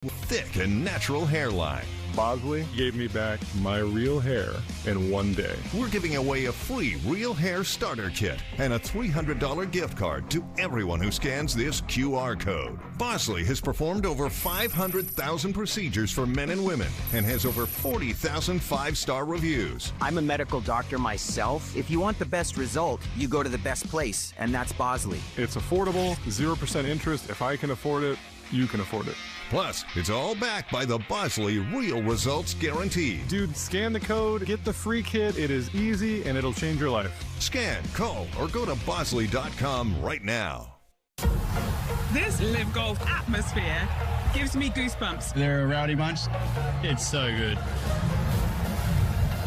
thick and natural hairline. Bosley gave me back my real hair in one day. We're giving away a free Real Hair Starter Kit and a $300 gift card to everyone who scans this QR code. Bosley has performed over 500,000 procedures for men and women and has over 40,000 five-star reviews. I'm a medical doctor myself. If you want the best result, you go to the best place, and that's Bosley. It's affordable, 0% interest. If I can afford it, you can afford it. Plus, it's all backed by the Bosley Real Results Guarantee. Dude, scan the code, get the free kit. It is easy, and it'll change your life. Scan, call, or go to Bosley.com right now. This Live Golf atmosphere gives me goosebumps. They're a rowdy bunch. It's so good.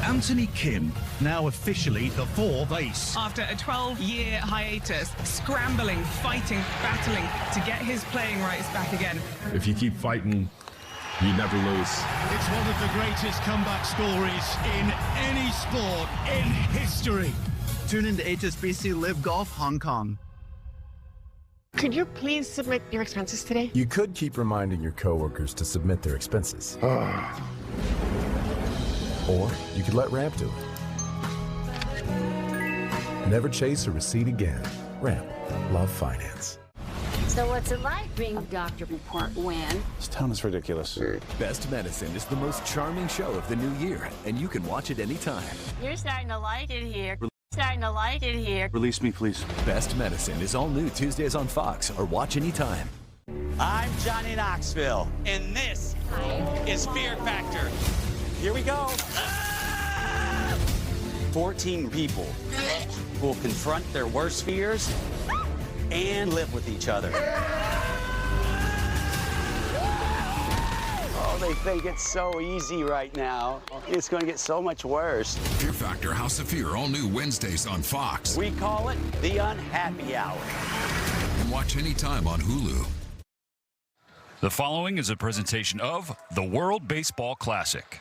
Anthony Kim, now officially the fourth ace. After a 12-year hiatus, scrambling, fighting, battling to get his playing rights back again. If you keep fighting, you never lose. It's one of the greatest comeback stories in any sport in history. Tune into HSBC Live Golf Hong Kong. Could you please submit your expenses today? You could keep reminding your coworkers to submit their expenses. Or you could let Ramp do it. Never chase a receipt again. Ramp. Love finance. So what's it like being a doctor report when? This town is ridiculous. Best Medicine is the most charming show of the new year, and you can watch it anytime. You're starting to like it here. Starting to like it here. Release me, please. Best Medicine is all new Tuesdays on Fox, or watch anytime. I'm Johnny Knoxville, and this is Fear Factor. Here we go. 14 people who will confront their worst fears and live with each other. Oh, they think it's so easy right now. It's going to get so much worse. Fear Factor House of Fear, all new Wednesdays on Fox. We call it the Unhappy Hour. And watch anytime on Hulu. The following is a presentation of the World Baseball Classic.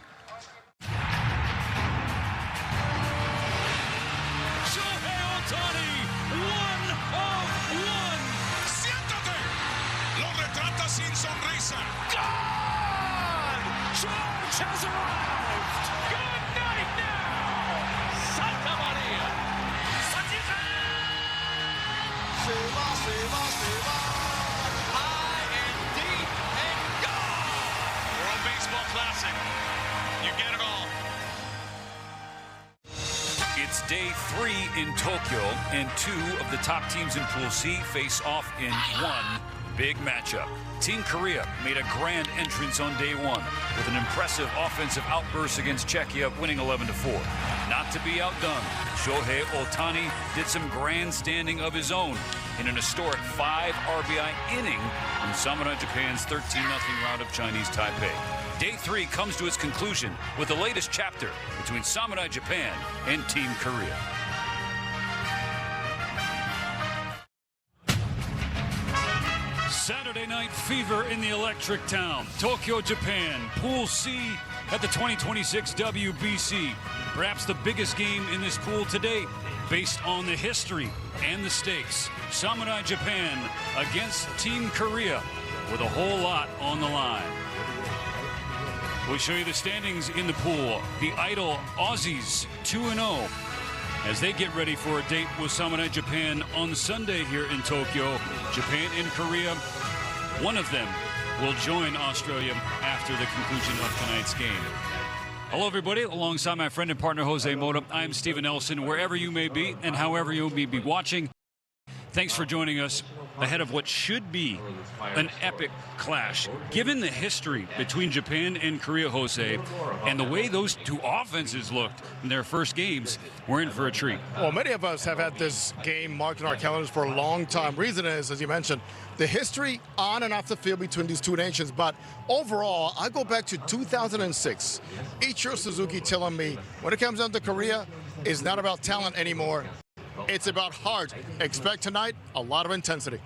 Sin sonrisa. God! George has arrived! Good night now! Santa Maria! Se va, se va, se va! High and deep and gone! World Baseball Classic. You get it all. It's day 3 in Tokyo, and 2 of the top teams in Pool C face off in one big matchup. Team Korea made a grand entrance on day 1 with an impressive offensive outburst against Czechia, winning 11-4. Not to be outdone, Shohei Ohtani did some grandstanding of his own in an historic 5 RBI inning in Samurai Japan's 13-0 rout of Chinese Taipei. Day 3 comes to its conclusion with the latest chapter between Samurai Japan and Team Korea. Saturday night fever in the electric town. Tokyo, Japan, Pool C at the 2026 WBC. Perhaps the biggest game in this pool to date, based on the history and the stakes. Samurai Japan against Team Korea with a whole lot on the line. We'll show you the standings in the pool. The idle Aussies 2-0 as they get ready for a date with Samurai Japan on Sunday here in Tokyo. Japan and Korea, one of them will join Australia after the conclusion of tonight's game. Hello, everybody. Alongside my friend and partner, Jose Mota, I'm Steven Nelson. Wherever you may be and however you may be watching, thanks for joining us ahead of what should be an epic clash. Given the history between Japan and Korea, Jose, and the way those two offenses looked in their first games, we're in for a treat. Well, many of us have had this game marked in our calendars for a long time. Reason is, as you mentioned, the history on and off the field between these two nations. But overall, I go back to 2006. Ichiro Suzuki telling me, when it comes down to Korea, it's not about talent anymore. It's about heart. Expect tonight a lot of intensity.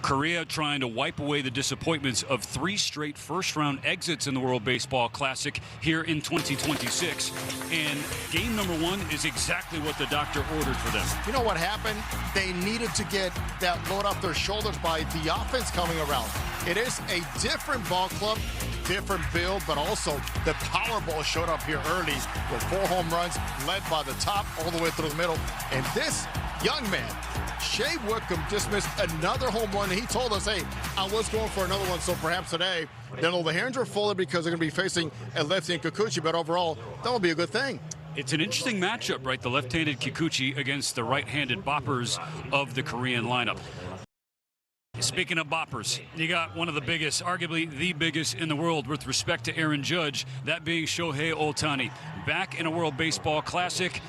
Korea trying to wipe away the disappointments of 3 straight first-round exits in the World Baseball Classic here in 2026. And game number 1 is exactly what the doctor ordered for them. You know what happened? They needed to get that load off their shoulders by the offense coming around. It is a different ball club, different build, but also the Powerball showed up here early with 4 home runs led by the top all the way through the middle. And this young man, Shea Wickham, just missed another home run. He told us, hey, I was going for another one, so perhaps today, then the hands are fuller because they're going to be facing a lefty in Kikuchi, but overall, that'll be a good thing. It's an interesting matchup, right? The left-handed Kikuchi against the right-handed boppers of the Korean lineup. Speaking of boppers, you got one of the biggest, arguably the biggest in the world with respect to Aaron Judge, that being Shohei Ohtani. Back in a World Baseball Classic,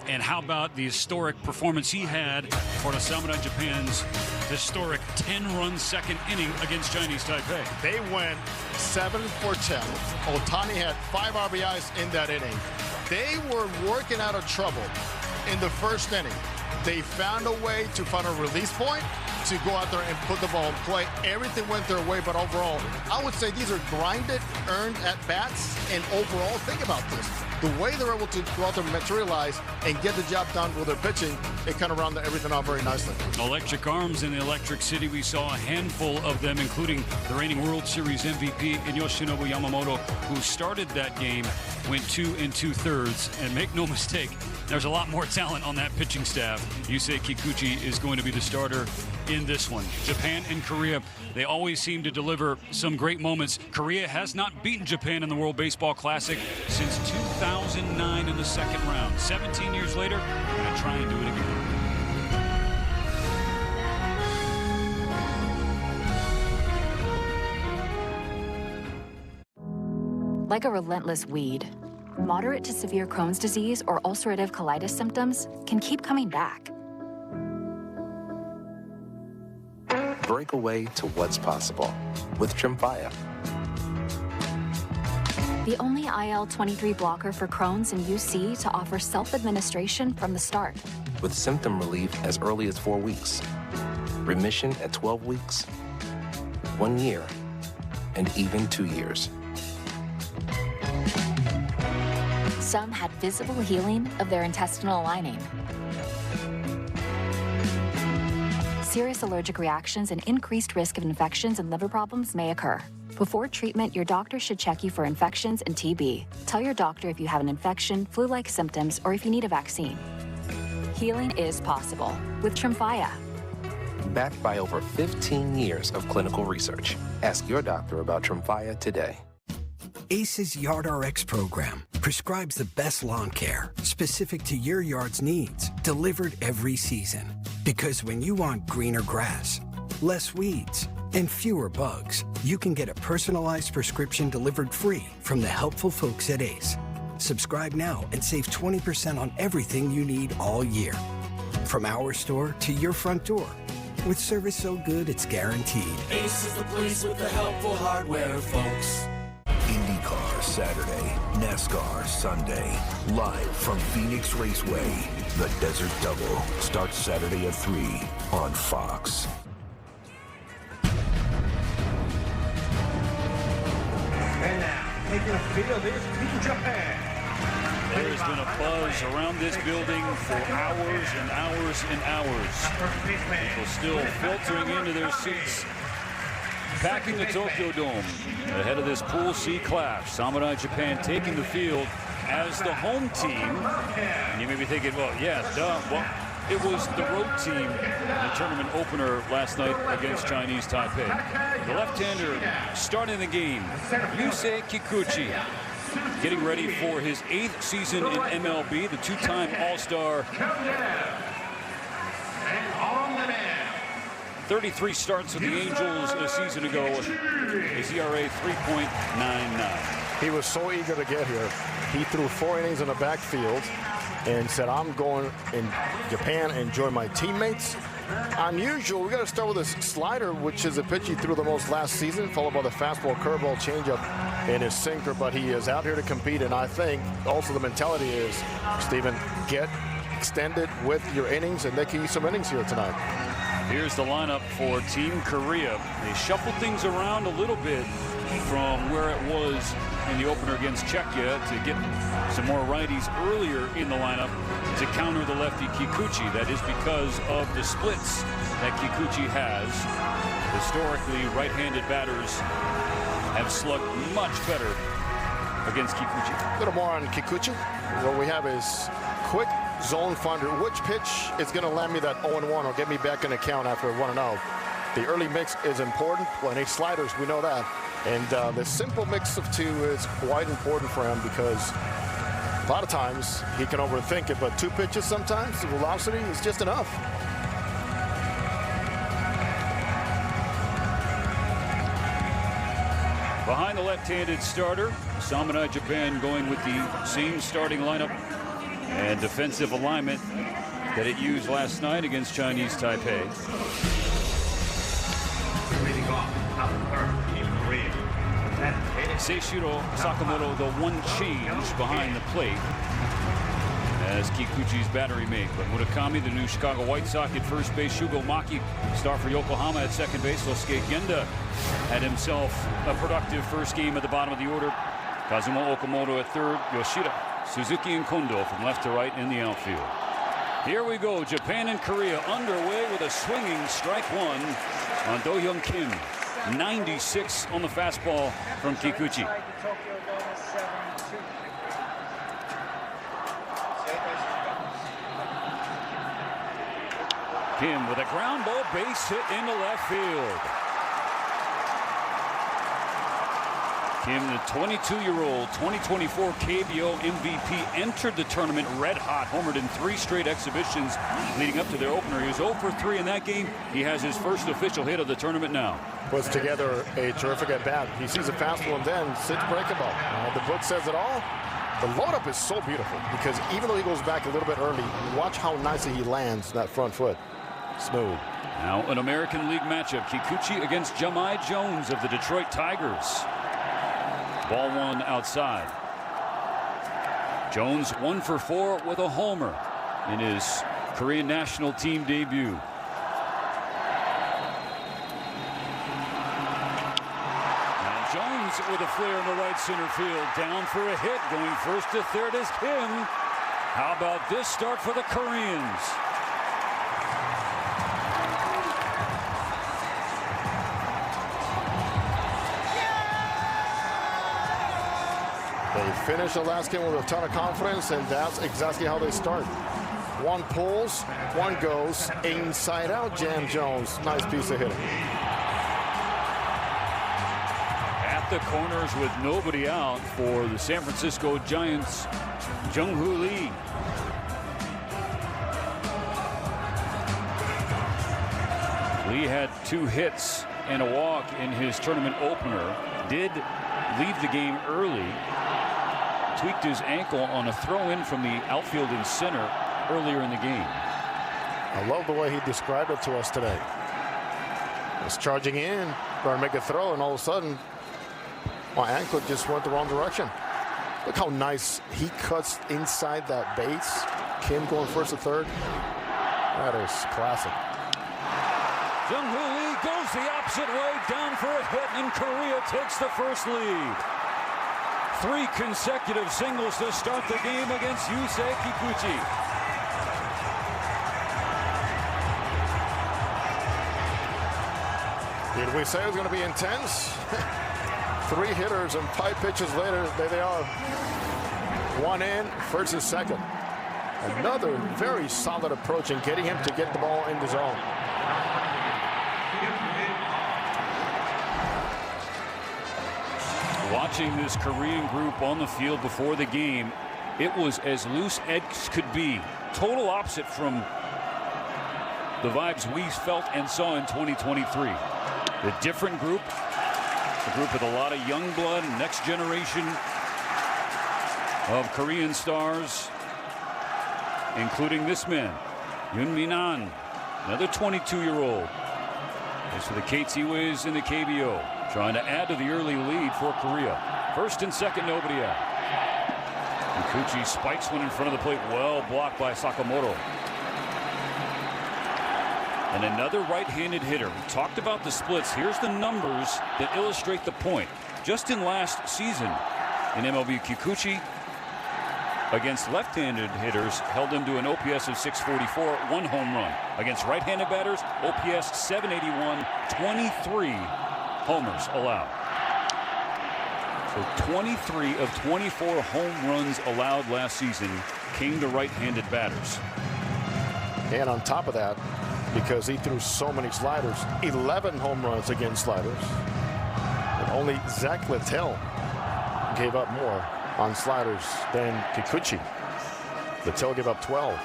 and how about the historic performance he had for the Samurai Japan's historic 10-run second inning against Chinese Taipei. They went 7 for 10. Ohtani had 5 RBIs in that inning. They were working out of trouble in the first inning. They found a way to find a release point to go out there and put the ball in play. Everything went their way, but overall, I would say these are grinded, earned at-bats, and overall, think about this. The way they're able to go out there and materialize and get the job done with their pitching, it kind of rounded everything out very nicely. Electric arms in the Electric City. We saw a handful of them, including the reigning World Series MVP in Yoshinobu Yamamoto, who started that game, went 2 2/3, and make no mistake, there's a lot more talent on that pitching staff. Yusei Kikuchi is going to be the starter in this one. Japan and Korea, they always seem to deliver some great moments. Korea has not beaten Japan in the World Baseball Classic since 2009 in the second round. 17 years later, we're going to try and do it again. Like a relentless weed, moderate to severe Crohn's disease or ulcerative colitis symptoms can keep coming back. Break away to what's possible with Tremfya. The only IL-23 blocker for Crohn's and UC to offer self-administration from the start. With symptom relief as early as 4 weeks, remission at 12 weeks, 1 year, and even 2 years. Some had visible healing of their intestinal lining. Serious allergic reactions and increased risk of infections and liver problems may occur. Before treatment, your doctor should check you for infections and TB. Tell your doctor if you have an infection, flu-like symptoms, or if you need a vaccine. Healing is possible with Tremfya. Backed by over 15 years of clinical research. Ask your doctor about Tremfya today. ACE's YardRx program prescribes the best lawn care specific to your yard's needs, delivered every season. Because when you want greener grass, less weeds, and fewer bugs, you can get a personalized prescription delivered free from the helpful folks at ACE. Subscribe now and save 20% on everything you need all year. From our store to your front door. With service so good it's guaranteed. ACE is the place with the helpful hardware, folks. IndyCar Saturday, NASCAR Sunday. Live from Phoenix Raceway, the Desert Double starts Saturday at 3 on Fox. And now, taking the field is Team Japan. There has been a buzz around this building for hours and hours and hours. People still filtering into their seats, packing the Tokyo Dome ahead of this Pool C clash. Samurai Japan taking the field as the home team. And you may be thinking, well, yeah, duh. Well, it was the road team in the tournament opener last night against Chinese Taipei. The left-hander starting the game, Yusei Kikuchi, getting ready for his 8th season in MLB, the 2-time All-Star. 33 starts with the Angels a season ago. His ERA 3.99. He was so eager to get here. He threw 4 innings in the backfield and said, I'm going in Japan and enjoy my teammates. Unusual. We got to start with his slider, which is a pitch he threw the most last season, followed by the fastball, curveball, changeup, and his sinker. But he is out here to compete, and I think also the mentality is, Steven, get extended with your innings, and they can use some innings here tonight. Here's the lineup for Team Korea. They shuffled things around a little bit from where it was in the opener against Czechia to get some more righties earlier in the lineup to counter the lefty Kikuchi. That is because of the splits that Kikuchi has. Historically, right-handed batters have slugged much better against Kikuchi. A little more on Kikuchi. What we have is quick zone finder. Which pitch is going to land me that 0-1 or get me back in the count after 1-0? The early mix is important. Plenty sliders, we know that. And the simple mix of two is quite important for him because a lot of times he can overthink it, but 2 pitches sometimes, the velocity is just enough. Behind the left-handed starter, Samurai Japan going with the same starting lineup and defensive alignment that it used last night against Chinese Taipei. Seishiro Sakamoto, the one change behind the plate as Kikuchi's battery mate. But Murakami, the new Chicago White Sox at first base. Shugo Maki, star for Yokohama, at second base. Sosuke Genda had himself a productive first game at the bottom of the order. Kazumo Okamoto at third. Yoshida, Suzuki, and Kondo from left to right in the outfield. Here we go. Japan and Korea underway with a swinging strike one on Do-Hyun Kim. 96 on the fastball from Kikuchi. Kim with a ground ball base hit into left field. Kim, the 22-year-old 2024 KBO MVP, entered the tournament red hot, homered in 3 straight exhibitions leading up to their opener. He was 0 for 3 in that game. He has his first official hit of the tournament now. Puts together a terrific at bat. He sees a fastball and then sits breaking ball. The book says it all. The load up is so beautiful because even though he goes back a little bit early, watch how nicely he lands that front foot. Smooth. Now an American League matchup. Kikuchi against Jahmai Jones of the Detroit Tigers. Ball one outside. Jones 1 for 4 with a homer in his Korean national team debut. Now Jones with a flare in the right center field. Down for a hit. Going first to third is Kim. How about this start for the Koreans? They finish the last game with a ton of confidence, and that's exactly how they start. One pulls, one goes inside out. Jam Jones, nice piece of hitting. At the corners with nobody out for the San Francisco Giants, Jung-Hoo Lee. Lee had 2 hits and a walk in his tournament opener. Did leave the game early. Tweaked his ankle on a throw-in from the outfield and center earlier in the game. I love the way he described it to us today. Was charging in, trying to make a throw, and all of a sudden, my ankle just went the wrong direction. Look how nice he cuts inside that base. Kim going first to third. That is classic. Jung-Hoo Lee goes the opposite way, down for a hit, and Korea takes the first lead. 3 consecutive singles to start the game against Yusei Kikuchi. Did we say it was going to be intense? 3 hitters and 5 pitches later, there they are. 1 in, first and second. Another very solid approach in getting him to get the ball in the zone. Watching this Korean group on the field before the game, it was as loose as could be. Total opposite from the vibes we felt and saw in 2023. The different group, a group with a lot of young blood, next generation of Korean stars, including this man, Yoon Min-an, another 22-year-old. This for the KT-Wiz in the KBO. Trying to add to the early lead for Korea. First and second, nobody out. Kikuchi spikes one in front of the plate. Well blocked by Sakamoto. And another right-handed hitter. We talked about the splits. Here's the numbers that illustrate the point. Just in last season in MLB, Kikuchi against left-handed hitters held him to an OPS of 644, 1 home run. Against right-handed batters, OPS 781, 23 homers allowed. So 23 of 24 home runs allowed last season came to right-handed batters. And on top of that, because he threw so many sliders, 11 home runs against sliders. And only Zach Littell gave up more on sliders than Kikuchi. Littell gave up 12.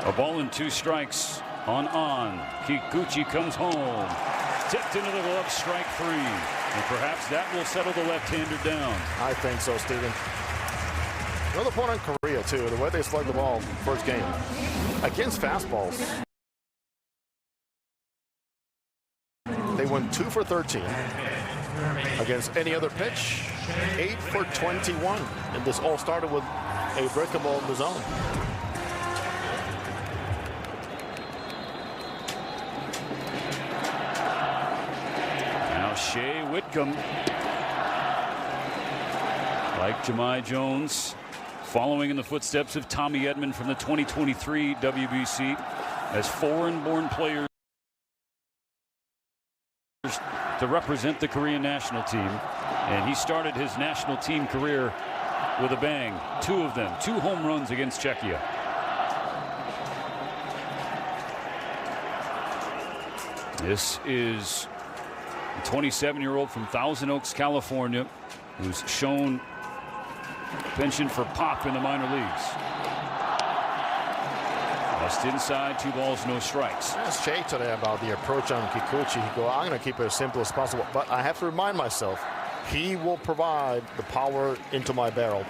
A ball and 2 strikes on. Kikuchi comes home. Tipped into the glove, strike 3. And perhaps that will settle the left-hander down. I think so, Steven. Another point on Korea, too, the way they slugged the ball first game. Against fastballs, they went 2 for 13. Against any other pitch, 8 for 21. And this all started with a breaking ball in the zone. Now Shea Whitcomb, like Jahmai Jones, following in the footsteps of Tommy Edman from the 2023 WBC as foreign-born players to represent the Korean national team. And he started his national team career with a bang. 2 of them, 2 home runs against Czechia. This is a 27-year-old from Thousand Oaks, California, who's shown penchant for pop in the minor leagues. Just inside, 2 balls, no strikes. I asked Shea today about the approach on Kikuchi. He goes, I'm going to keep it as simple as possible, but I have to remind myself, he will provide the power into my barrel.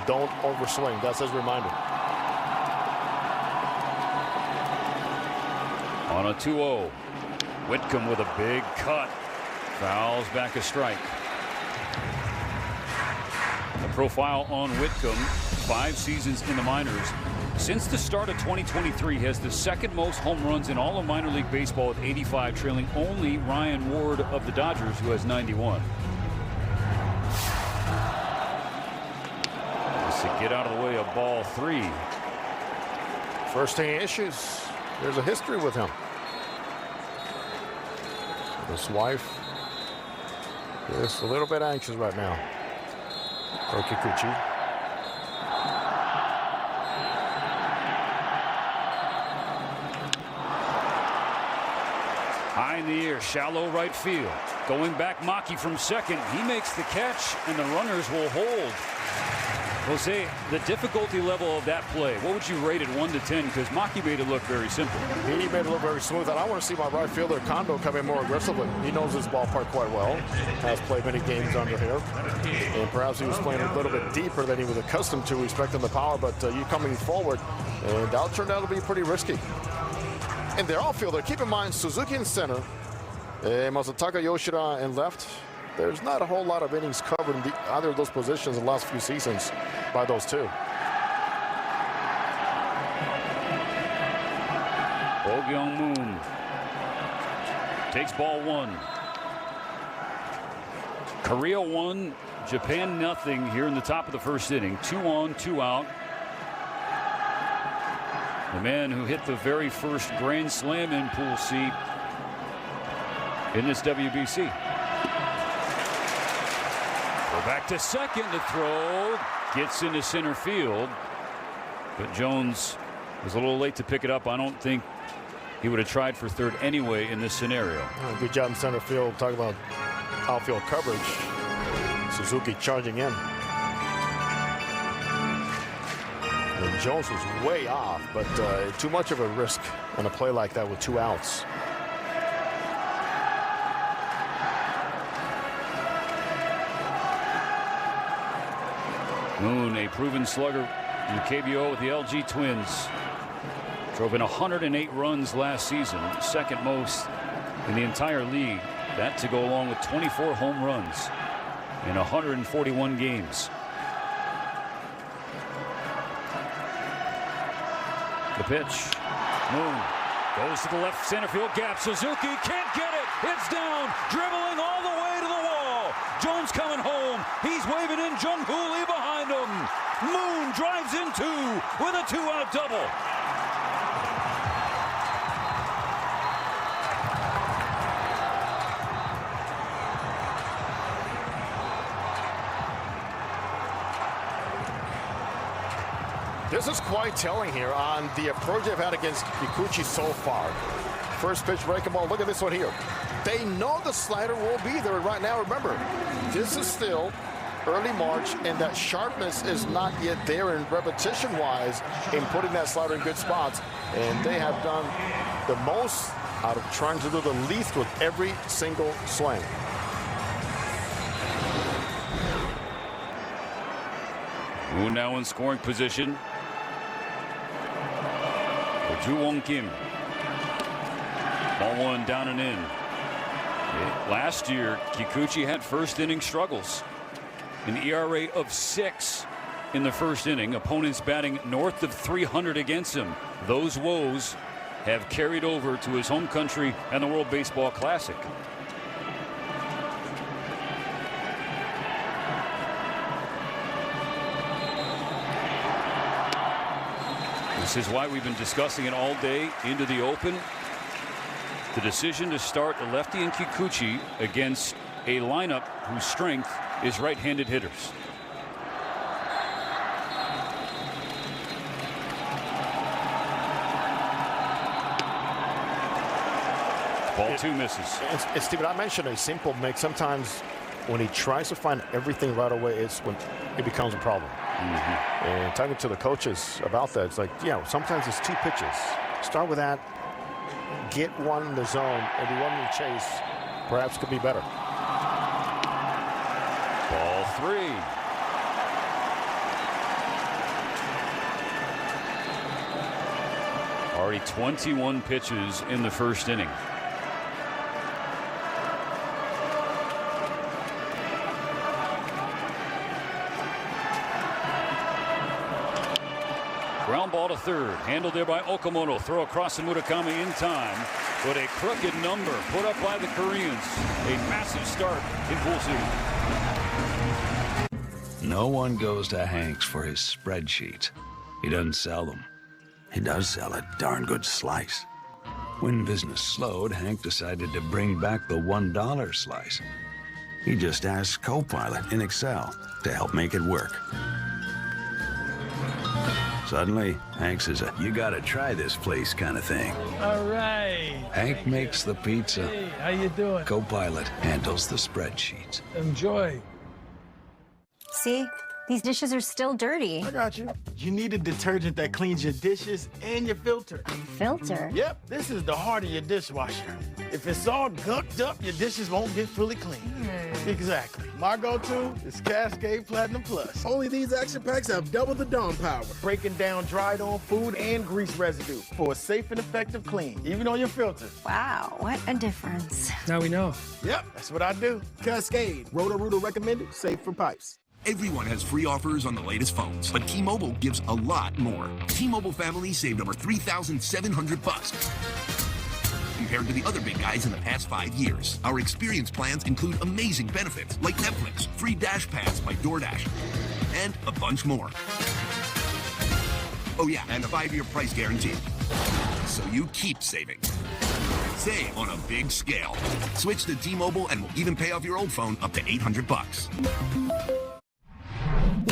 Don't overswing. That's his reminder. On a 2-0, Whitcomb with a big cut. Fouls back a strike. A profile on Whitcomb, 5 seasons in the minors. Since the start of 2023, he has the 2nd most home runs in all of minor league baseball with 85, trailing only Ryan Ward of the Dodgers, who has 91. Just to get out of the way of ball 3. First thing issues. There's a history with him. His wife is a little bit anxious right now for Kikuchi. High in the air, shallow right field. Going back, Maki from second. He makes the catch, and the runners will hold. Jose, the difficulty level of that play, what would you rate it 1 to 10? Because Maki made it look very simple. He made it look very smooth, and I want to see my right fielder Kondo come in more aggressively. He knows his ballpark quite well, has played many games under here, and perhaps he was playing a little bit deeper than he was accustomed to, respecting the power, but you coming forward, and that turned out to be pretty risky. And their outfielder, keep in mind, Suzuki in center, Masataka Yoshida in left. There's not a whole lot of innings covered in either of those positions in the last few seasons by those 2. Oh Kyung-moon takes ball 1. Korea 1, Japan nothing here in the top of the 1st inning. 2 on, 2 out. The man who hit the very first grand slam in Pool C in this WBC. Go back to second. The throw gets into center field, but Jones was a little late to pick it up. I don't think he would have tried for third anyway in this scenario. Good job in center field. Talk about outfield coverage. Suzuki charging in. And Jones was way off, but too much of a risk on a play like that with 2 outs. Moon, a proven slugger in KBO with the LG Twins. Drove in 108 runs last season, 2nd most in the entire league. That to go along with 24 home runs in 141 games. pitch. Moon goes to the left center field gap. Suzuki can't get it. It's down, dribbling all the way to the wall. Jones coming home. He's waving in Jung-Hoo Lee behind him. Moon drives in two with a 2-out double. This is quite telling here on the approach they've had against Kikuchi so far. First pitch, breaking ball. Look at this one here. They know the slider will be there. Right now, remember, this is still early March, and that sharpness is not yet there in repetition-wise in putting that slider in good spots. And they have done the most out of trying to do the least with every single swing. Moon now in scoring position. Ju-Won Kim. Ball one down and in. Last year, Kikuchi had first inning struggles. An ERA of 6 in the first inning. Opponents batting north of 300 against him. Those woes have carried over to his home country and the World Baseball Classic. This is why we've been discussing it all day into the open. The decision to start a lefty in Kikuchi against a lineup whose strength is right-handed hitters. Ball 2 misses. And Steven, I mentioned a simple mix. Sometimes when he tries to find everything right away, it's when it becomes a problem. And talking to the coaches about that, it's like, yeah, sometimes it's 2 pitches. Start with that, get one in the zone, and the one in the chase perhaps could be better. Ball 3. Already 21 pitches in the first inning. Ground ball to third. Handled there by Okamoto. Throw across to Murakami in time. But a crooked number put up by the Koreans. A massive start in Pool C. No one goes to Hank's for his spreadsheets. He doesn't sell them. He does sell a darn good slice. When business slowed, Hank decided to bring back the $1 slice. He just asked Copilot in Excel to help make it work. Suddenly, Hank says, you gotta try this place kind of thing. All right. Hank makes the pizza. Hey, how you doing? Copilot handles the spreadsheets. Enjoy. See? These dishes are still dirty. I got you. You need a detergent that cleans your dishes and your filter. Filter? Yep, this is the heart of your dishwasher. If it's all gunked up, your dishes won't get fully clean. Exactly. My go-to is Cascade Platinum Plus. Only these action packs have double the Dawn power, breaking down dried-on food and grease residue for a safe and effective clean, even on your filter. Wow, what a difference. Now we know. Yep, that's what I do. Cascade, Roto-Rooter recommended, safe for pipes. Everyone has free offers on the latest phones, but T-Mobile gives a lot more. T-Mobile family saved over $3,700 compared to the other big guys in the past 5 years. Our experience plans include amazing benefits like Netflix, free Dash Pass by DoorDash, and a bunch more. Oh yeah, and a 5-year price guarantee. So you keep saving. Save on a big scale. Switch to T-Mobile and we'll even pay off your old phone up to $800.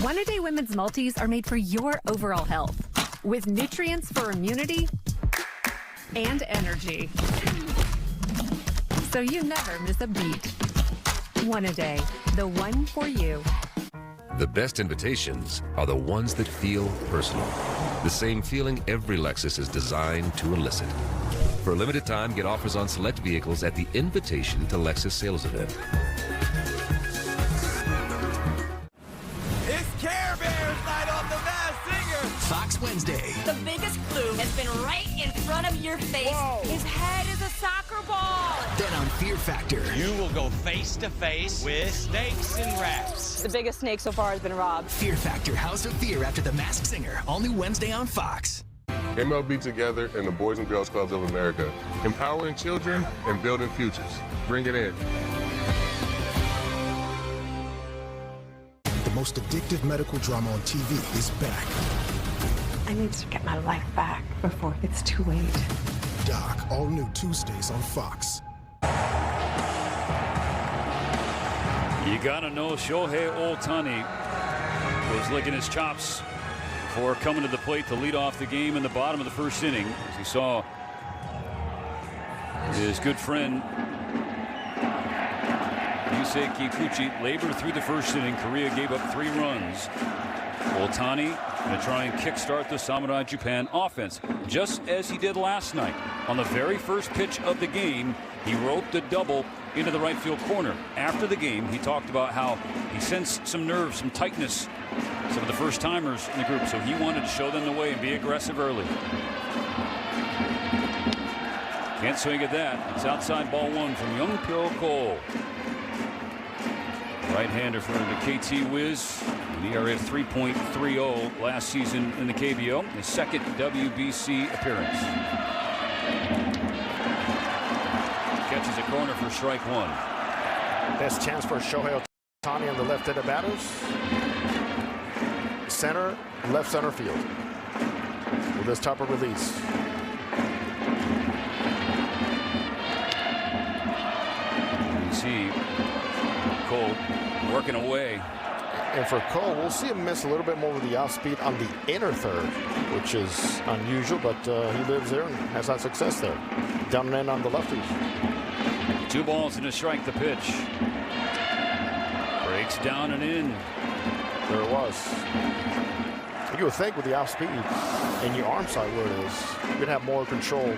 One-A-Day Women's Multis are made for your overall health, with nutrients for immunity and energy, so you never miss a beat. One-A-Day, the one for you. The best invitations are the ones that feel personal. The same feeling every Lexus is designed to elicit. For a limited time, get offers on select vehicles at the Invitation to Lexus sales event. Fox Wednesday. The biggest clue has been right in front of your face. Whoa. His head is a soccer ball. Then on Fear Factor. You will go face to face with snakes and rats. The biggest snake so far has been Rob. Fear Factor, House of Fear after The Masked Singer. All new Wednesday on Fox. MLB Together and the Boys and Girls Clubs of America. Empowering children and building futures. Bring it in. The most addictive medical drama on TV is back. I need to get my life back before it's too late. Doc, all new Tuesdays on Fox. You gotta know Shohei Ohtani was licking his chops before coming to the plate to lead off the game in the bottom of the first inning, as he saw his good friend Yusei Kikuchi labor through the first inning. Korea gave up 3 runs. Ohtani going to try and kickstart the Samurai Japan offense, just as he did last night. On the very first pitch of the game, he roped the double into the right field corner. After the game, he talked about how he sensed some nerves, some tightness, some of the first timers in the group, so he wanted to show them the way and be aggressive early. Can't swing at that. It's outside ball 1 from Young-pyo Ko. Right-hander for the KT Wiz. An ERA of 3.30 last season in the KBO. His second WBC appearance. Catches a corner for strike 1. Best chance for Shohei Ohtani on the left-handed batters. Center, left center field. With this type of release. You see Cole working away. And for Cole, we'll see him miss a little bit more with the off speed on the inner third, which is unusual, but he lives there and has had success there. Down and in on the lefties. 2 balls and a strike the pitch. Breaks down and in. There it was. You would think with the off speed and your arm side where it is, you'd have more control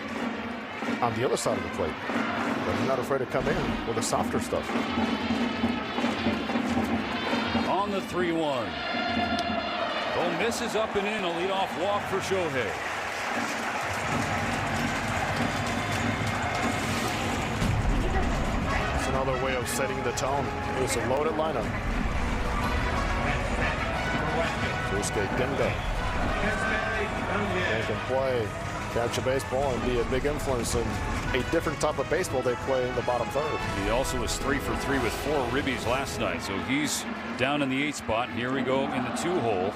on the other side of the plate. But you're not afraid to come in with the softer stuff. On the 3-1. Cole misses up and in. A leadoff walk for Shohei. It's another way of setting the tone. It's a loaded lineup. Susuke Genda. They can play, catch a baseball, and be a big influence in a different type of baseball they play in the bottom third. He also was 3 for 3 with 4 ribbies last night, so he's down in the 8th spot. Here we go in the 2-hole.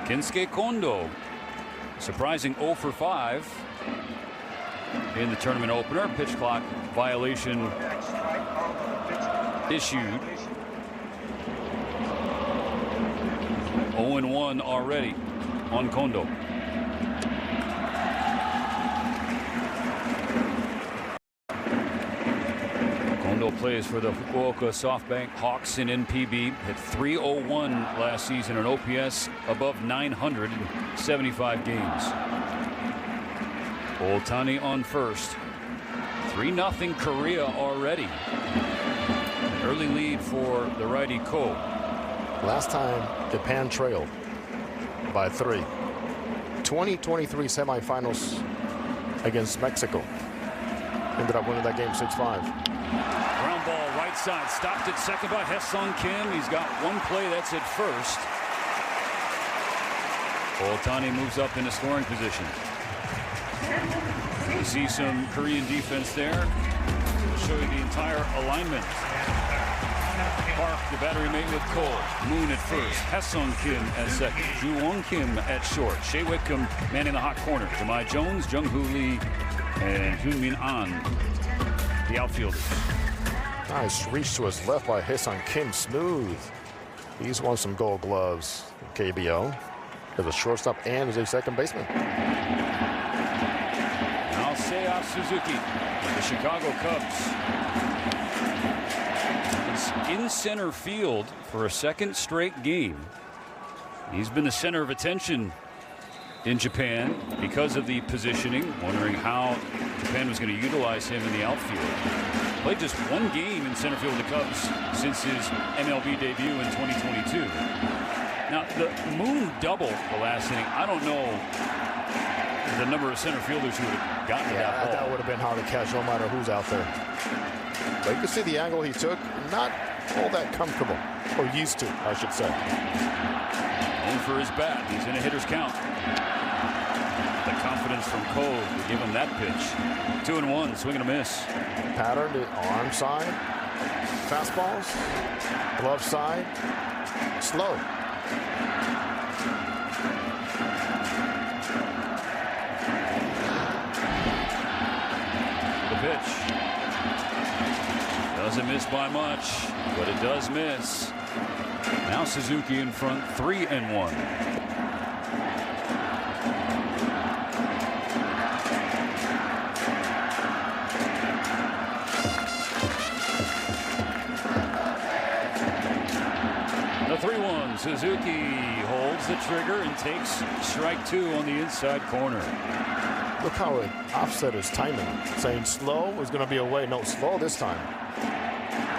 Kensuke Kondo, surprising 0 for 5 in the tournament opener. Pitch clock violation issued. 0-1 already on Kondo. Kondo plays for the Fukuoka SoftBank Hawks in NPB. Hit .301 last season, an OPS above 900 in 75 games. Ohtani on first. 3-0 Korea already. An early lead for the righty Ko. Last time, Japan trailed by 3. 2023 semifinals against Mexico. Ended up winning that game 6-5. Ground ball right side, stopped at second by Haesung Kim. He's got 1 play, that's at first. Ohtani moves up into scoring position. You see some Korean defense there. We'll show you the entire alignment. Park, the battery mate with Cole. Moon at first. Haesung Kim at second. Ju-won Kim at short. Shea Whitcomb manning the hot corner. Jahmai Jones, Jung-Hoo Lee, and Hyun-Min An, the outfielders. Nice reach to his left by Haesung Kim. Smooth. He's won some gold gloves in KBO as a shortstop and as a second baseman. Now Seiya Suzuki, the Chicago Cubs. He's in center field for a second straight game. He's been the center of attention in Japan because of the positioning, wondering how Japan was going to utilize him in the outfield. Played just 1 game in center field with the Cubs since his MLB debut in 2022. Now, the Moon double the last inning, I don't know the number of center fielders who would have gotten to that ball. That would have been hard to catch no matter who's out there. But you can see the angle he took, not all that comfortable, or used to, I should say. And for his bat, he's in a hitter's count. The that confidence from Cole to give him that pitch. 2-1, swing and a miss. Pattern to arm side, fastballs, glove side, slow. The pitch. Doesn't miss by much, but it does miss. Now Suzuki in front, 3-1. The 3-1. Suzuki holds the trigger and takes strike 2 on the inside corner. Look how it offset his timing. Saying slow was going to be away. No, slow this time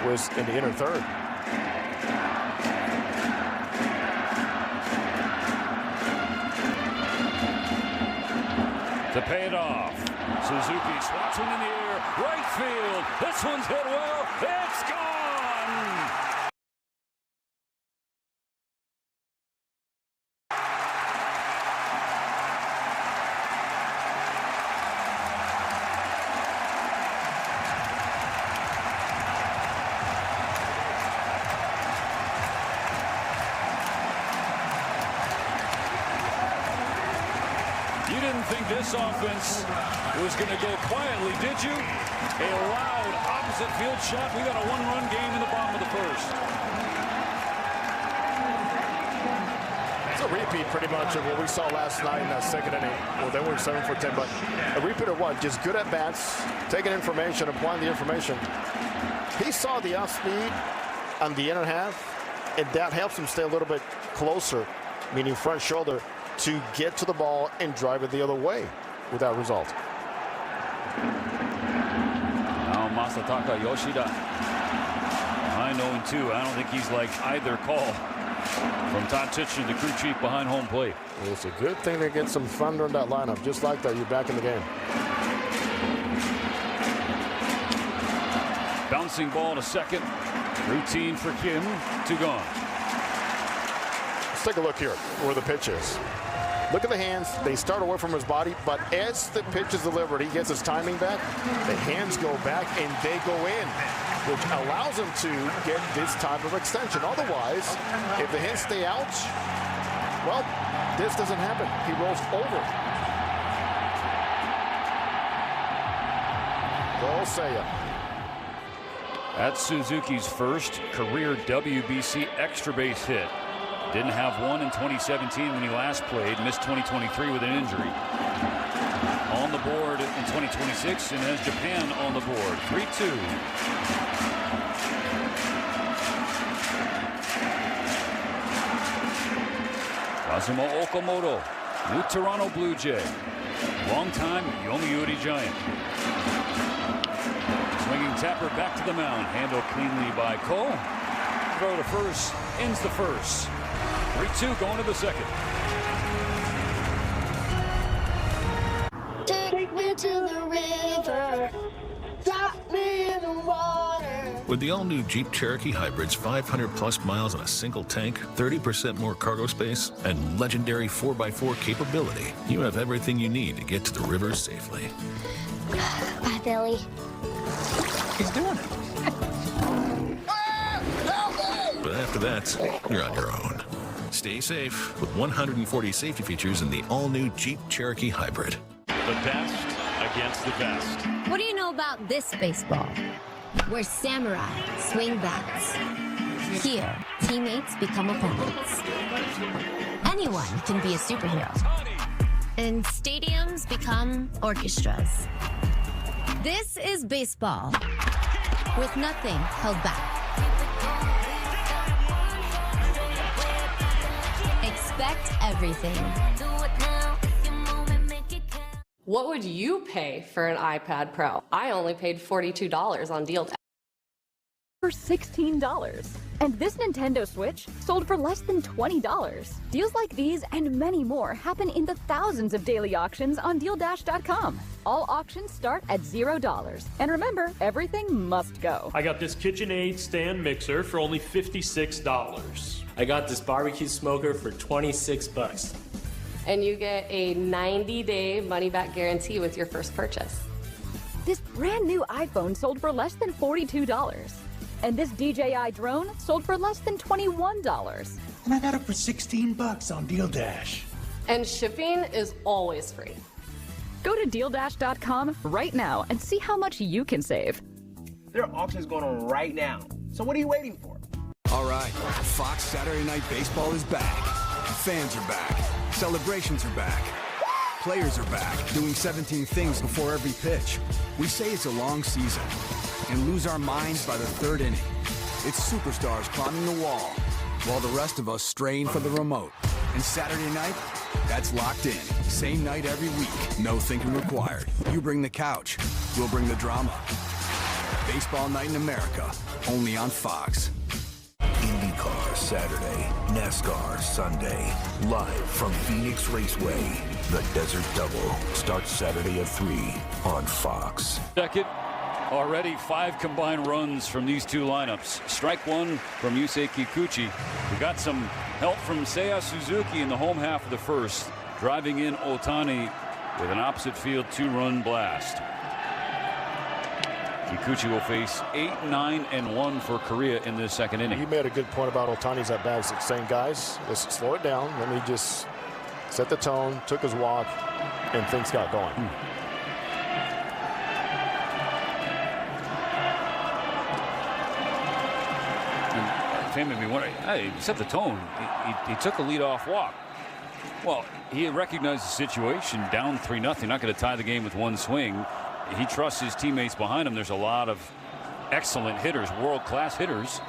was in the inner third. To pay it off, Suzuki swats one in the air, right field. This one's hit well. It's gone. You didn't think this offense was going to go quietly, did you? A loud opposite field shot. We got a one-run game in the bottom of the first. It's a repeat pretty much of what we saw last night in that second inning. Well, they were 7 for 10, but a repeat of what? Just good at bats, taking information, applying the information. He saw the off speed on the inner half, and that helps him stay a little bit closer, meaning front shoulder, to get to the ball and drive it the other way with that result. Now Masataka Yoshida behind 0-2. I don't think he's like either call from Todd Tichler, the crew chief behind home plate. It's a good thing to get some thunder in that lineup. Just like that, you're back in the game. Bouncing ball to second. Routine for Kim. 2 gone. Let's take a look here where the pitch is. Look at the hands. They start away from his body, but as the pitch is delivered, he gets his timing back. The hands go back and they go in, which allows him to get this type of extension. Otherwise, if the hands stay out, well, this doesn't happen. He rolls over. Go Seiya. That's Suzuki's first career WBC extra base hit. Didn't have one in 2017 when he last played. Missed 2023 with an injury. On the board in 2026 and has Japan on the board. 3-2. Kazuma Okamoto, new Toronto Blue Jay. Longtime Yomiuri Giant. Swinging tapper back to the mound. Handled cleanly by Cole. Throw to first. Ends the first. 3-2 going to the second. Take me to the river. Drop me in the water. With the all-new Jeep Cherokee Hybrid's 500-plus miles on a single tank, 30% more cargo space, and legendary 4x4 capability, you have everything you need to get to the river safely. Bye, Billy. He's doing it. But after that, you're on your own. Stay safe with 140 safety features in the all-new Jeep Cherokee Hybrid. The best against the best. What do you know about this baseball? Where samurai swing bats. Here, teammates become opponents. Anyone can be a superhero. And stadiums become orchestras. This is baseball, with nothing held back. Expect everything. What would you pay for an iPad Pro? I only paid $42 on deal. For $16. And this Nintendo Switch sold for less than $20. Deals like these and many more happen in the thousands of daily auctions on DealDash.com. All auctions start at $0. And remember, everything must go. I got this KitchenAid stand mixer for only $56. I got this barbecue smoker for $26. and you get a 90-day money-back guarantee with your first purchase. This brand new iPhone sold for less than $42. And this DJI drone sold for less than $21. And I got it for 16 bucks on Deal Dash. And shipping is always free. Go to DealDash.com right now and see how much you can save. There are auctions going on right now. So what are you waiting for? All right, Fox Saturday Night Baseball is back. Fans are back. Celebrations are back. Players are back, doing 17 things before every pitch. We say it's a long season and lose our minds by the third inning. It's superstars climbing the wall, while the rest of us strain for the remote. And Saturday night, that's locked in. Same night every week. No thinking required. You bring the couch. We'll bring the drama. Baseball Night in America. Only on Fox. IndyCar Saturday. NASCAR Sunday. Live from Phoenix Raceway. The Desert Double starts Saturday at 3 on Fox. Second. Already 5 combined runs from these two lineups. Strike one from Yusei Kikuchi. We got some help from Seiya Suzuki in the home half of the first, driving in Ohtani with an opposite field 2-run blast. Kikuchi will face 8, 9, and 1 for Korea in this second inning. You made a good point about Ohtani's at bats, saying, guys, let's slow it down. Let me just set the tone, took his walk, and things got going. Made me wonder, hey, he set the tone. He took a leadoff walk. Well, he recognized the situation, down 3-0, not going to tie the game with one swing. He trusts his teammates behind him. There's a lot of excellent hitters, world-class hitters.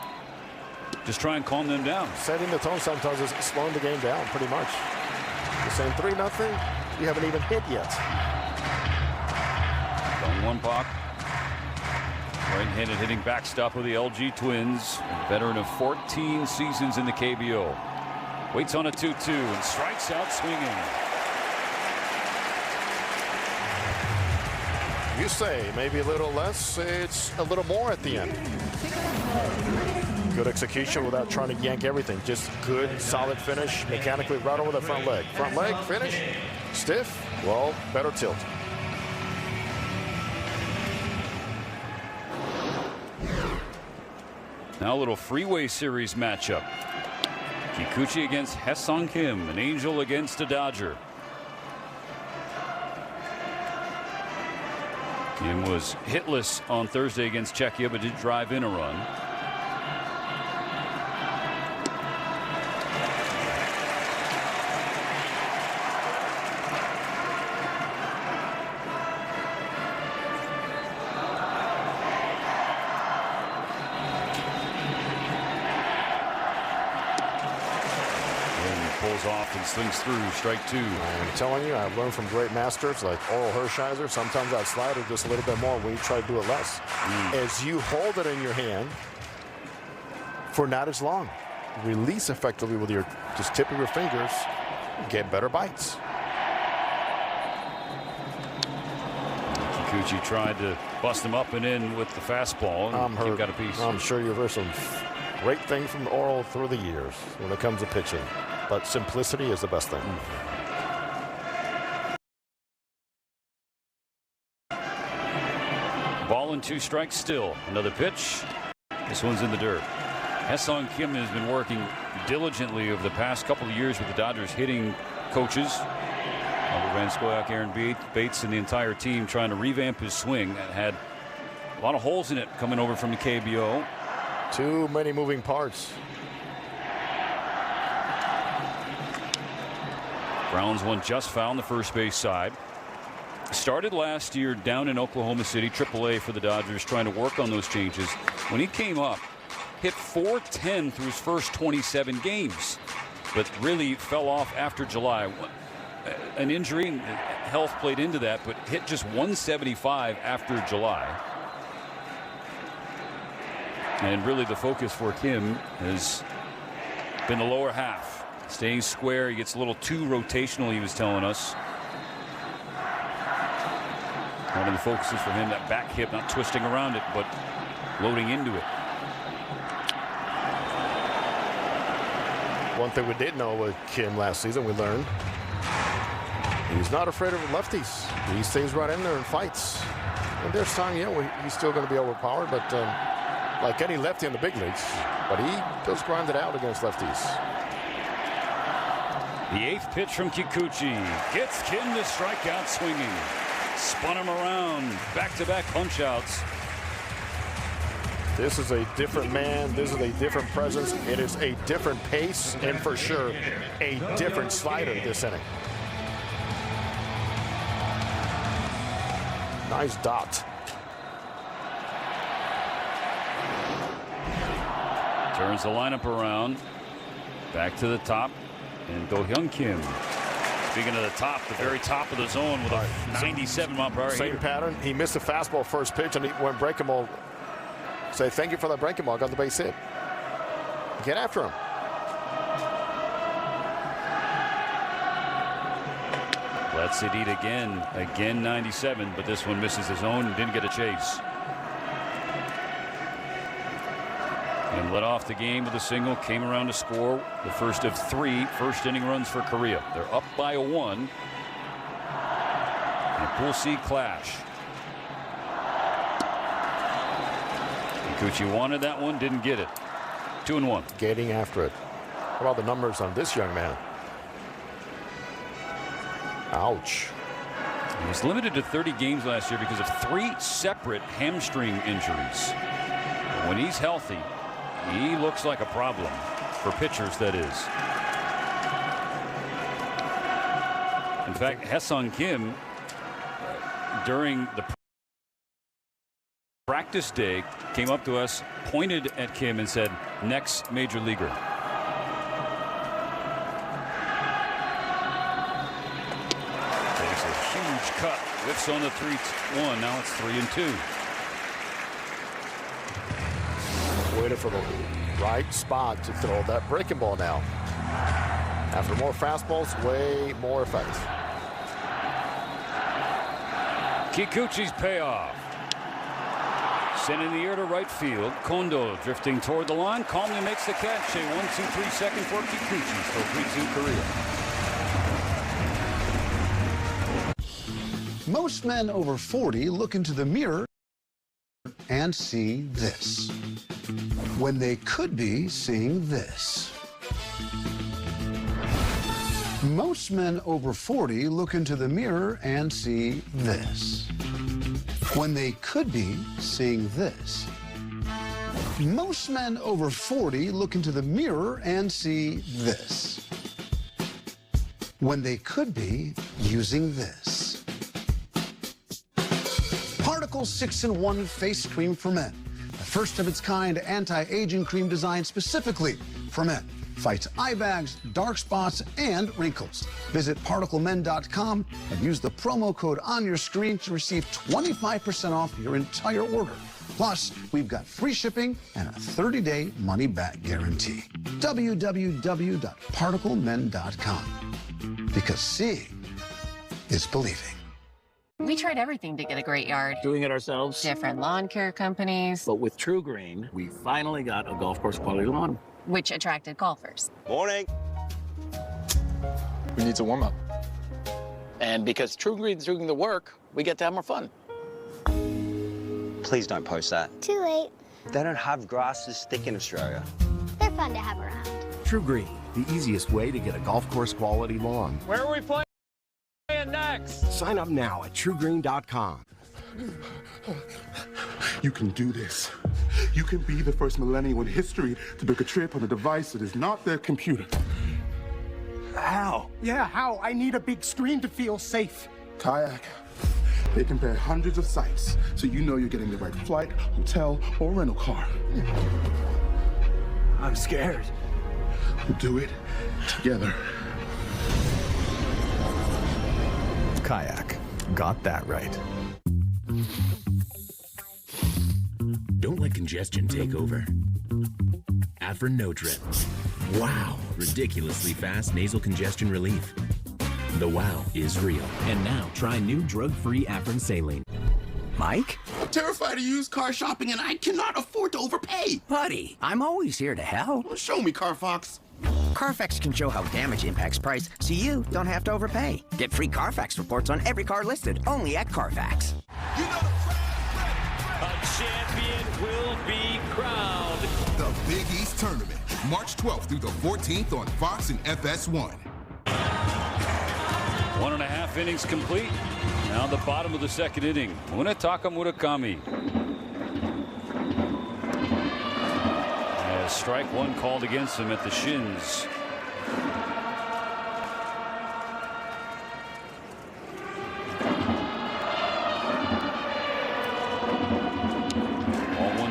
Just try and calm them down. Setting the tone sometimes is slowing the game down, pretty much. You're saying 3-0, you haven't even hit yet. Going one pop. Right-handed hitting backstop of the LG Twins, a veteran of 14 seasons in the KBO. Waits on a 2-2 and strikes out swinging. You say maybe a little less, it's a little more at the end. Good execution without trying to yank everything. Just good, solid finish, mechanically right over the front leg. Front leg, finish, stiff, well, better tilt. Now a little Freeway Series matchup. Kikuchi against Haesung Kim, an Angel against a Dodger. Kim was hitless on Thursday against Czechia, but did drive in a run. Off and slings through, strike 2. I'm telling you, I've learned from great masters like Oral Hershiser. Sometimes that slider just a little bit more when you try to do it less. As you hold it in your hand for not as long, release effectively with your just tip of your fingers, get better bites. Kikuchi tried to bust him up and in with the fastball, and Kim got a piece. I'm sure you've heard some great things from Oral through the years when it comes to pitching. But simplicity is the best thing. Ball and 2 strikes still. Another pitch. This one's in the dirt. Haesung Kim has been working diligently over the past couple of years with the Dodgers hitting coaches. Albert Van Scoyoc, Aaron Bates, and the entire team trying to revamp his swing. That had a lot of holes in it coming over from the KBO. Too many moving parts. Browns one just foul on the first base side. Started last year down in Oklahoma City, AAA for the Dodgers, trying to work on those changes. When he came up, hit .410 through his first 27 games, but really fell off after July. An injury and health played into that, but hit just .175 after July. And really the focus for Kim has been the lower half. Staying square, he gets a little too rotational, he was telling us. One of the focuses for him, that back hip, not twisting around it, but loading into it. One thing we did know with Kim last season, we learned He's not afraid of lefties. He stays right in there and fights. And there's time, he's still going to be overpowered, but like any lefty in the big leagues, but he does grind it out against lefties. The 8th pitch from Kikuchi gets Kim to strike out swinging. Spun him around, back-to-back punch-outs. This is a different man. This is a different presence. It is a different pace, and for sure, a different slider this inning. Nice dot. Turns the lineup around. Back to the top. And Do-Hyun Kim. Speaking of the top, the very top of the zone with a 97-mile-per-hour Same hitter. pattern. He missed the fastball first pitch, and he went breaking ball. Say thank you for that breaking ball. Got the base hit. Get after him. Lets it eat again. Again 97, but this one misses the zone and didn't get a chase. And led off the game with a single. Came around to score the first of 3 first-inning runs for Korea. They're up by a 1. And a Pool C clash. Kikuchi wanted that one, didn't get it. 2-1. Getting after it. How about the numbers on this young man? Ouch. He was limited to 30 games last year because of 3 separate hamstring injuries. But when he's healthy, he looks like a problem for pitchers, that is. In fact, Haesung Kim, during the practice day, came up to us, pointed at Kim and said, next major leaguer. Takes a huge cut, whiffs on the 3-1. Now it's 3-2. Waited for the right spot to throw that breaking ball now. After more fastballs, way more effect. Kikuchi's payoff. Sending the air to right field. Kondo drifting toward the line. Calmly makes the catch. A 1-2-3 second for Kikuchi. So 3-2 Korea. Most men over 40 look into the mirror and see this, when they could be seeing this. Most men over 40 look into the mirror and see this, when they could be seeing this. Most men over 40 look into the mirror and see this, when they could be using this. Particle 6-in-1 face cream for men. The first of its kind anti-aging cream designed specifically for men. Fights eye bags, dark spots, and wrinkles. Visit ParticleMen.com and use the promo code on your screen to receive 25% off your entire order. Plus, we've got free shipping and a 30-day money-back guarantee. www.ParticleMen.com. Because seeing is believing. We tried everything to get a great yard. Doing it ourselves. Different lawn care companies. But with True Green, we finally got a golf course quality lawn. Which attracted golfers. Morning. We need to warm up. And because True Green's doing the work, we get to have more fun. Please don't post that. Too late. They don't have grass this thick in Australia. They're fun to have around. True Green, the easiest way to get a golf course quality lawn. Where are we playing next? Sign up now at truegreen.com. You can do this. You can be the first millennial in history to book a trip on a device that is not their computer. How? Yeah, how? I need a big screen to feel safe. Kayak. They compare hundreds of sites, so you know you're getting the right flight, hotel, or rental car. I'm scared. We'll do it together. Kayak. Got that right. Don't let congestion take over. Afrin No Trip. Wow, ridiculously fast nasal congestion relief. The wow is real. And now try new drug-free Afrin Saline. Mike? I'm terrified of used car shopping and I cannot afford to overpay. Buddy, I'm always here to help. Well, show me, Carfox. Carfax can show how damage impacts price so you don't have to overpay. Get free Carfax reports on every car listed only at Carfax. A champion will be crowned. The Big East Tournament, March 12th through the 14th on Fox and FS1. 1.5 innings complete. Now the bottom of the second inning. Munetaka Murakami. As strike one called against him at the shins.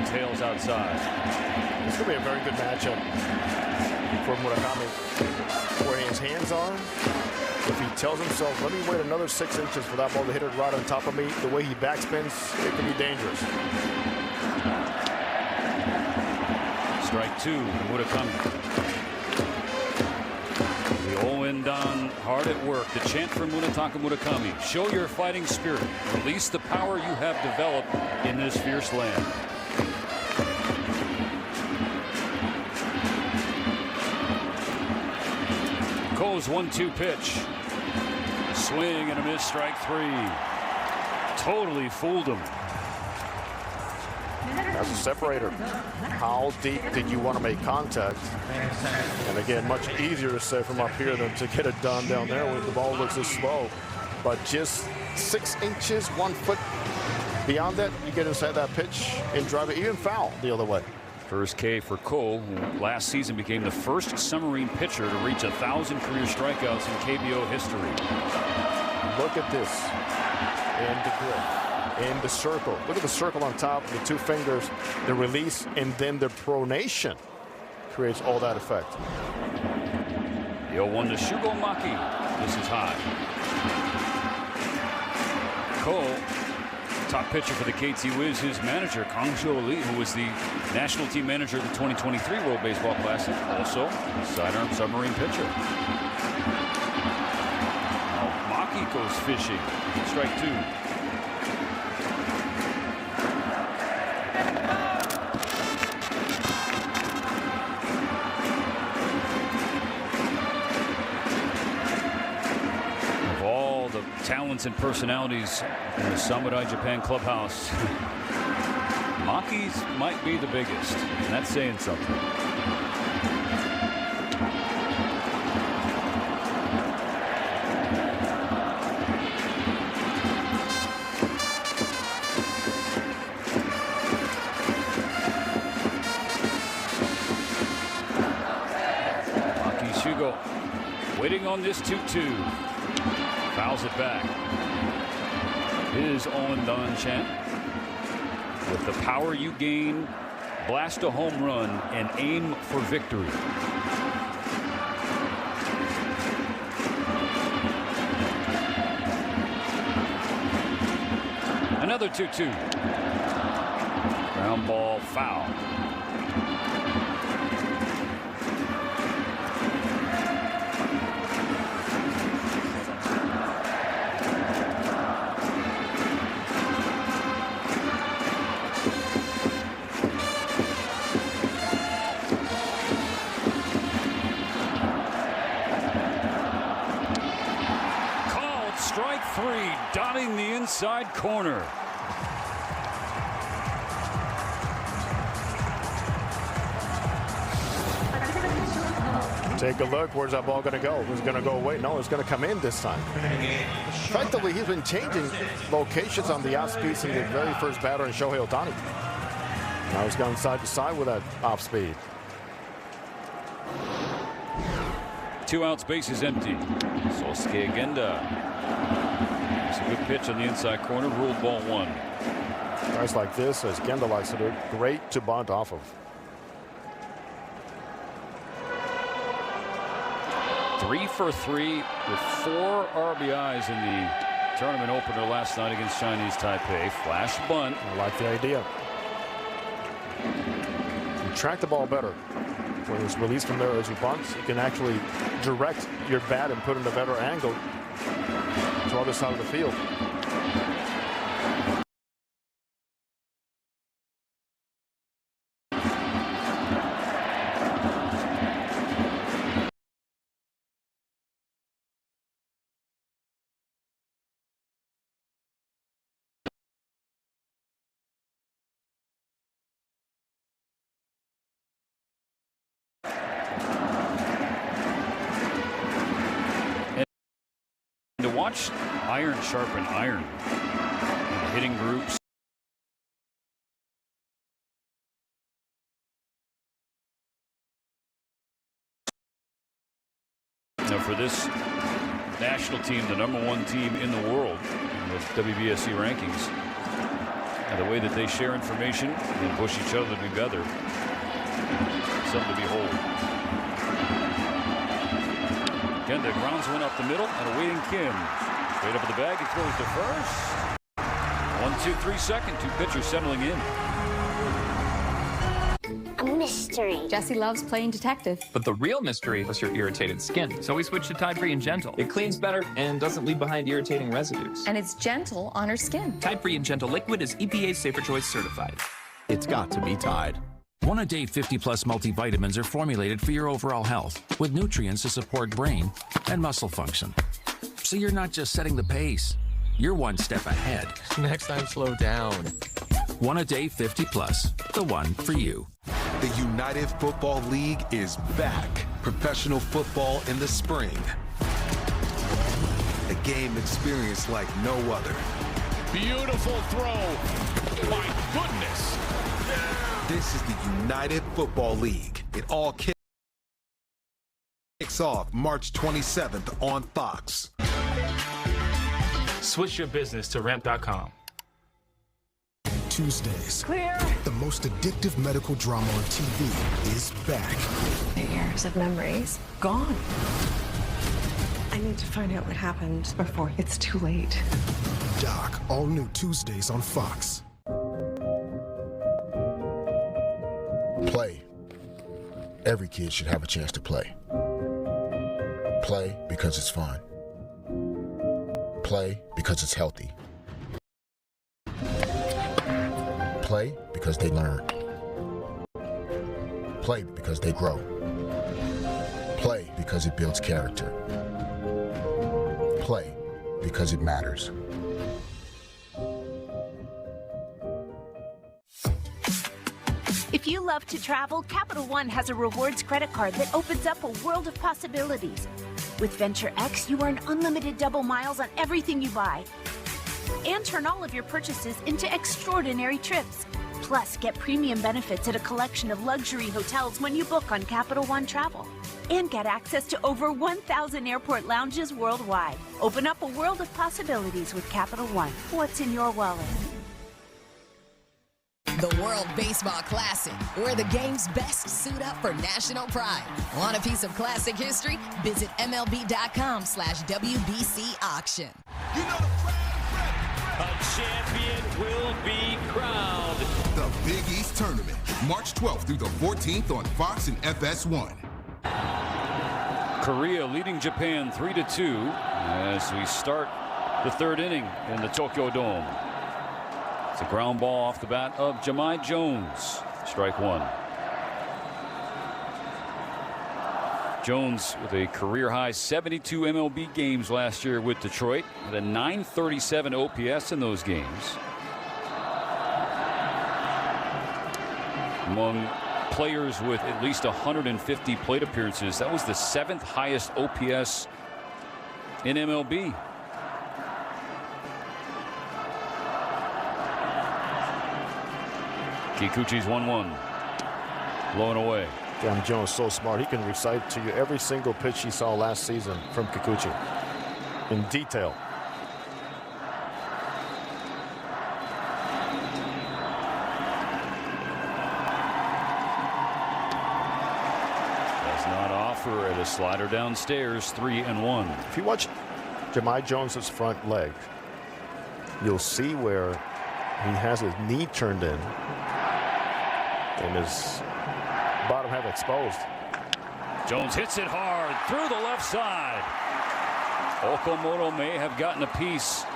Tails outside. This could be a very good matchup for Murakami. Where his hands are, if he tells himself, let me wait another 6 inches for that ball to hit it right on top of me, the way he backspins, it can be dangerous. Strike two, Murakami. The Owendan hard at work. The chant for Munetaka Murakami. Show your fighting spirit. Release the power you have developed in this fierce land. Cole's 1-2 pitch. Swing and a miss, strike three. Totally fooled him. As a separator, how deep did you want to make contact? And again, much easier to say from up here than to get it done down there when the ball looks this slow. But just 6 inches, 1 foot beyond that, you get inside that pitch and drive it, even foul the other way. First K for Cole, who last season became the first submarine pitcher to reach 1,000 career strikeouts in KBO history. Look at this. And the grip. And the circle. Look at the circle on top, the 2 fingers, the release, and then the pronation creates all that effect. The 0-1 to Shugo Maki. This is high. Cole, top pitcher for the KT Wiz, his manager, Kangjo Lee, who was the national team manager of the 2023 World Baseball Classic, also sidearm submarine pitcher. Now Maki goes fishing. Strike two. Of all the talents and personalities in the Samurai Japan clubhouse, Maki's might be the biggest, and that's saying something. Maki Shugo waiting on this 2-2. Fouls it back. His Owendan chant. With the power you gain, blast a home run and aim for victory. Another 2-2. Ground ball foul. Strike three, dotting the inside corner. Take a look. Where's that ball going to go? Is it going to go away? No, it's going to come in this time. Effectively, he's been changing locations on the off speed since the very first batter in Shohei Ohtani. Now he's going side to side with that off speed. 2 outs, bases empty. Sosuke Agenda. It's a good pitch on the inside corner, ruled ball one. Guys like this, as Genda likes to do, great to bunt off of. 3 for 3 with 4 RBIs in the tournament opener last night against Chinese Taipei. Flash bunt. I like the idea. You track the ball better. When it's released from there as you bunt, you can actually direct your bat and put in a better angle to the other side of the field. watch iron sharpen iron in hitting groups. Now for this national team, the #1 team in the world in the WBC rankings, and the way that they share information and push each other to be better, something to behold. Again, the grounds went up the middle and awaiting Kim. Straight up at the bag, he throws to first. 1-2-3 second. Two pitchers settling in. A mystery. Jesse loves playing detective. But the real mystery was your irritated skin. So we switched to Tide Free and Gentle. It cleans better and doesn't leave behind irritating residues. And it's gentle on her skin. Tide Free and Gentle Liquid is EPA's Safer Choice certified. It's got to be Tide. One-a-day 50-plus multivitamins are formulated for your overall health with nutrients to support brain and muscle function. So you're not just setting the pace, you're one step ahead. Next time, slow down. One-a-day 50-plus, the one for you. The United Football League is back. Professional football in the spring. A game experience like no other. Beautiful throw. My goodness. This is the United Football League. It all kicks off March 27th on Fox. Switch your business to ramp.com. Tuesdays. Clear. The most addictive medical drama on TV is back. The years of memories gone. I need to find out what happened before it's too late. Doc, all new Tuesdays on Fox. Play. Every kid should have a chance to play. Play because it's fun. Play because it's healthy. Play because they learn. Play because they grow. Play because it builds character. Play because it matters. If you love to travel, Capital One has a rewards credit card that opens up a world of possibilities. With Venture X, you earn unlimited double miles on everything you buy. And turn all of your purchases into extraordinary trips. Plus, get premium benefits at a collection of luxury hotels when you book on Capital One Travel. And get access to over 1,000 airport lounges worldwide. Open up a world of possibilities with Capital One. What's in your wallet? The World Baseball Classic, where the game's best suit up for national pride. Want a piece of classic history? Visit MLB.com/WBC auction. A champion will be crowned. The Big East Tournament, March 12th through the 14th on Fox and FS1. Korea leading Japan 3-2 as we start the third inning in the Tokyo Dome. It's a ground ball off the bat of Jahmai Jones. Strike one. Jones with a career high 72 MLB games last year with Detroit, with a .937 OPS in those games. Among players with at least 150 plate appearances, that was the 7th highest OPS in MLB. Kikuchi's 1-1. Blowing away. John Jones so smart. He can recite to you every single pitch he saw last season from Kikuchi in detail. Does not offer at a slider downstairs. 3-1. If you watch Jahmai Jones's front leg, you'll see where he has his knee turned in and his bottom half exposed. Jones hits it hard through the left side. Okamoto may have gotten a piece,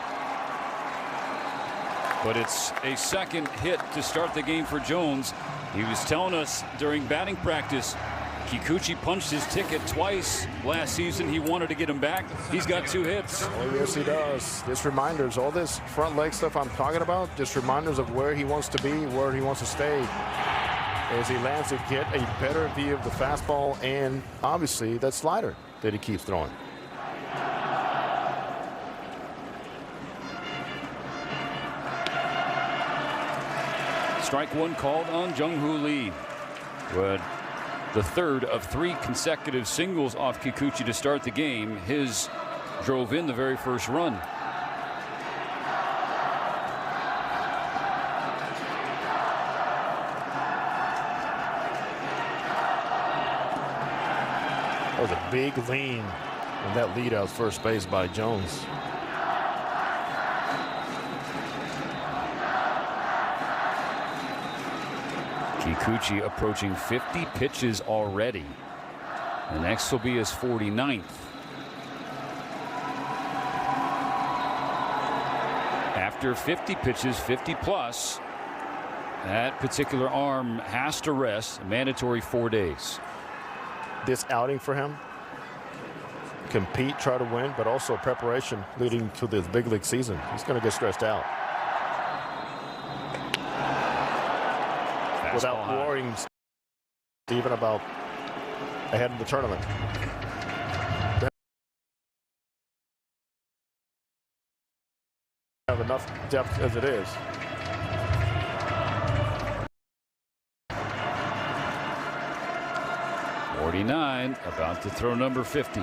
but it's a second hit to start the game for Jones. He was telling us during batting practice, Kikuchi punched his ticket twice last season. He wanted to get him back. He's got 2 hits. Oh, yes, he does. This reminders, all this front leg stuff I'm talking about, just reminders of where he wants to be, where he wants to stay. As he lands to get a better view of the fastball and obviously that slider that he keeps throwing. Strike one called on Jung-Hoo Lee. But the third of 3 consecutive singles off Kikuchi to start the game. His drove in the very first run. That was a big lean on that lead out first base by Jones. Kikuchi approaching 50 pitches already. The next will be his 49th. After 50 pitches, 50 plus, that particular arm has to rest, a mandatory 4 days. This outing for him, compete, try to win, but also preparation leading to this big league season. He's going to get stressed out. Without worrying even about ahead of the tournament. Have enough depth as it is. '49 about to throw number 50.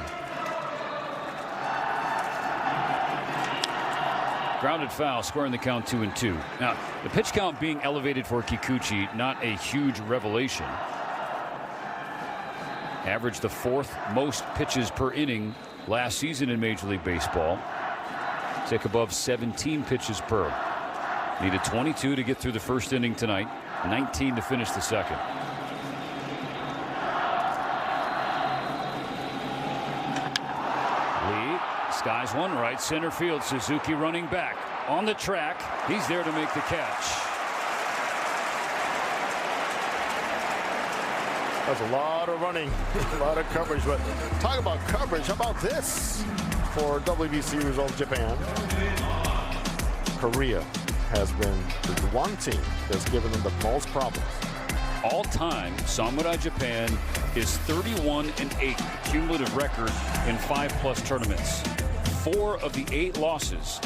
Grounded foul, squaring the count 2-2. Now, the pitch count being elevated for Kikuchi, not a huge revelation. Averaged the 4th most pitches per inning last season in Major League Baseball. Tick above 17 pitches per. Needed 22 to get through the first inning tonight, 19 to finish the second. Skies one, right center field. Suzuki running back on the track. He's there to make the catch. That's a lot of running, a lot of coverage. But talk about coverage. How about this for WBC results Japan? Korea has been the one team that's given them the most problems. All time, Samurai Japan is 31-8 cumulative record in 5+ tournaments. 4 of the 8 losses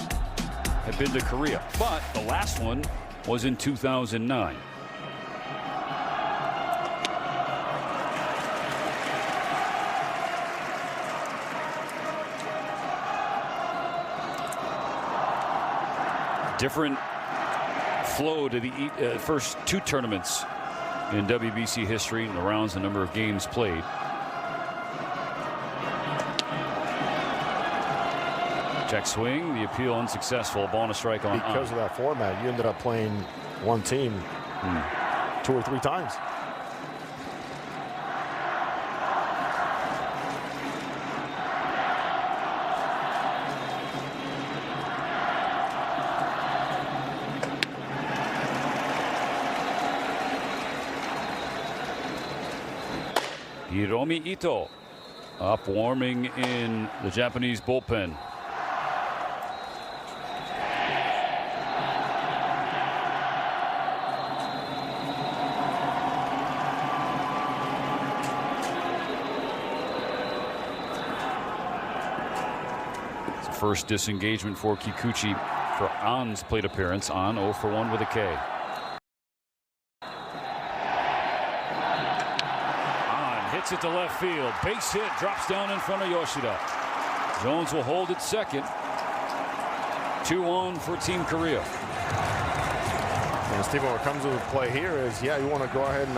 have been to Korea, but the last one was in 2009. Different flow to the first 2 tournaments in WBC history, and the rounds, the number of games played. Check swing, the appeal unsuccessful. Ball and a strike on. Because of that format, you ended up playing one team 2 or 3 times. Hiromi Ito up warming in the Japanese bullpen. It's the first disengagement for Kikuchi for An's plate appearance. An 0 for 1 with a K. Hits it to left field. Base hit, drops down in front of Yoshida. Jones will hold at second. 2-1 for Team Korea. And Stephen, what comes into play here is, yeah, you want to go ahead and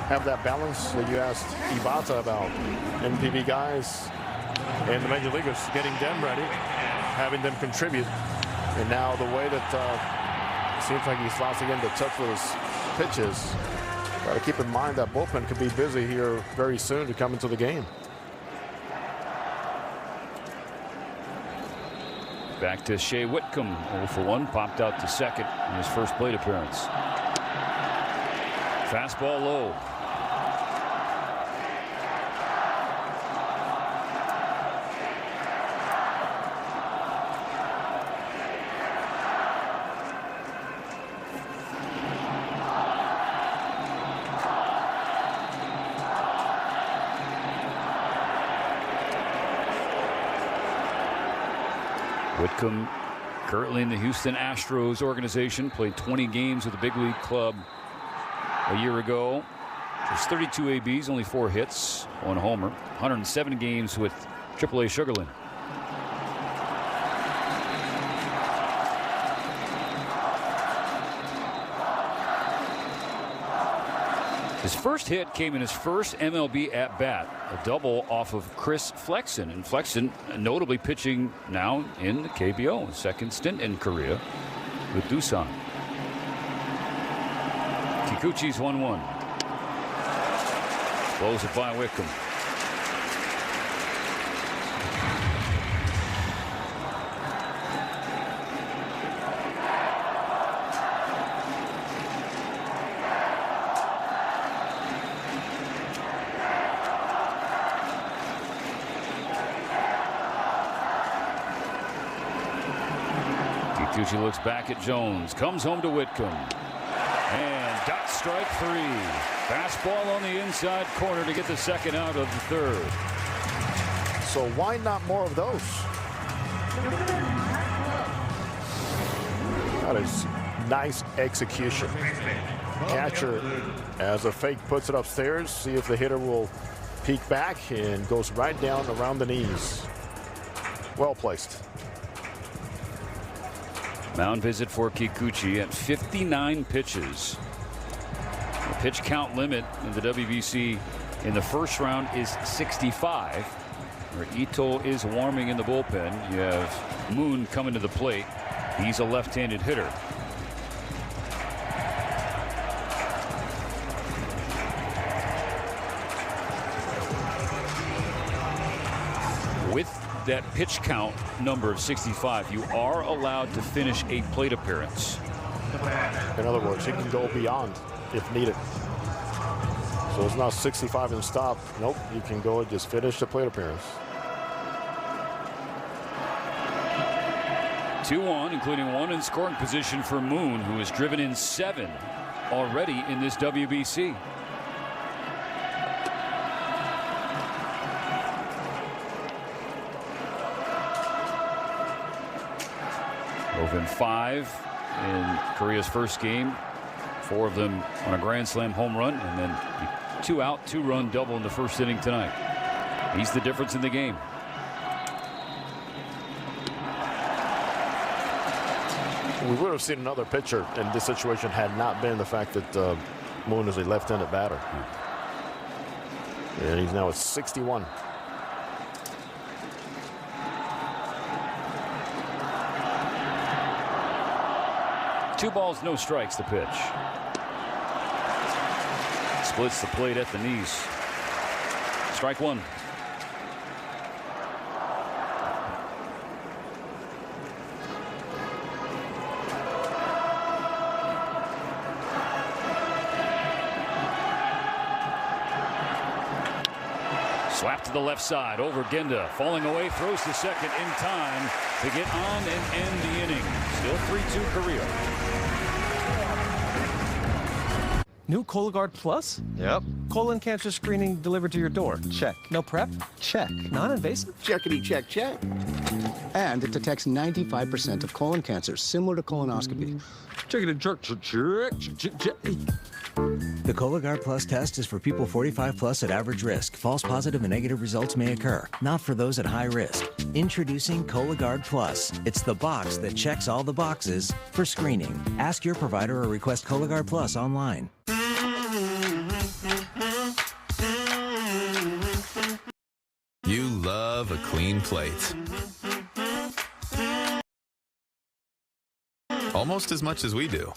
have that balance that you asked Ibata about. NPB guys and the major leaguers, getting them ready, having them contribute. And now the way that it seems like he's lost again to touch with his pitches. Got to keep in mind that bullpen could be busy here very soon to come into the game. Back to Shea Whitcomb, 0 for 1, popped out to second in his first plate appearance. Fastball low. Whitcomb Currently in the Houston Astros organization, played 20 games with the big league club a year ago. Just 32 ABs, only 4 hits, 1 homer, 107 games with AAA Sugarland. His first hit came in his first MLB at-bat, a double off of Chris Flexen. And Flexen notably pitching now in the KBO, second stint in Korea with Doosan. Kikuchi's 1-1. Blows it by Wickham. Kikuchi looks back at Jones, comes home to Whitcomb, and dot strike 3. Fastball on the inside corner to get the second out of the third. So why not more of those? That is nice execution. Catcher, as a fake, puts it upstairs. See if the hitter will peek back, and goes right down around the knees. Well placed. Mound visit for Kikuchi at 59 pitches. The pitch count limit in the WBC in the first round is 65. Where Ito is warming in the bullpen. You have Moon coming to the plate. He's a left-handed hitter. With that pitch count number of 65, you are allowed to finish a plate appearance. In other words, he can go beyond if needed. So it's not 65 and stop. Nope, you can go and just finish the plate appearance. 2-1, including 1 in scoring position for Moon, who has driven in 7 already in this WBC. Over 5 in Korea's first game. 4 of them on a grand slam home run, and then 2 out, 2-run double in the first inning tonight. He's the difference in the game. We would have seen another pitcher in this situation had not been the fact that Moon is a left-handed batter. And he's now at 61. Two balls, no strikes, the pitch. Splits the plate at the knees. Strike 1. Slap to the left side over Genda. Falling away, throws to second in time to get on and end the inning. Still 3-2 Korea. New Cologuard Plus? Yep. Colon cancer screening delivered to your door? Check. No prep? Check. Non-invasive? Checkity check check. And it detects 95% of colon cancers, similar to colonoscopy. Checkity check check. The Cologuard Plus test is for people 45 plus at average risk. False positive and negative results may occur, not for those at high risk. Introducing Cologuard Plus. It's the box that checks all the boxes for screening. Ask your provider or request Cologuard Plus online. You love a clean plate. Almost as much as we do.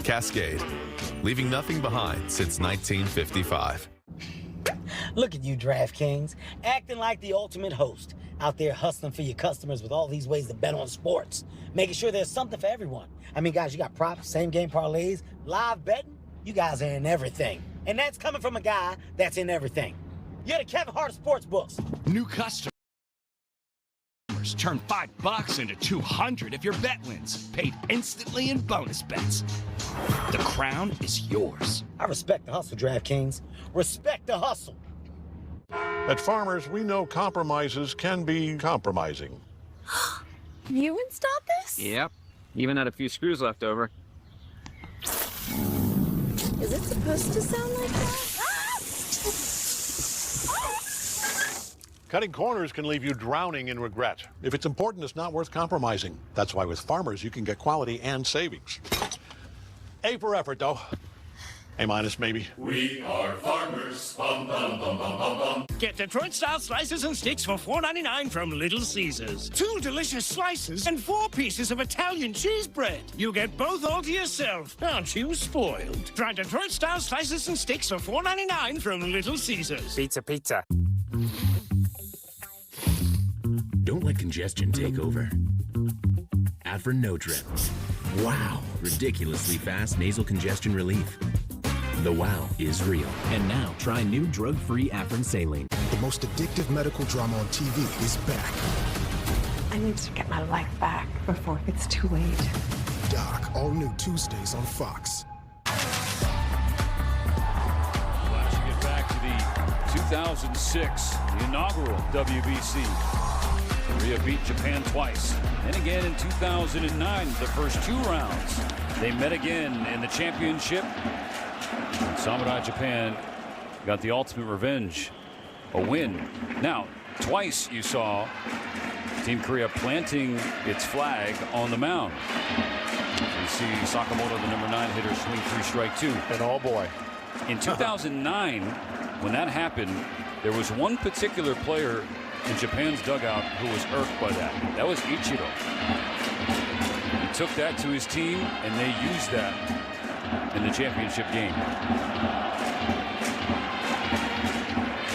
Cascade, leaving nothing behind since 1955. Look at you, DraftKings, acting like the ultimate host. Out there hustling for your customers with all these ways to bet on sports. Making sure there's something for everyone. I mean, guys, you got props, same game parlays, live betting. You guys are in everything. And that's coming from a guy that's in everything. You're the Kevin Hart of sports books. New customers Turn $5 into $200 if your bet wins. Paid instantly in bonus bets. The crown is yours. I respect the hustle, DraftKings. Respect the hustle. At Farmers, we know compromises can be compromising. You installed this? Yep. Even had a few screws left over. Is it supposed to sound like that? Cutting corners can leave you drowning in regret. If it's important, it's not worth compromising. That's why with Farmers, you can get quality and savings. A for effort, though. A minus, maybe. We are farmers. Bum, bum, bum, bum, bum, bum. Get Detroit-style slices and sticks for $4.99 from Little Caesars. 2 delicious slices and 4 pieces of Italian cheese bread. You get both all to yourself. Aren't you spoiled? Try Detroit-style slices and sticks for $4.99 from Little Caesars. Pizza. Don't let congestion take over. Afrin No Trip. Wow. Ridiculously fast nasal congestion relief. The wow is real. And now, try new drug-free Afrin Saline. The most addictive medical drama on TV is back. I need to get my life back before it's too late. Doc, all new Tuesdays on Fox. Flashing it back to the 2006, the inaugural WBC. Korea beat Japan twice, and again in 2009, the first 2 rounds. They met again in the championship. And Samurai Japan got the ultimate revenge, a win. Now, twice you saw Team Korea planting its flag on the mound. You see Sakamoto, the number 9 hitter, swing 3 strike 2. And oh boy. In 2009, when that happened, there was one particular player in Japan's dugout who was irked by that. That was Ichiro. He took that to his team, and they used that in the championship game.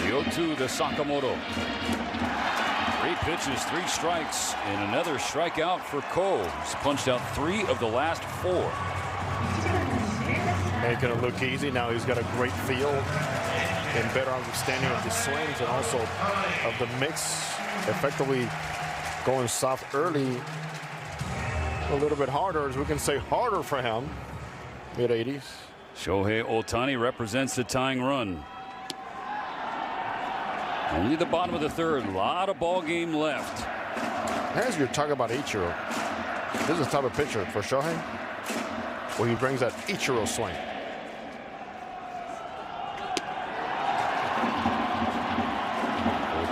The 0-2 to Sakamoto. 3 pitches, 3 strikes, and another strikeout for Cole. He's punched out 3 of the last 4. Making it look easy. Now he's got a great feel and better understanding of the swings and also of the mix. Effectively going soft early, a little bit harder, as we can say, harder for him. Mid-80s. Shohei Ohtani represents the tying run. Only the bottom of the 3rd. A lot of ball game left. As you're talking about Ichiro, this is the type of pitcher for Shohei where he brings that Ichiro swing.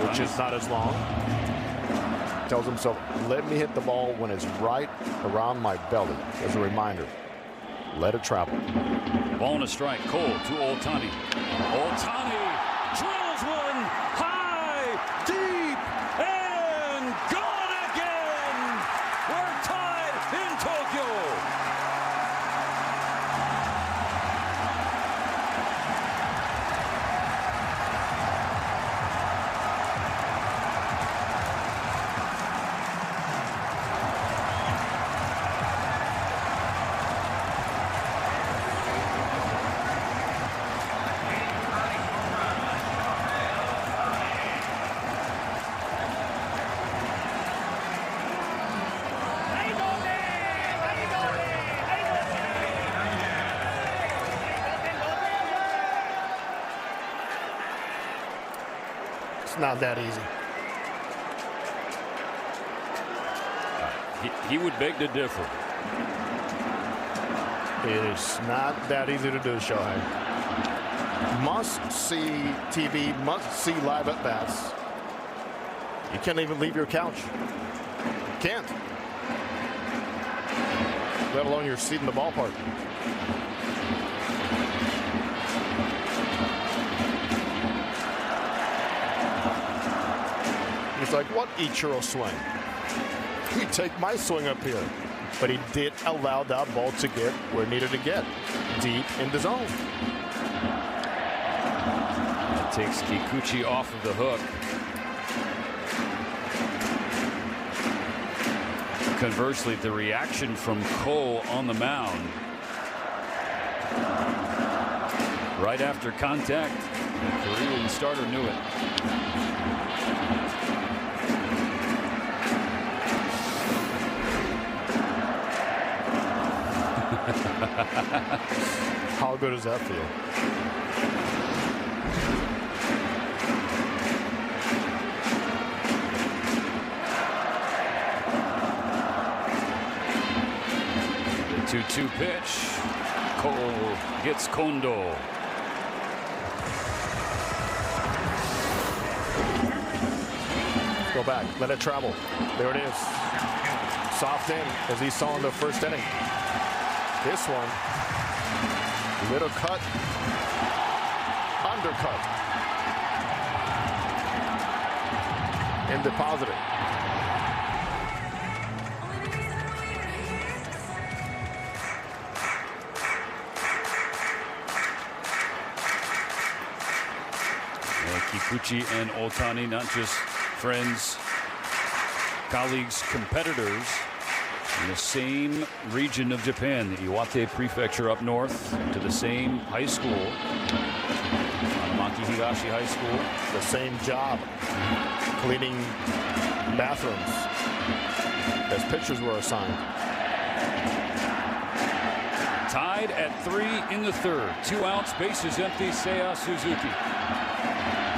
Which is not as long. Tells himself, let me hit the ball when it's right around my belly, as a reminder. Let it travel. Ball and a strike. Cole to Ohtani. Ohtani drills one high, deep, and gone again. We're tied in Tokyo. It's not that easy. He would beg to differ. It is not that easy to do, Shohei. Must see TV, must see live at bats. You can't even leave your couch. Can't. Let alone your seat in the ballpark. He's like, what Ichiro swing? He'd take my swing up here. But he did allow that ball to get where it needed to get, deep in the zone. That takes Kikuchi off of the hook. Conversely, the reaction from Cole on the mound. Right after contact, the Korean starter knew it. How good does that feel? The 2-2 pitch. Cole gets Kondo. Go back. Let it travel. There it is. Soft in, as he saw in the first inning. This one, little cut, undercut, and deposited. Kikuchi and Otani, not just friends, colleagues, competitors in the same region of Japan, the Iwate Prefecture up north, to the same high school, Hanamaki Higashi High School. The same job, cleaning bathrooms, as pitchers were assigned. Tied at 3 in the third. 2 outs, bases empty, Seiya Suzuki.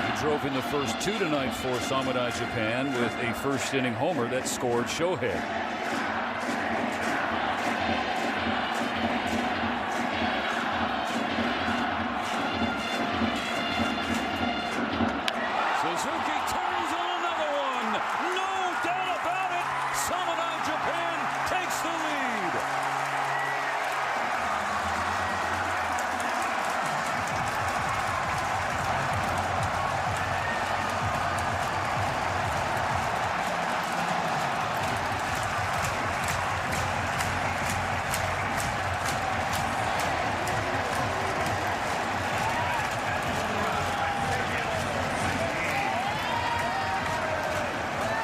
He drove in the first 2 tonight for Samurai Japan with a first inning homer that scored Shohei. Suzuki turns on another one. No doubt about it. Samurai Japan takes the lead.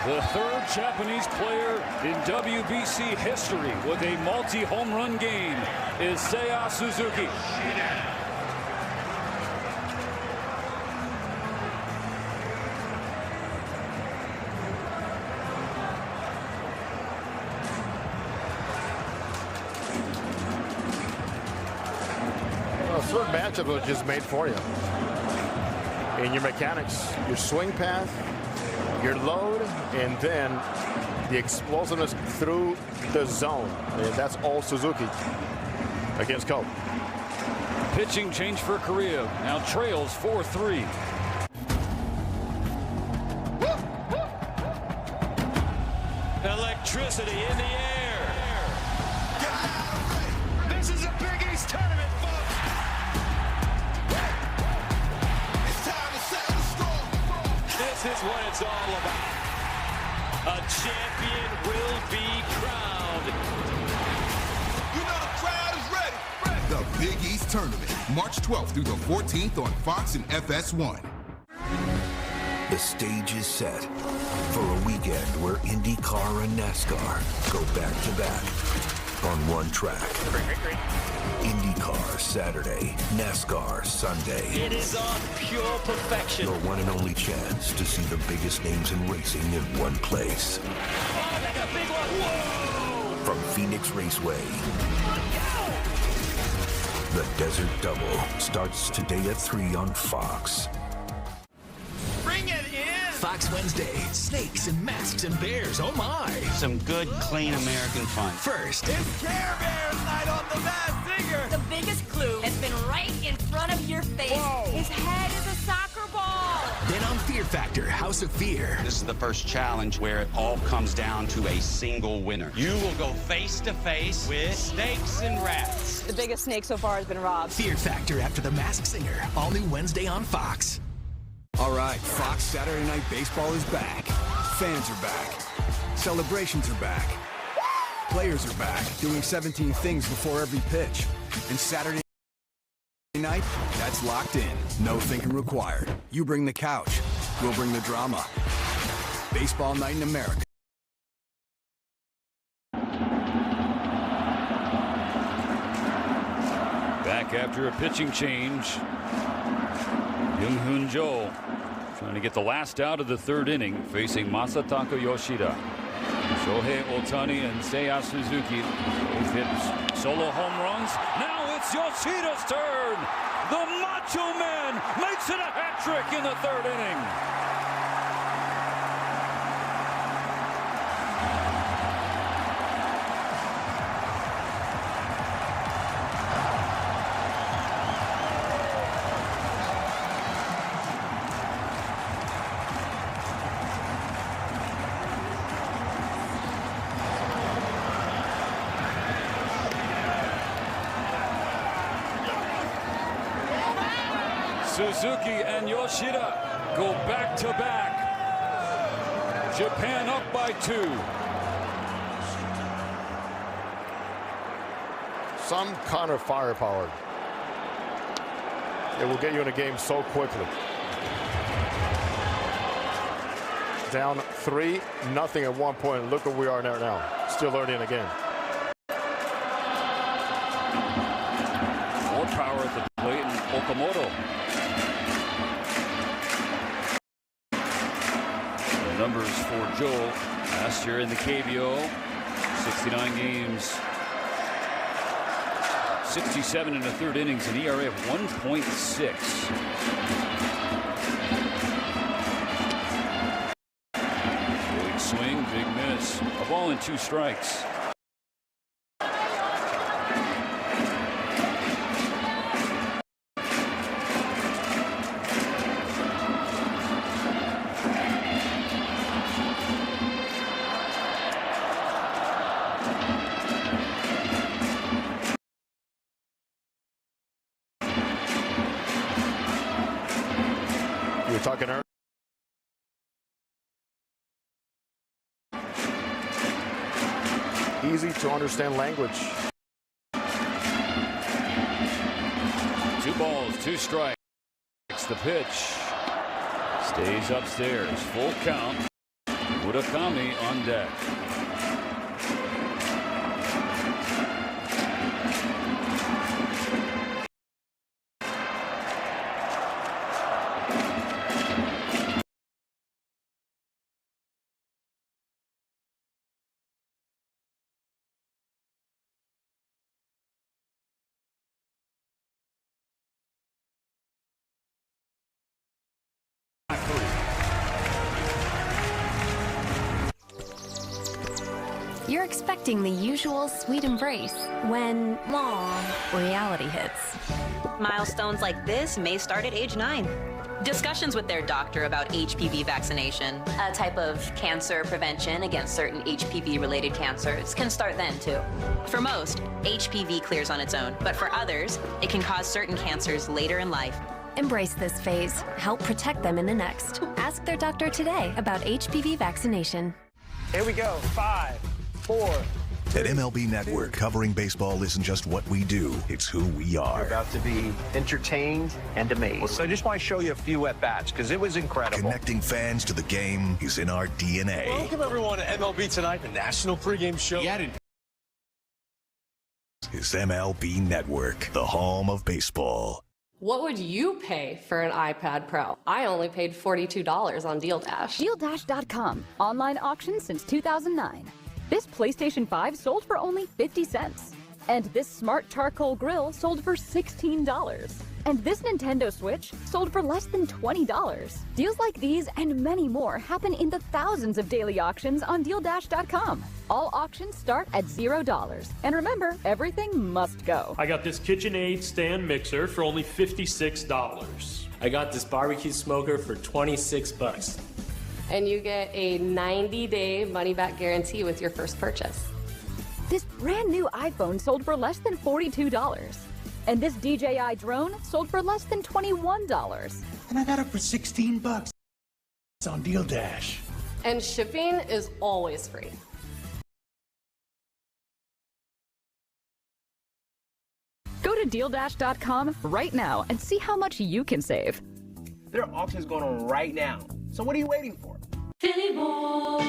The third Japanese player in WBC history with a multi-home run game is Seiya Suzuki. Well, the third matchup was just made for you. In your mechanics, your swing path, your load, and then the explosiveness through the zone. And that's all Suzuki against Cole. Pitching change for Korea. Now trails 4-3. Electricity in the air. This is a Big East tournament, folks. It's time to set the score. This is what it's all about. A champion will be crowned. You know the crowd is ready. The Big East Tournament, March 12th through the 14th on Fox and FS1. The stage is set for a weekend where IndyCar and NASCAR go back-to-back on one track. IndyCar Saturday, NASCAR Sunday. It is on pure perfection. Your one and only chance to see the biggest names in racing in one place. Oh, that's a big one. Whoa! From Phoenix Raceway. The Desert Double starts today at 3 on Fox. Bring it in. Fox Wednesday, snakes and masks and bears, oh my. Some good, clean American fun. First, It's Care Bears night on The Masked Singer. The biggest clue has been right in front of your face. Whoa. His head is a soccer ball. then on Fear Factor, House of Fear. This is the first challenge where it all comes down to a single winner. You will go face to face with snakes and rats. The biggest snake so far has been robbed. Fear Factor after The Masked Singer, all new Wednesday on Fox. All right, Fox Saturday Night Baseball is back. Fans are back. Celebrations are back. Players are back, doing 17 things before every pitch. And Saturday night, that's locked in. No thinking required. You bring the couch. We'll bring the drama. Baseball Night in America. Back after a pitching change. Young-hoon Jo trying to get the last out of the third inning, facing Masataka Yoshida. Shohei Ohtani and Seiya Suzuki both hit solo home runs. Now it's Yoshida's turn. The Macho Man makes it a hat trick in the third inning. Suzuki and Yoshida go back-to-back. Japan up by 2. Some kind of firepower. It will get you in a game so quickly. Down 3-0 at one point. Look where we are now. Still early in the game. More power at the plate, and Okamoto. The numbers for Joel last year in the KBO, 69 games, 67 in the third innings, an ERA of 1.6. Big swing, big miss. A ball and 2 strikes. You were talking earlier. Easy to understand language. 2 balls, 2 strikes. The pitch stays upstairs. Full count. Murakami on deck. You're expecting the usual sweet embrace when, reality hits. Milestones like this may start at age 9. Discussions with their doctor about HPV vaccination, a type of cancer prevention against certain HPV-related cancers, can start then, too. For most, HPV clears on its own, but for others, it can cause certain cancers later in life. Embrace this phase. Help protect them in the next. Ask their doctor today about HPV vaccination. Here we go. 5, 4. At MLB Network, covering baseball isn't just what we do, it's who we are. You're about to be entertained and amazed. So I just want to show you a few at-bats, because it was incredible. Connecting fans to the game is in our DNA. Welcome, everyone, to MLB Tonight, the national pregame show. Is MLB Network, the home of baseball. What would you pay for an iPad Pro? I only paid $42 on Deal Dash. DealDash.com. Online auction since 2009. This PlayStation 5 sold for only 50 cents. And this smart charcoal grill sold for $16. And this Nintendo Switch sold for less than $20. Deals like these and many more happen in the thousands of daily auctions on DealDash.com. All auctions start at $0. And remember, everything must go. I got this KitchenAid stand mixer for only $56. I got this barbecue smoker for $26. And you get a 90-day money-back guarantee with your first purchase. This brand new iPhone sold for less than $42. And this DJI drone sold for less than $21. And I got it for $16 on Deal Dash. And shipping is always free. Go to DealDash.com right now and see how much you can save. There are auctions going on right now. So what are you waiting for? Philly boy.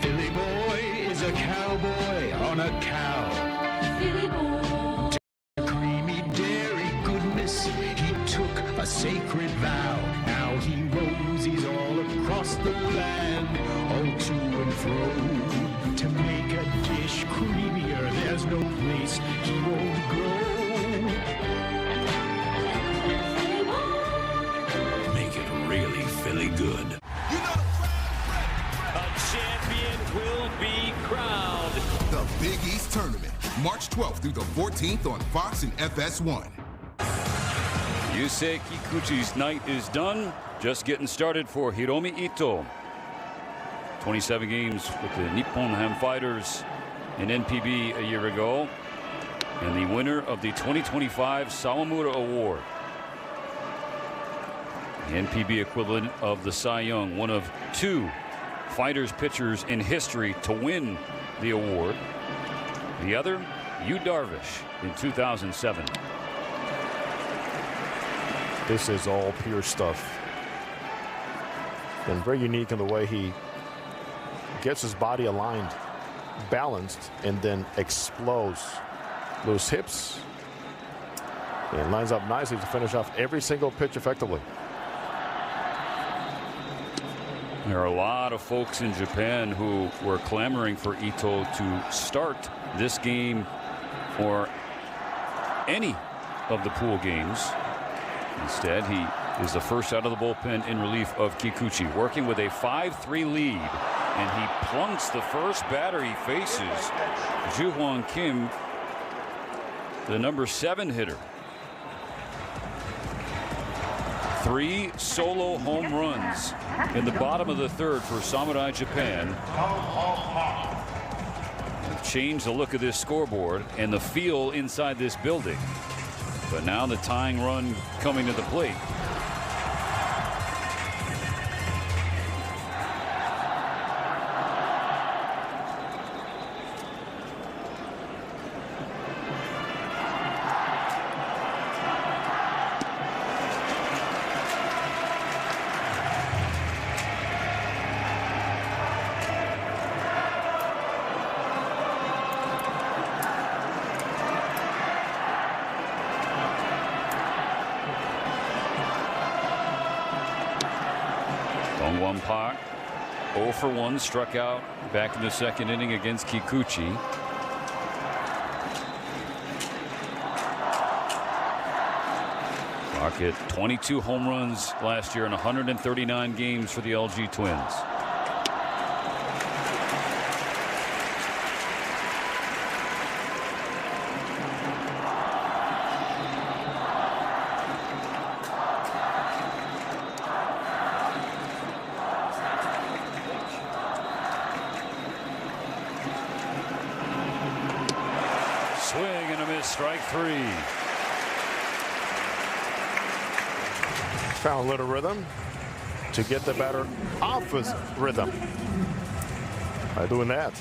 Philly boy is a cowboy on a cow. Philly boy. Creamy dairy goodness, he took a sacred vow. Now he roams, he's all across the land. Oh, to throw. To make a dish creamier, there's no place he won't go. Make it really Philly good. A champion will be crowned. The Big East Tournament, March 12th through the 14th on Fox and FS1. Yusei Kikuchi's night is done. Just getting started for Hiromi Ito. 27 games with the Nippon Ham Fighters in NPB a year ago. And the winner of the 2025 Sawamura Award. The NPB equivalent of the Cy Young, one of 2 Fighters pitchers in history to win the award. The other, Yu Darvish in 2007. This is all pure stuff. And very unique in the way he gets his body aligned, balanced, and then explodes. Loose hips. And lines up nicely to finish off every single pitch effectively. There are a lot of folks in Japan who were clamoring for Ito to start this game or any of the pool games. Instead, he is the first out of the bullpen in relief of Kikuchi, working with a 5-3 lead. And he plunks the first batter he faces, Ju-Hwan Kim, the number 7 hitter. 3 solo home runs in the bottom of the 3rd for Samurai Japan. They've changed the look of this scoreboard and the feel inside this building. But now the tying run coming to the plate. Dongwon Park 0 for 1, struck out back in the 2nd inning against Kikuchi. Park hit 22 home runs last year in 139 games for the LG Twins. Swing and a miss, strike 3. Found a little rhythm to get the batter off his rhythm. By doing that,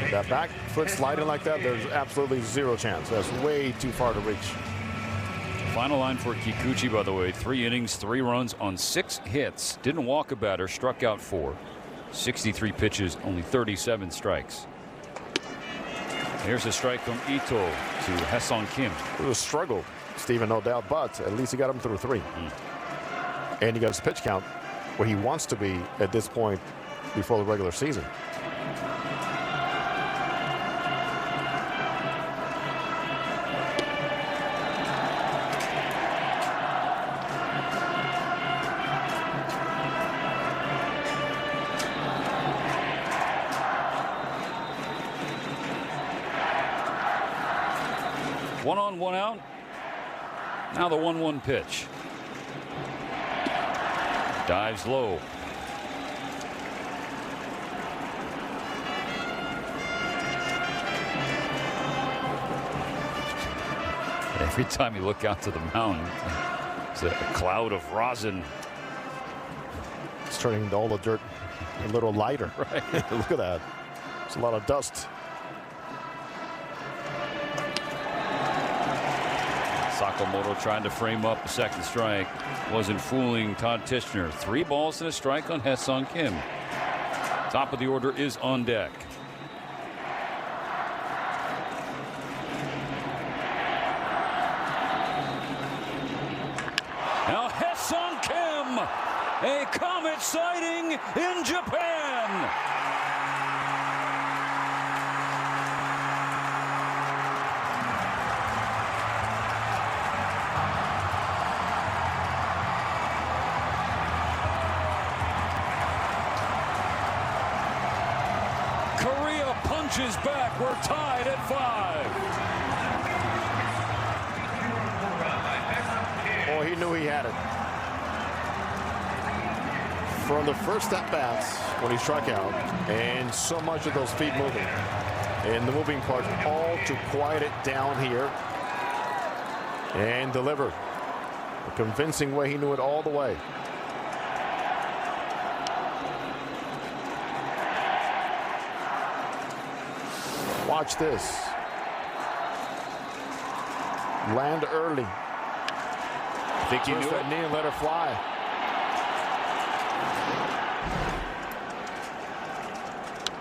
that back foot sliding like that, there's absolutely 0 chance. That's way too far to reach. Final line for Kikuchi, by the way, 3 innings, 3 runs on 6 hits. Didn't walk a batter, struck out 4. 63 pitches, only 37 strikes. Here's a strike from Ito to Hae-Sung Kim. It was a struggle, Steven, no doubt, but at least he got him through 3. And he got his pitch count where he wants to be at this point before the regular season. One on, one out. Now the 1-1 pitch. Dives low. Every time you look out to the mound, it's a cloud of rosin. It's turning all the dirt a little lighter. Right. Look at that. It's a lot of dust. Sakamoto trying to frame up a 2nd strike. Wasn't fooling Todd Tischner. 3 balls and a strike on Hae-Sung Kim. Top of the order is on deck. Now Hae-Sung Kim, a comet sighting in Japan. Korea punches back. We're tied at 5. Boy, he knew he had it. From the first at-bats when he struck out, and so much of those feet moving. And the moving parts all to quiet it down here. And deliver. A convincing way. He knew it all the way. Watch this. Land early. I think he knew that it. knee and let her fly.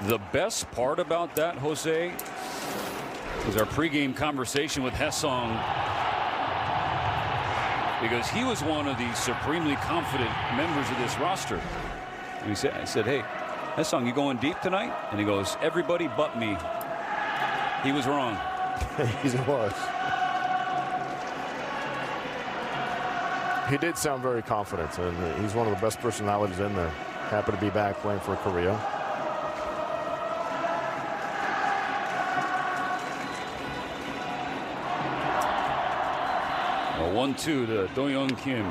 The best part about that, Jose, was our pregame conversation with Hesong, because he was one of the supremely confident members of this roster. And I said, hey, Hesong, you going deep tonight? And he goes, everybody but me. He was wrong. He was. He did sound very confident, and he's one of the best personalities in there. Happy to be back playing for Korea. A 1-2 to Do-Young Kim.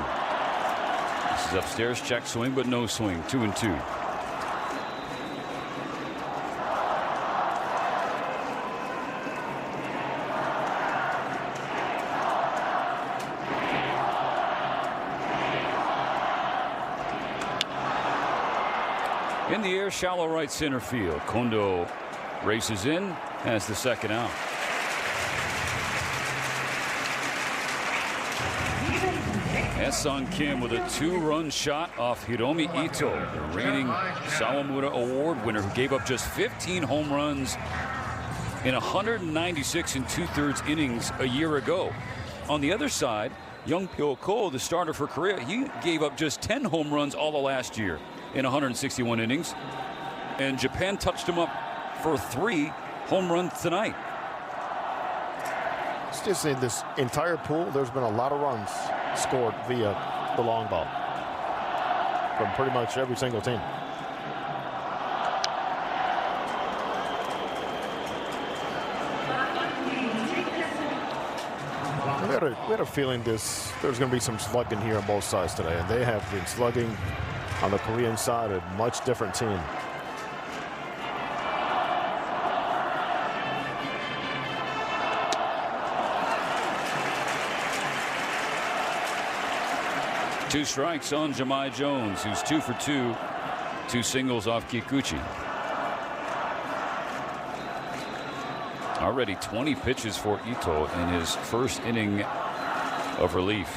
This is upstairs, check swing, but no swing. 2-2. In the air, shallow right center field. Kondo races in, has the second out. Hesong Kim with a 2-run shot off Hiromi Ito, the reigning Sawamura Award winner, who gave up just 15 home runs in 196 2/3 innings a year ago. On the other side, Young Pyo Ko, the starter for Korea, he gave up just 10 home runs all of last year in 161 innings. And Japan touched him up for 3 home runs tonight. It's just in this entire pool, there's been a lot of runs scored via the long ball from pretty much every single team. We had a feeling there's going to be some slugging here on both sides today, and they have been slugging on the Korean side, a much different team. Two strikes on Jahmai Jones, who's 2 for 2, 2 singles off Kikuchi. Already 20 pitches for Ito in his first inning of relief.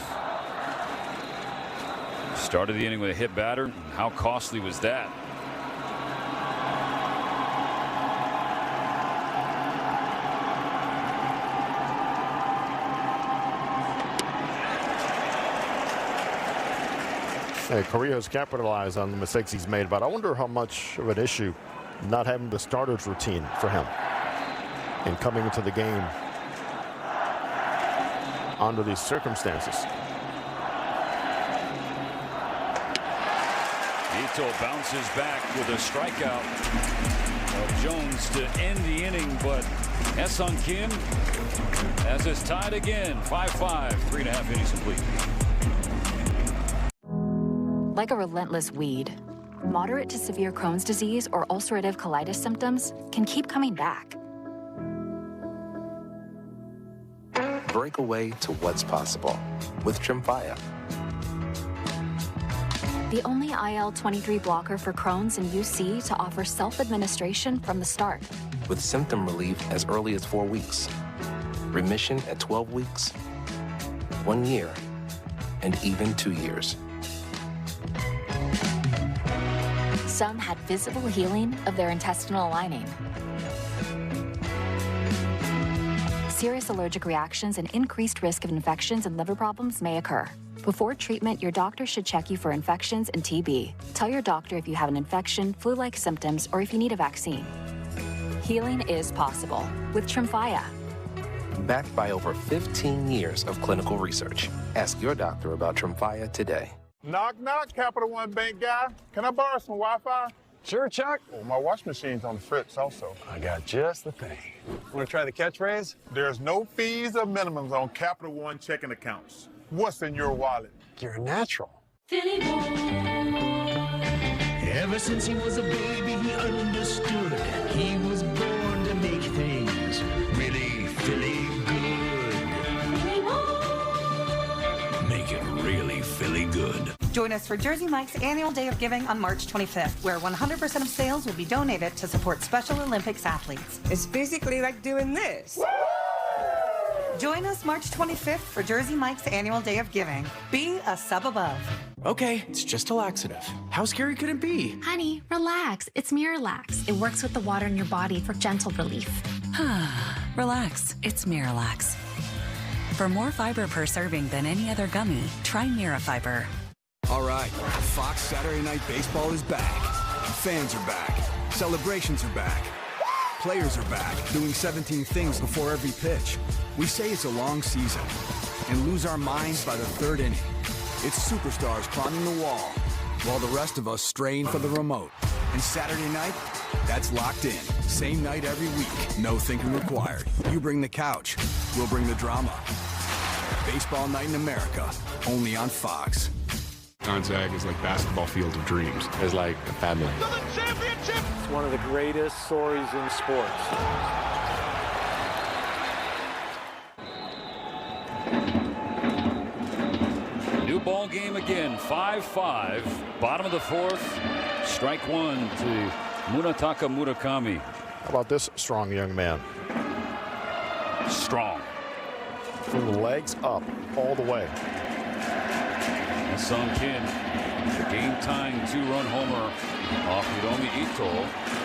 Started the inning with a hit batter. How costly was that? Hey, Korea has capitalized on the mistakes he's made, but I wonder how much of an issue not having the starters routine for him and coming into the game under these circumstances. Ito bounces back with a strikeout of Jones to end the inning, but Hesong Kim has us tied again, 5-5, 3.5 innings complete. Like a relentless weed, moderate to severe Crohn's disease or ulcerative colitis symptoms can keep coming back. Break away to what's possible with Tremfya. The only IL-23 blocker for Crohn's and UC to offer self-administration from the start. With symptom relief as early as 4 weeks, remission at 12 weeks, 1 year, and even 2 years. Some had visible healing of their intestinal lining. Serious allergic reactions and increased risk of infections and liver problems may occur. Before treatment, your doctor should check you for infections and TB. Tell your doctor if you have an infection, flu-like symptoms, or if you need a vaccine. Healing is possible with Tremfya. Backed by over 15 years of clinical research. Ask your doctor about Tremfya today. Knock, knock, Capital One Bank guy. Can I borrow some Wi-Fi? Sure, Chuck. Well, my wash machine's on the fritz also. I got just the thing. Want to try the catchphrase? There's no fees or minimums on Capital One checking accounts. What's in your wallet? You're a natural. Philly boy. Ever since he was a baby, he understood. He was born to make things really Philly good. Philly boy. Make it really Philly good. Join us for Jersey Mike's annual Day of Giving on March 25th, where 100% of sales will be donated to support Special Olympics athletes. It's basically like doing this. Join us March 25th for Jersey Mike's annual Day of Giving. Be a sub above. Okay, it's just a laxative. How scary could it be? Honey, relax. It's Miralax. It works with the water in your body for gentle relief. Relax. It's Miralax. For more fiber per serving than any other gummy, try Mirafiber. All right, Fox Saturday Night Baseball is back. Fans are back. Celebrations are back. Players are back, doing 17 things before every pitch. We say it's a long season and lose our minds by the third inning. It's superstars climbing the wall while the rest of us strain for the remote. And Saturday night, that's locked in. Same night every week. No thinking required. You bring the couch, we'll bring the drama. Baseball Night in America, only on Fox. Gonzaga is like basketball field of dreams. It's like a family. It's one of the greatest stories in sports. New ball game again, 5-5. Bottom of the fourth. Strike one to Munetaka Murakami. How about this strong young man? Strong. From the legs up all the way. Sung Kim, the game-tying 2-run homer off Hiromi Ito.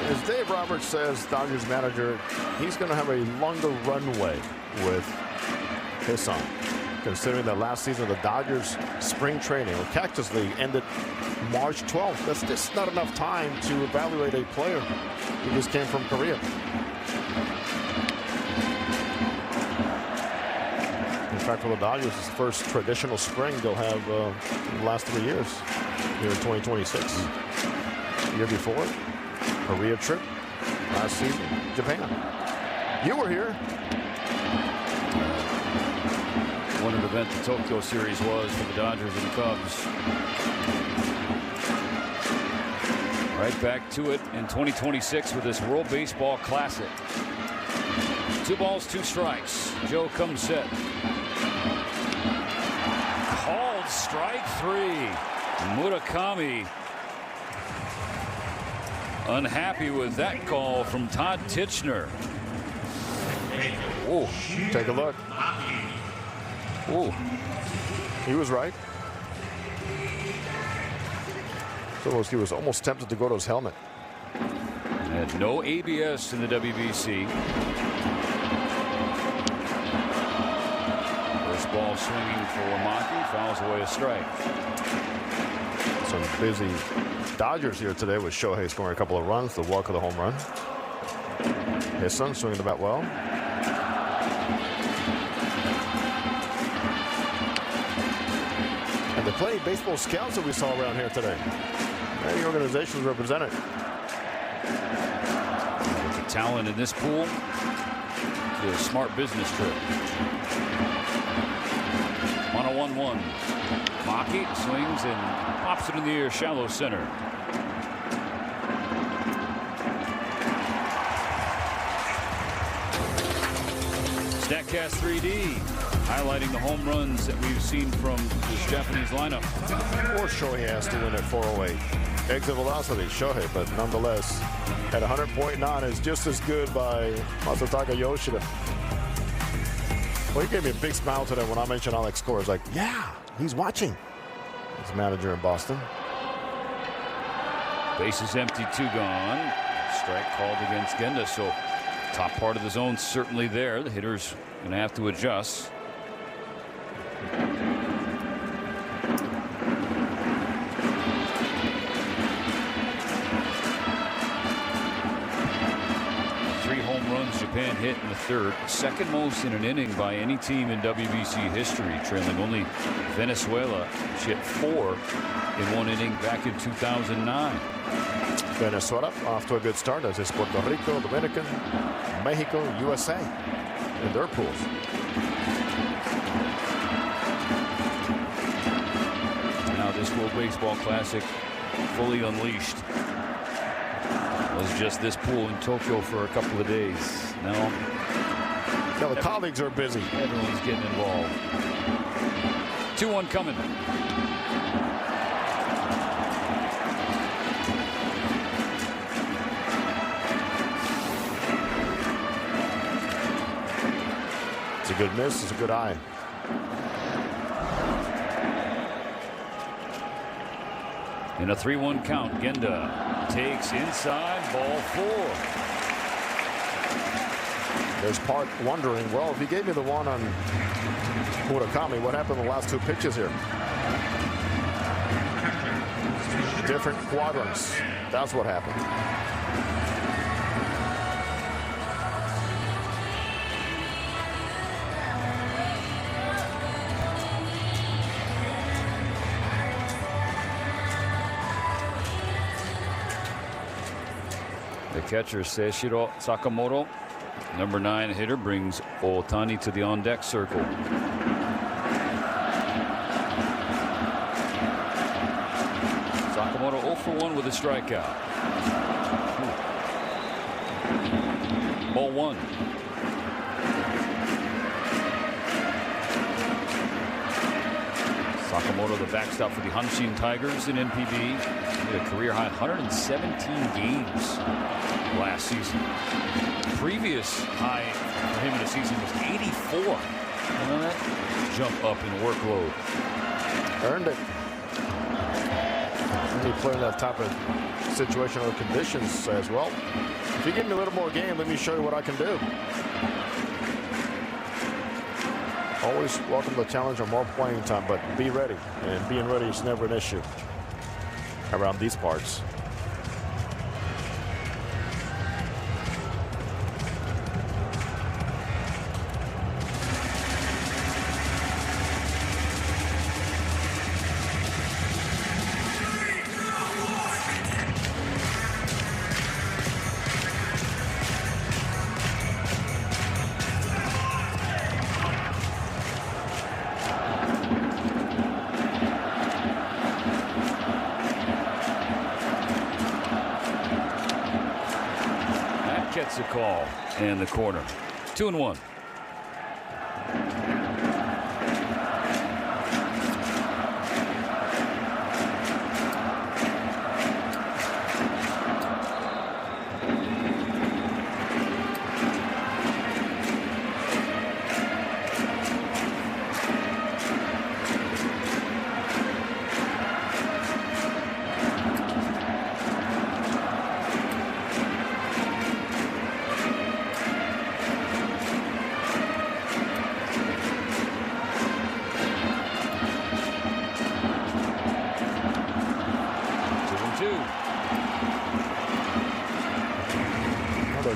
As Dave Roberts says, Dodgers manager, he's going to have a longer runway with his son. Considering that last season the Dodgers spring training or Cactus League ended March 12th. That's just not enough time to evaluate a player who just came from Korea. In fact, for the Dodgers, it's the first traditional spring they'll have in the last 3 years here in 2026. The year before, Korea trip. Last season, Japan. You were here. What an event the Tokyo series was for the Dodgers and Cubs. Right back to it in 2026 with this World Baseball Classic. 2 balls, 2 strikes. Joe comes set. Called strike 3. Murakami unhappy with that call from Todd Tichenor. Oh, take a look. Oh, he was right. So he was almost tempted to go to his helmet. Had no ABS in the WBC. First ball swinging for Maki, fouls away a strike. Some busy Dodgers here today with Shohei scoring a couple of runs, the walk of the home run. His son swinging the bat well. And the plenty of baseball scouts that we saw around here today. Many organizations represented. With the talent in this pool, do a smart business trip. On a 1-1. Maki swings and pops it in the air, shallow center. StatCast 3D highlighting the home runs that we've seen from this Japanese lineup. Or Shohei has to win at 408. Exit velocity, Shohei, but nonetheless, at 100.9 is just as good by Masataka Yoshida. Well, he gave me a big smile today when I mentioned Alex Cora. Like, yeah, he's watching. His manager in Boston. Bases empty, 2 gone. Strike called against Genda, so top part of the zone certainly there. The hitter's going to have to adjust. Three home runs to Japan hit in the third, second most in an inning by any team in WBC history, trailing only Venezuela, which hit 4 in one inning back in 2009. Venezuela off to a good start, as is Puerto Rico, Dominican, Mexico, USA in their pools. Now this World Baseball Classic fully unleashed. It was just this pool in Tokyo for a couple of days. Now the colleagues are busy. Everyone's getting involved. 2-1 coming. It's a good miss. It's a good eye. In a 3-1 count, Genda takes inside, ball 4. There's Park wondering, well, if he gave me the one on Murakami, what happened in the last 2 pitches here? Different quadrants. That's what happened. The catcher, Seishiro Sakamoto, number 9 hitter, brings Ohtani to the on-deck circle. Sakamoto 0 for 1 with a strikeout. Ball 1. Sakamoto, the backstop for the Hanshin Tigers in NPB. He had a career high 117 games last season. Previous high for him in a season was 84. You know that? Jump up in workload. Earned it. When you play in that type of situation or conditions, says, well, if you give me a little more game, let me show you what I can do. Always welcome the challenge or more playing time, but be ready. And being ready is never an issue around these parts. Gets a call in the corner. 2-1.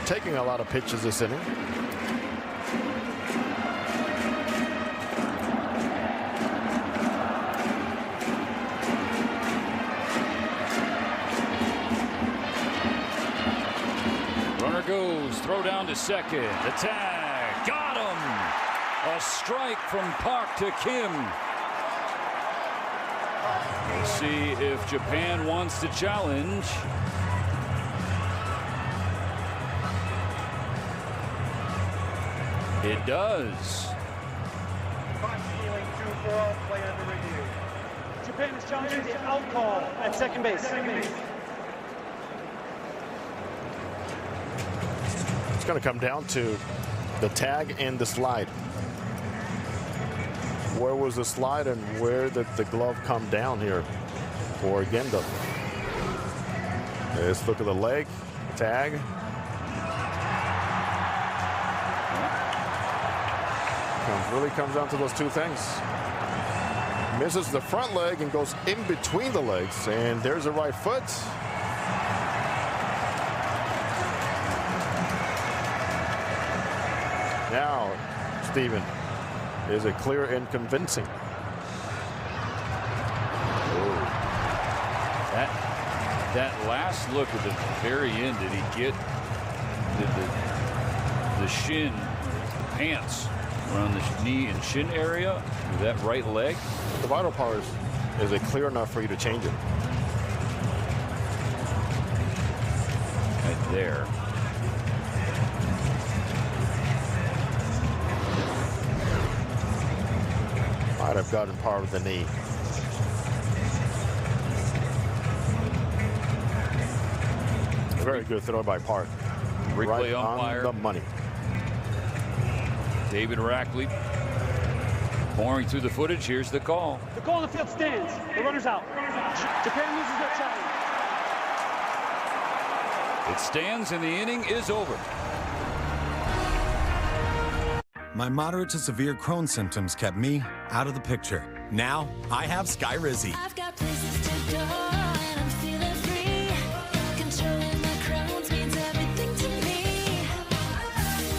Taking a lot of pitches this inning. Runner goes, throw down to second. The tag, got him. A strike from Park to Kim. We'll see if Japan wants to challenge. It does. Japan is challenging the out call at second base. It's going to come down to the tag and the slide. Where was the slide and where did the glove come down here for Genda? Let's look at the leg, tag. Really comes down to those 2 things. Misses the front leg and goes in between the legs, and there's the right foot. Now, Steven, is it clear and convincing? That last look at the very end, did he get the shin, pants around the knee and shin area with that right leg? The vital part is it clear enough for you to change it? Right there. Might have gotten part of the knee. Very good throw by Park. Wrigley right umpire. On the money. David Rackley pouring through the footage. Here's the call. The call on the field stands. The runner's out. Japan loses their challenge. It stands and the inning is over. My moderate to severe Crohn's symptoms kept me out of the picture. Now I have Skyrizi. I've got places to go and I'm feeling free. Controlling my Crohn's means everything to me.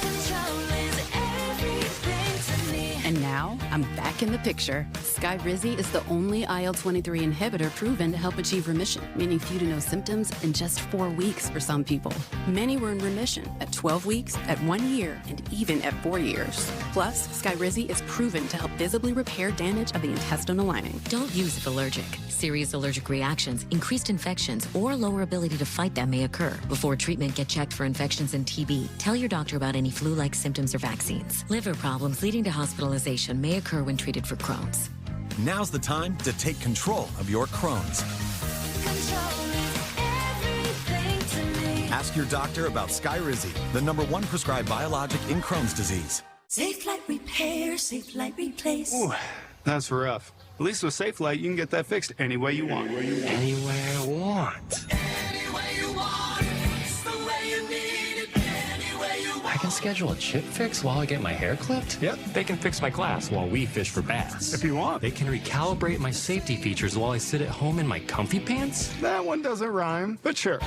Control is everything to me. And now I'm back in the picture. Skyrizi is the only IL-23 inhibitor proven to help achieve remission, meaning few to no symptoms in just 4 weeks for some people. Many were in remission at 12 weeks, at 1 year, and even at 4 years. Plus, Skyrizi is proven to help visibly repair damage of the intestinal lining. Don't use if allergic. Serious allergic reactions, increased infections, or lower ability to fight them may occur. Before treatment, get checked for infections and TB. Tell your doctor about any flu-like symptoms or vaccines. Liver problems leading to hospitalization may occur when treated for Crohn's. Now's the time to take control of your Crohn's. Ask your doctor about Skyrizi, the #1 prescribed biologic in Crohn's disease. Safe Light Repair, Safe Light Replace. Ooh, that's rough. At least with Safe Light, you can get that fixed any way you want. Anywhere I want. I can schedule a chip fix while I get my hair clipped? Yep. They can fix my glass while we fish for bass. If you want. They can recalibrate my safety features while I sit at home in my comfy pants? That one doesn't rhyme, but sure.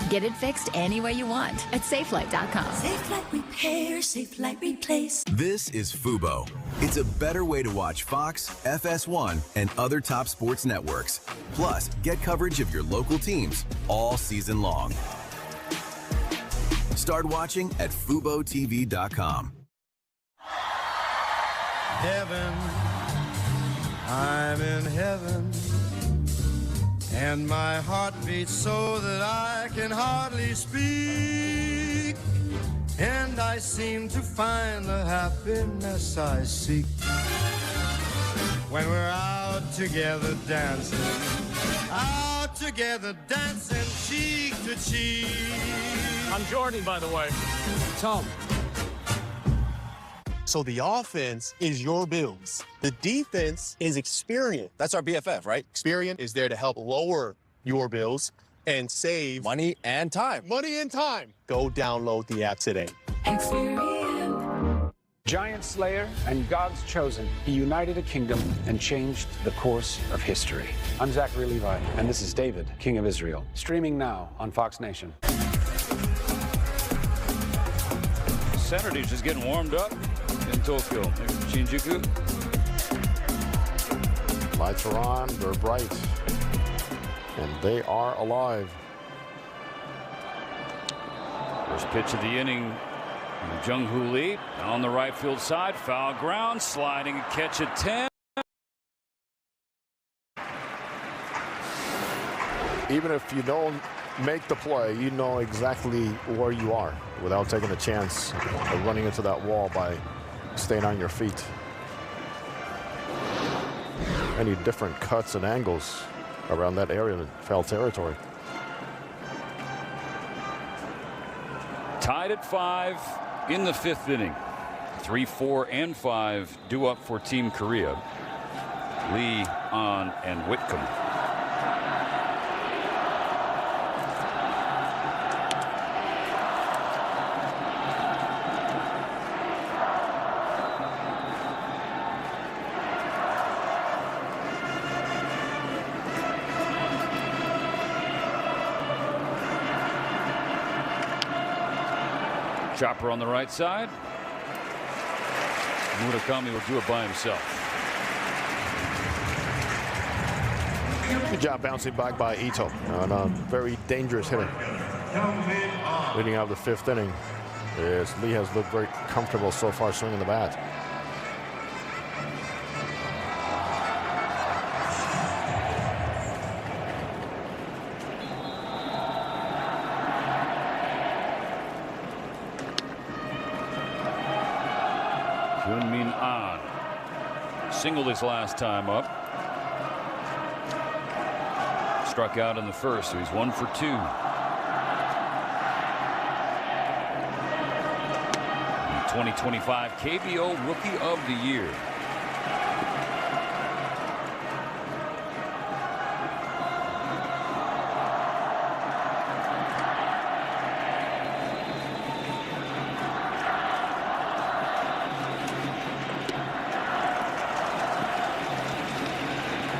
Get it fixed any way you want at safelight.com. Safe Light Repair, Safe Light Replace. This is Fubo. It's a better way to watch Fox, FS1, and other top sports networks. Plus, get coverage of your local teams all season long. Start watching at FuboTV.com. Heaven, I'm in heaven, and my heart beats so that I can hardly speak, and I seem to find the happiness I seek when we're out together dancing cheek to cheek. I'm Jordan, by the way. Tom. So the offense is your Bills. The defense is Experian. That's our BFF, right? Experian is there to help lower your bills and save money and time. Money and time. Go download the app today. Experian. Giant Slayer and God's Chosen. He united a kingdom and changed the course of history. I'm Zachary Levi, and this is David, King of Israel. Streaming now on Fox Nation. Saturday's just getting warmed up in Tokyo. Shinjuku. Lights are on, they're bright, and they are alive. First pitch of the inning. Jung-Hoo Lee on the right field side. Foul ground. Sliding a catch at 10. Even if you don't make the play, you know exactly where you are without taking a chance of running into that wall by staying on your feet. Any different cuts and angles around that area in foul territory. Tied at 5 in the 5th inning. 3, 4, and 5 due up for Team Korea. Lee, On, and Whitcomb. Chopper on the right side. Murakami will do it by himself. Good job bouncing back by Ito on a very dangerous hitter. Leading out of the 5th inning, as Lee has looked very comfortable so far swinging the bat. Hyunmin Ahn singled his last time up. Struck out in the 1st, so he's 1 for 2. 2025 KBO Rookie of the Year.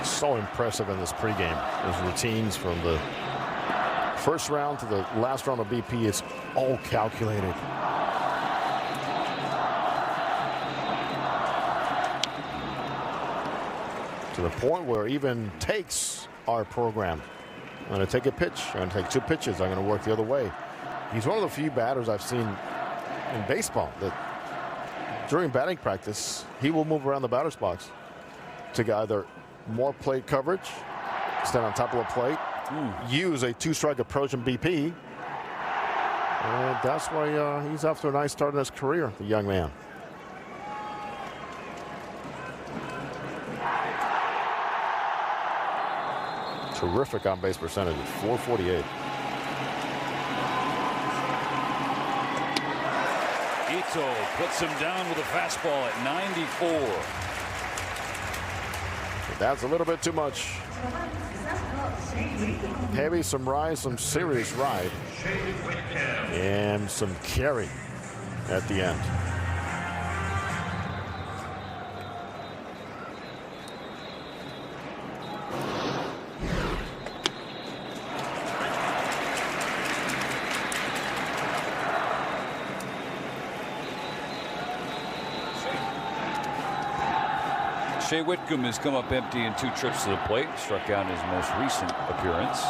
So impressive in this pregame. His routines from the first round to the last round of BP, it's all calculated. To the point where even takes are programmed. I'm going to take a pitch. I'm going to take 2 pitches. I'm going to work the other way. He's one of the few batters I've seen in baseball that during batting practice, he will move around the batter's box to get either more plate coverage, stand on top of the plate, use a 2-strike approach in BP. And that's why he's off to a nice start in his career, the young man. Terrific on-base percentage at .448. Ito puts him down with a fastball at 94. That's a little bit too much. Heavy, some rise, some serious ride, and some carry at the end. Shea Whitcomb has come up empty in 2 trips to the plate. Struck out in his most recent appearance.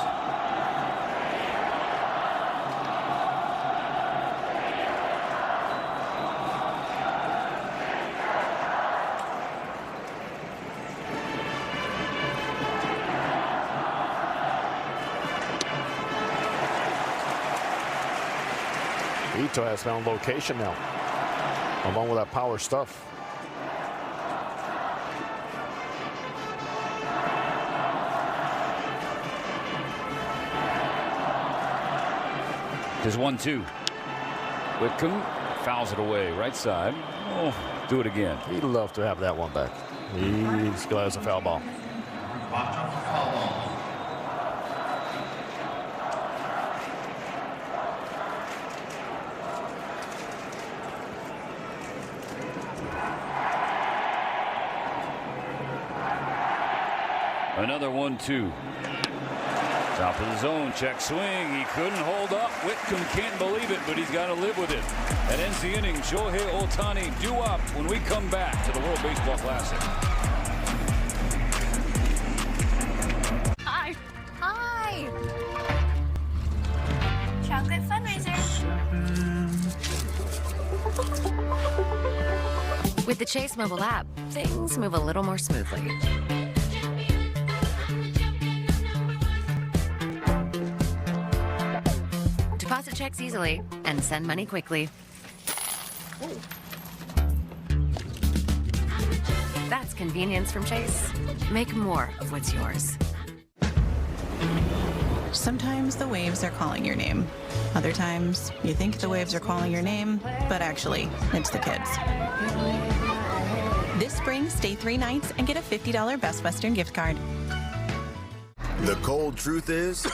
Ito has found location now, along with that power stuff. There's 1-2. Whitcomb fouls it away, right side. Oh, do it again. He'd love to have that one back. He's glad it's a foul ball. Another 1-2. Top of the zone, check swing. He couldn't hold up. Whitcomb can't believe it, but he's got to live with it. That ends the inning. Shohei Ohtani due up when we come back to the World Baseball Classic. Hi. Hi. Chocolate fundraiser. With the Chase mobile app, things move a little more smoothly. Deposit checks easily and send money quickly. That's convenience from Chase. Make more of what's yours. Sometimes the waves are calling your name. Other times, you think the waves are calling your name, but actually, it's the kids. This spring, stay 3 nights and get a $50 Best Western gift card. The cold truth is,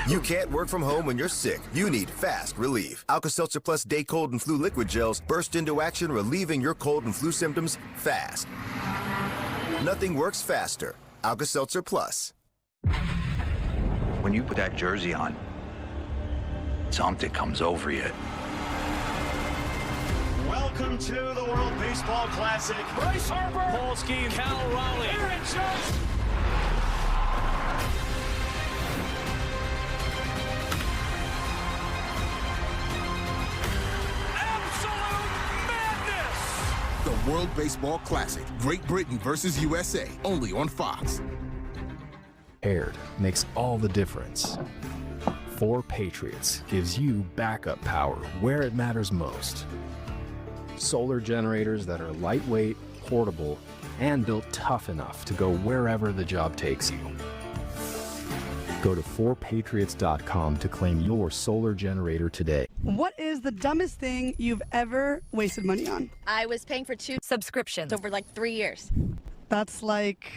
you can't work from home when you're sick. You need fast relief. Alka-Seltzer Plus Day Cold and Flu Liquid Gels burst into action, relieving your cold and flu symptoms fast. Nothing works faster. Alka-Seltzer Plus. When you put that jersey on, something comes over you. Welcome Welcome to the World Baseball Classic. Bryce Harper, Polsky, Cal Raleigh, Aaron Judge. The World Baseball Classic, Great Britain versus USA, only on Fox. Aired makes all the difference. 4 Patriots gives you backup power where it matters most. Solar generators that are lightweight, portable, and built tough enough to go wherever the job takes you. Go to 4patriots.com to claim your solar generator today. What is the dumbest thing you've ever wasted money on? I was paying for 2 subscriptions over like 3 years. That's like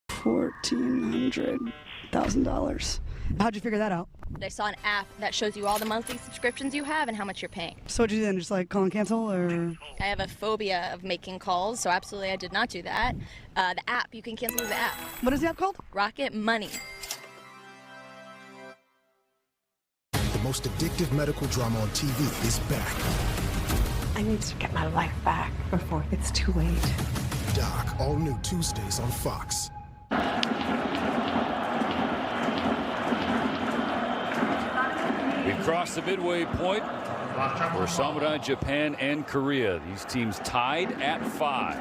$1,400,000. How'd you figure that out? I saw an app that shows you all the monthly subscriptions you have and how much you're paying. So what'd you do then? Just like call and cancel, or? I have a phobia of making calls, so absolutely I did not do that. The app, you can cancel the app. What is the app called? Rocket Money. The most addictive medical drama on TV is back. I need to get my life back before it's too late. Doc, all new Tuesdays on Fox. We've crossed the midway point for Samurai Japan and Korea. These teams tied at 5.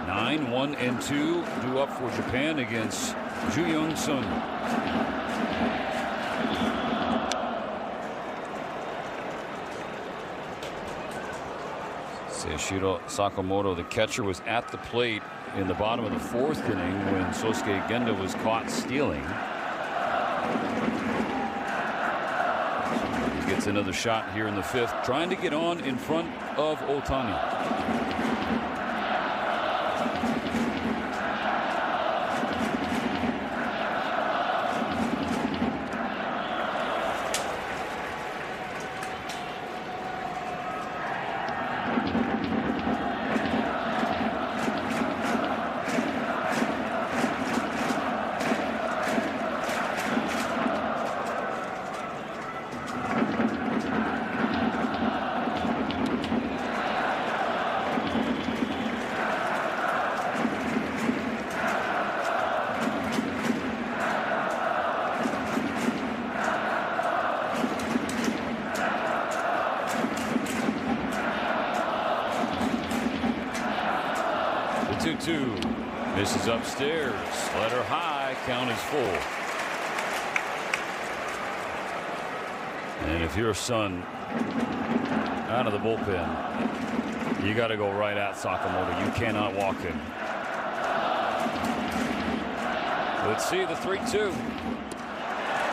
9-1-2 due up for Japan against Ju Young-sun. Seishiro Sakamoto, the catcher, was at the plate in the bottom of the 4th inning when Sosuke Genda was caught stealing. He gets another shot here in the 5th, trying to get on in front of Otani. Misses upstairs. Let her high. Count is full. And if you're Sun out of the bullpen, you got to go right at Sakamoto. You cannot walk him. Let's see the 3-2.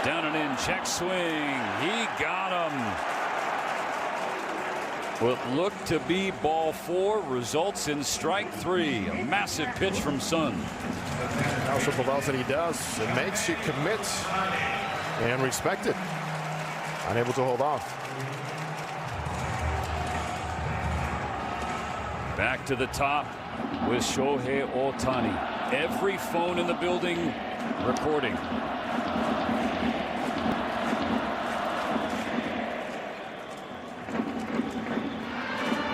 Down and in. Check swing. He got him. What looked to be ball 4 results in strike 3. A massive pitch from Sun. That's what the velocity does. It makes you commit and respect it. Unable to hold off. Back to the top with Shohei Ohtani. Every phone in the building recording.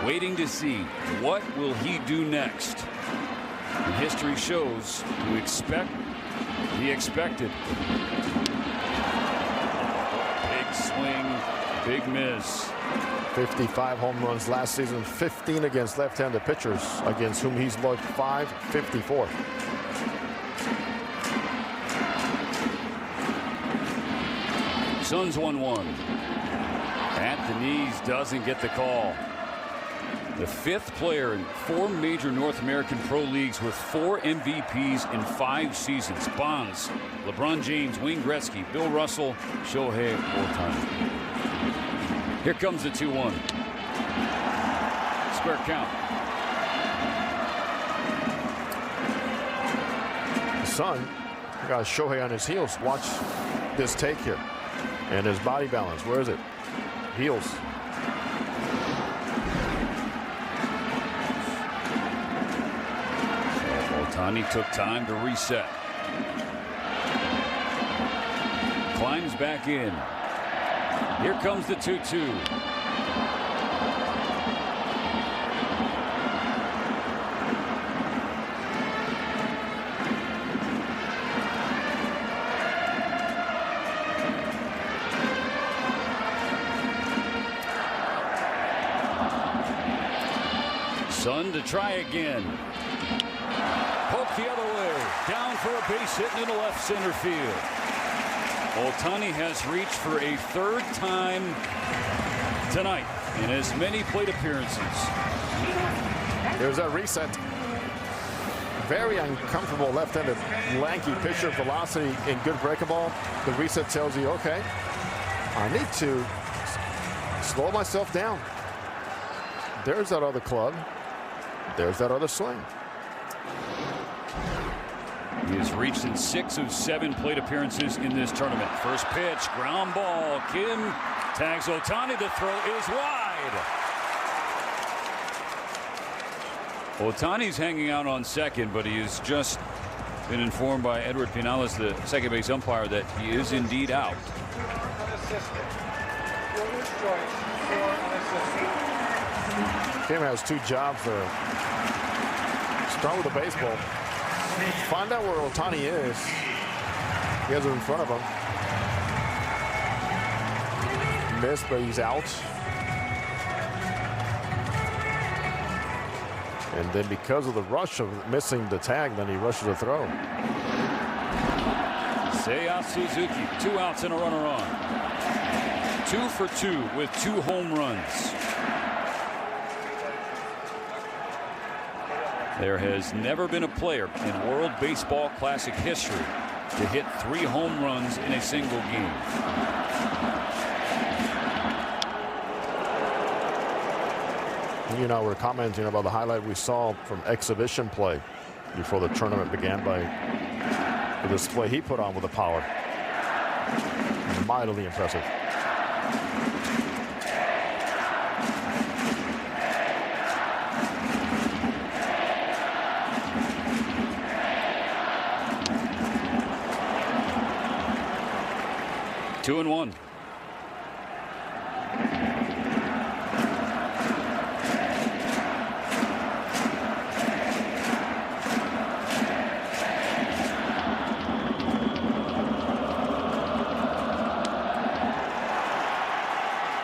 Waiting to see what will he do next. And history shows to expect the expected. Big swing, big miss. 55 home runs last season, 15 against left-handed pitchers, against whom he's logged 554. Suns 1-1. At the knees, doesn't get the call. The 5th player in 4 major North American pro leagues with 4 MVPs in 5 seasons. Bonds, LeBron James, Wayne Gretzky, Bill Russell, Shohei Ohtani. Here comes the 2-1. Square count. Sun got Shohei on his heels. Watch this take here. And his body balance. Where is it? Heels. Ohtani took time to reset. climbs back in. Here comes the 2-2. Sun to try again. Poke the other way. Down for a base hit into left center field. Ohtani has reached for a third time tonight in as many plate appearances. There's that reset. Very uncomfortable left-handed lanky pitcher. Velocity in good breaking ball. The reset tells you, okay, I need to slow myself down. There's that other club. There's that other swing. He has reached in 6 of 7 plate appearances in this tournament. First pitch, ground ball. Kim tags Ohtani. The throw is wide. Ohtani's hanging out on second, but he has just been informed by Edward Pinales, the second base umpire, that he is indeed out. Kim has 2 jobs there. Start with the baseball. Find out where Ohtani is. He has it in front of him. Missed, but he's out. And then because of the rush of missing the tag, then he rushes the throw. Seiya Suzuki, 2 outs and a runner on. 2 for 2 with 2 home runs. There has never been a player in World Baseball Classic history to hit 3 home runs in a single game. You know, we're commenting about the highlight we saw from exhibition play before the tournament began by the display he put on with the power. Mightily impressive. Two and one.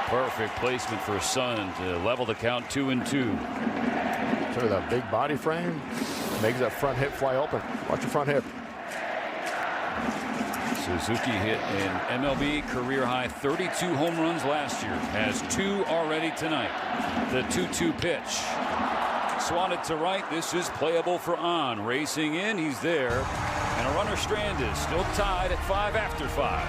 Perfect placement for Sun to level the count 2-2. Sort of that big body frame makes that front hip fly open. Watch your front hip. Suzuki hit an MLB career high 32 home runs last year. Has 2 already tonight. The 2-2 pitch. Swatted to right. This is playable for On. Racing in. He's there. And a runner stranded. Still tied at 5 after 5.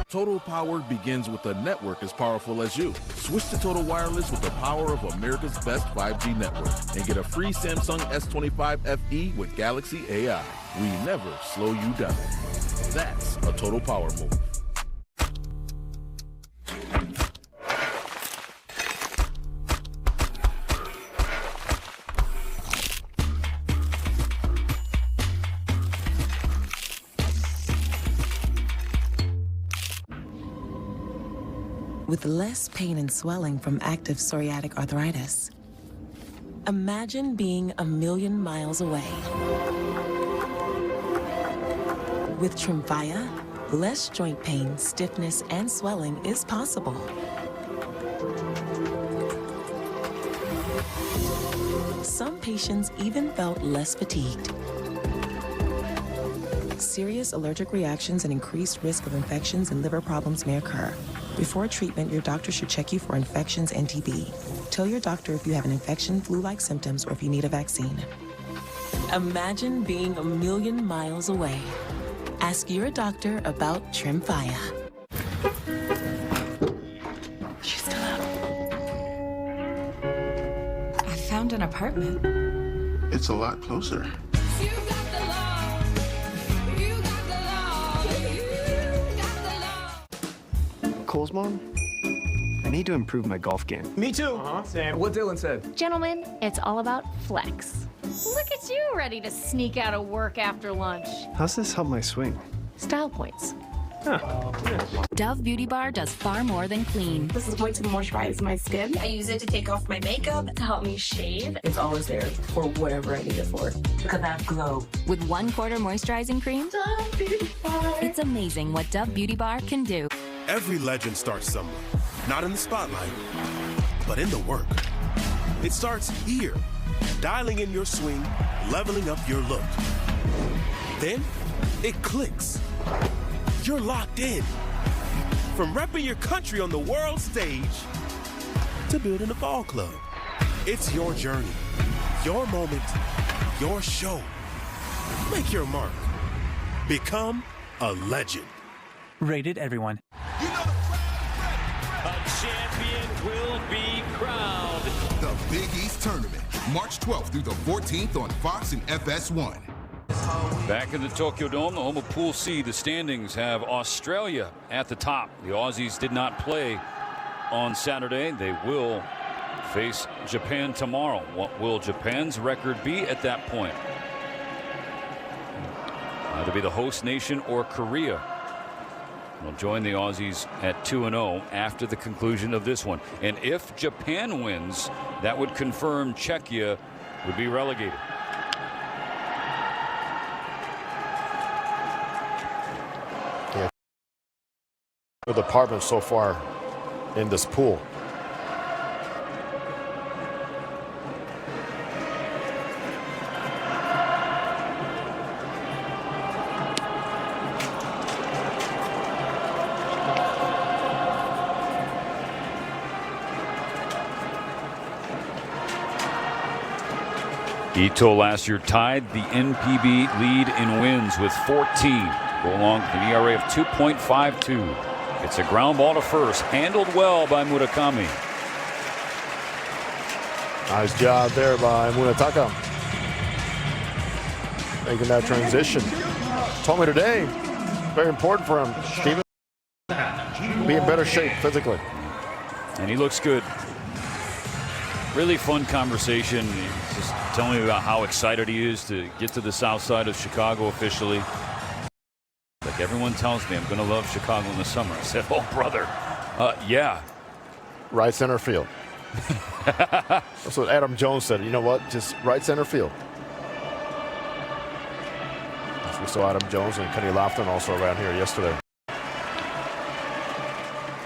Total power begins with a network as powerful as you. Switch to Total Wireless with the power of America's best 5G network and get a free Samsung S25 FE with Galaxy AI. We never slow you down. That's a total power move. With less pain and swelling from active psoriatic arthritis. Imagine being a million miles away. With Tremfya, less joint pain, stiffness, and swelling is possible. Some patients even felt less fatigued. Serious allergic reactions and increased risk of infections and liver problems may occur. Before treatment, your doctor should check you for infections and TB. Tell your doctor if you have an infection, flu-like symptoms, or if you need a vaccine. Imagine being a million miles away. Ask your doctor about Tremfya. She's still out. I found an apartment. It's a lot closer. Cole's mom? I need to improve my golf game. Me too. Sam. What Dylan said. Gentlemen, it's all about flex. Look at you ready to sneak out of work after lunch. How's this help my swing? Style points. Dove Beauty Bar does far more than clean. This is going to moisturize my skin. I use it to take off my makeup, to help me shave. It's always there for whatever I need it for. Look at that glow. With 1/4 moisturizing cream, Dove Beauty Bar. it's amazing what Dove Beauty Bar can do. Every legend starts somewhere. Not in the spotlight, but in the work. It starts here, dialing in your swing, leveling up your look. Then, it clicks. You're locked in. From repping your country on the world stage to building a ball club. It's your journey, your moment, your show. Make your mark. Become a legend. Rated everyone. A champion will be crowned. The Big East Tournament, March 12th through the 14th on Fox and FS1. Back in the Tokyo Dome, the home of Pool C, the standings have Australia at the top. The Aussies did not play on Saturday. They will face Japan tomorrow. What will Japan's record be at that point? Either be the host nation or Korea will join the Aussies at 2-0 after the conclusion of this one. And if Japan wins, that would confirm Czechia would be relegated. The department so far in this pool. Ito last year tied the NPB lead in wins with 14. Go along with an ERA of 2.52. It's a ground ball to first, handled well by Murakami. Nice job there by Munetaka. Making that transition. Told me today, very important for him. Steven, be in better shape physically. And he looks good. Really fun conversation. He's just telling me about how excited he is to get to the south side of Chicago officially. Like everyone tells me I'm going to love Chicago in the summer. I said, oh, brother. Yeah. Right center field. That's what Adam Jones said. You know what? Just right center field. We saw Adam Jones and Kenny Lofton also around here yesterday.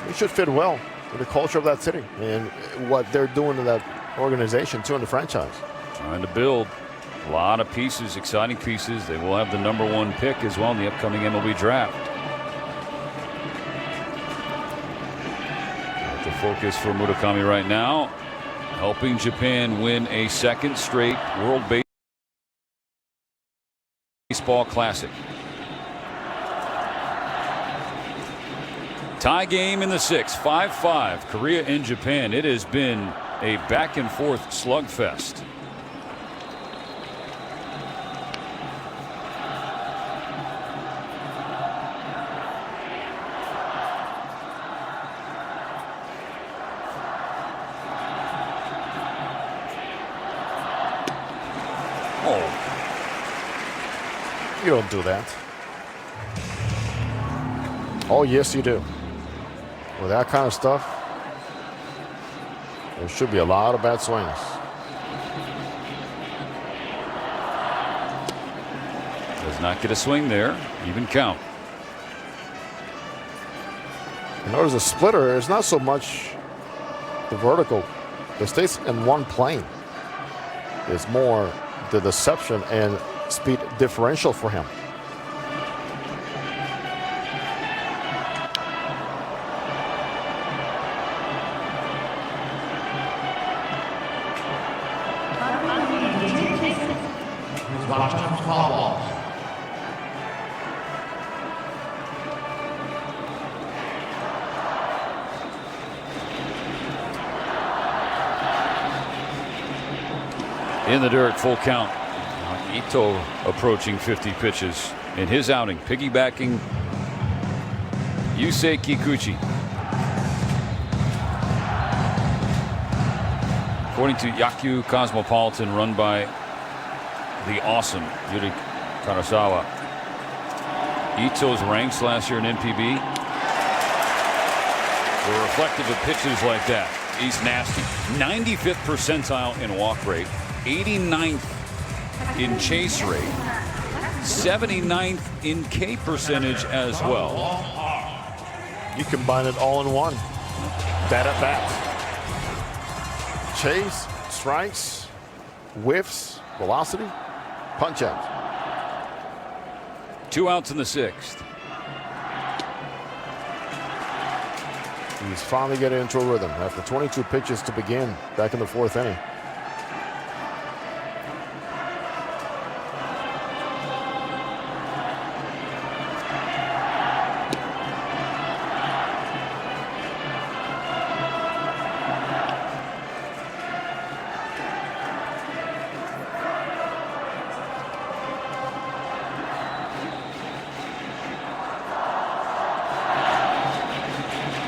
It should fit well with the culture of that city and what they're doing to that organization, too, in the franchise. Trying to build. A lot of pieces, exciting pieces. They will have the #1 pick as well in the upcoming MLB draft. The focus for Murakami right now, helping Japan win a second straight World Baseball Classic. Tie game in the 6th, 5-5, Korea and Japan. It has been a back and forth slugfest. You don't do that. Oh, yes, you do. With that kind of stuff, there should be a lot of bad swings. Does not get a swing there. Even count. You notice the splitter is not so much the vertical. It stays in one plane. It's more the deception and speed differential for him. In the dirt, full count. Ito approaching 50 pitches in his outing, piggybacking Yusei Kikuchi. According to Yaku Cosmopolitan, run by the awesome Yuri Karasawa, Ito's ranks last year in NPB were reflective of pitches like that. He's nasty. 95th percentile in walk rate, 89th in chase rate, 79th in K percentage as well. You combine it all in one. That at bat. Chase, strikes, whiffs, velocity, punch out. 2 outs in the 6th. He's finally getting into a rhythm after 22 pitches to begin back in the 4th inning.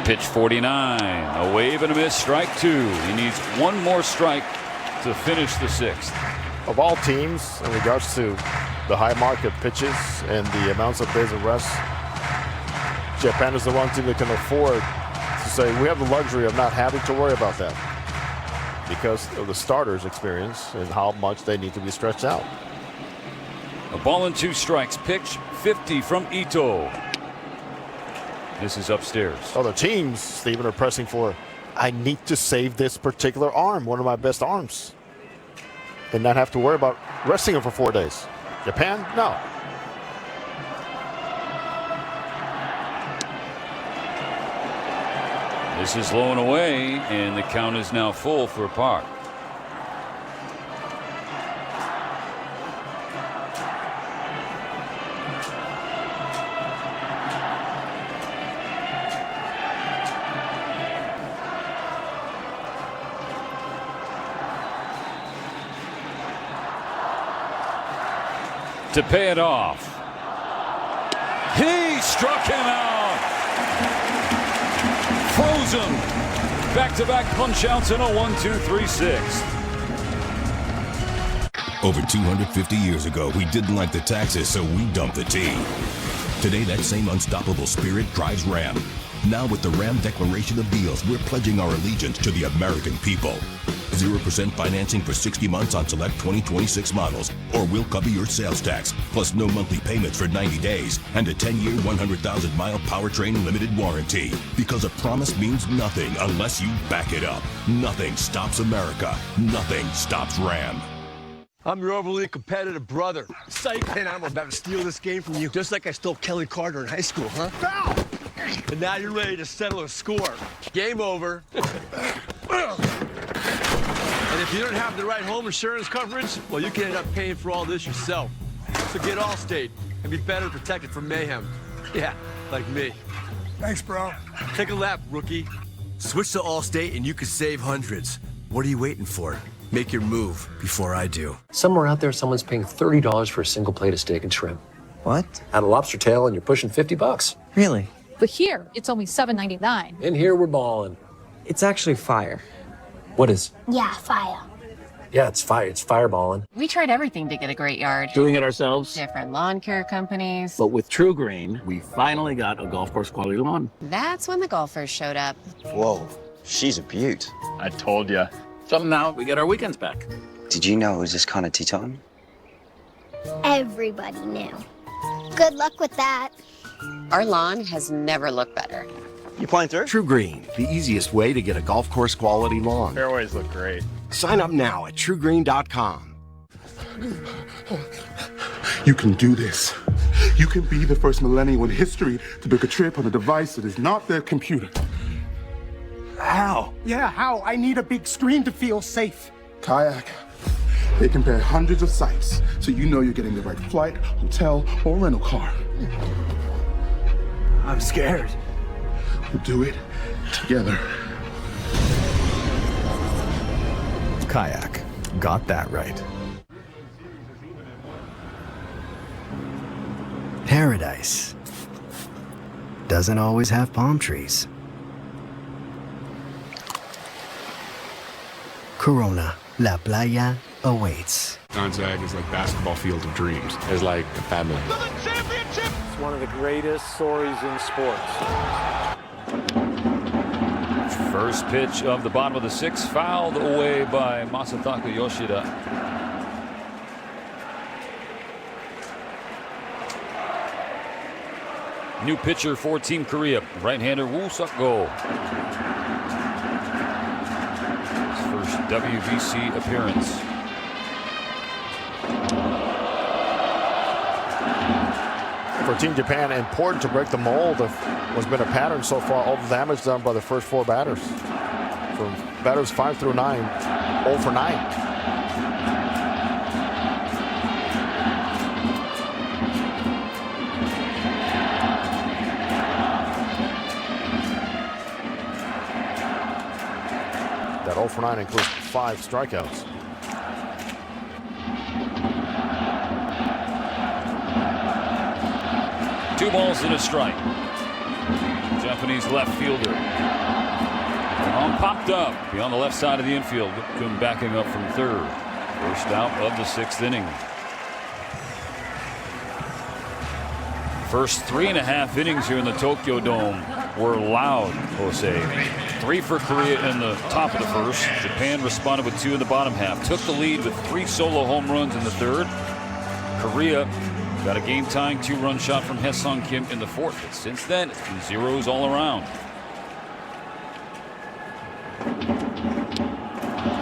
Pitch 49, a wave and a miss, strike 2. He needs one more strike to finish the 6th. Of all teams, in regards to the high market pitches and the amounts of days of rest, Japan is the one team that can afford to say we have the luxury of not having to worry about that because of the starters' experience and how much they need to be stretched out. A ball and 2 strikes. Pitch 50 from Ito. This is upstairs. Other teams, Stephen, are pressing for, I need to save this particular arm, one of my best arms, and not have to worry about resting him for 4 days. Japan, no. This is low and away, and the count is now full for Park. To pay it off. He struck him out. Frozen. Back-to-back punch-outs in a 1-2-3 6th. Over 250 years ago, we didn't like the taxes, so we dumped the tea. Today, that same unstoppable spirit drives Ram. Now with the Ram Declaration of Deals, we're pledging our allegiance to the American people. 0% financing for 60 months on select 2026 models, or we'll cover your sales tax, plus no monthly payments for 90 days, and a 10-year, 100,000-mile powertrain limited warranty. Because a promise means nothing unless you back it up. Nothing stops America. Nothing stops Ram. I'm your overly competitive brother. Psych, and I'm about to steal this game from you, just like I stole Kelly Carter in high school, huh? Foul! And now you're ready to settle a score. Game over. And if you don't have the right home insurance coverage, well, you can end up paying for all this yourself. So get Allstate and be better protected from mayhem. Yeah, like me. Thanks, bro. Take a lap, rookie. Switch to Allstate and you could save hundreds. What are you waiting for? Make your move before I do. Somewhere out there, someone's paying $30 for a single plate of steak and shrimp. What? Add a lobster tail and you're pushing $50. Really? But here, it's only $7.99. In here, we're balling. It's actually fire. What is? Yeah, fire. Yeah, it's fire. It's fireballing. We tried everything to get a great yard. Doing it ourselves. Different lawn care companies. But with True Green, we finally got a golf course quality lawn. That's when the golfers showed up. Whoa, she's a beaut. I told ya. So now we get our weekends back. Did you know it was this kind of tea time? Everybody knew. Good luck with that. Our lawn has never looked better. You playing through? True Green, the easiest way to get a golf course quality lawn. Fairways look great. Sign up now at truegreen.com. You can do this. You can be the first millennial in history to book a trip on a device that is not their computer. How? Yeah, how? I need a big screen to feel safe. Kayak. They compare hundreds of sites, so you know you're getting the right flight, hotel, or rental car. I'm scared. We'll do it together. Kayak. Got that right. Paradise doesn't always have palm trees. Corona, La Playa awaits. Gonzaga is like basketball field of dreams. It's like a family. one of the greatest stories in sports. First pitch of the bottom of the sixth, fouled away by Masataka Yoshida. New pitcher for Team Korea, right-hander Woo Suk-go. His first WBC appearance. For Team Japan, important to break the mold of what's been a pattern so far. All the damage done by the first 4 batters. From batters 5 through 9, 0 for 9. That 0 for 9 includes 5 strikeouts. Two balls and a strike. Japanese left fielder. Long popped up beyond the left side of the infield. Whitcomb backing up from third. First out of the 6th inning. First 3.5 innings here in the Tokyo Dome were loud, Jose. 3 for Korea in the top of the first. Japan responded with 2 in the bottom half. Took the lead with 3 solo home runs in the third. Korea got a game-tying 2-run shot from Haesung Kim in the fourth. But since then, it's been zeros all around.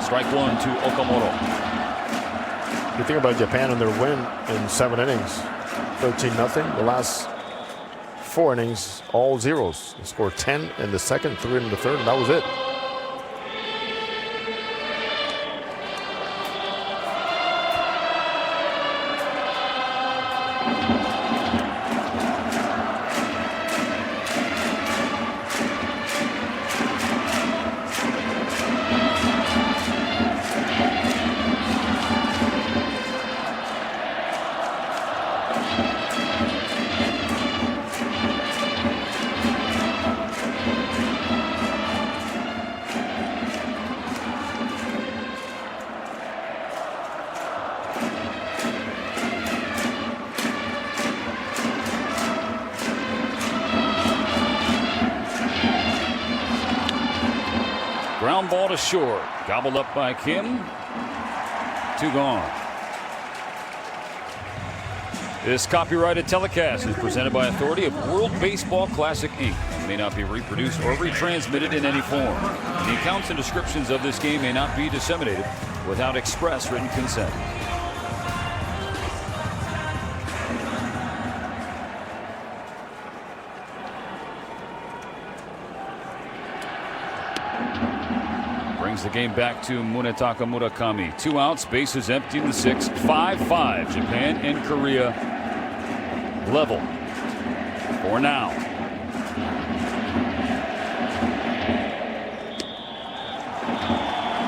Strike 1 to Okamoto. You think about Japan and their win in 7 innings, 13-0. The last 4 innings, all zeros. They scored 10 in the second, 3 in the third, and that was it. Ground ball to short. Gobbled up by Kim. 2 gone. This copyrighted telecast is presented by authority of World Baseball Classic Inc. It may not be reproduced or retransmitted in any form. The accounts and descriptions of this game may not be disseminated without express written consent. Brings the game back to Munetaka Murakami. 2 outs, bases empty in the 6th. 5-5. Japan and Korea level for now.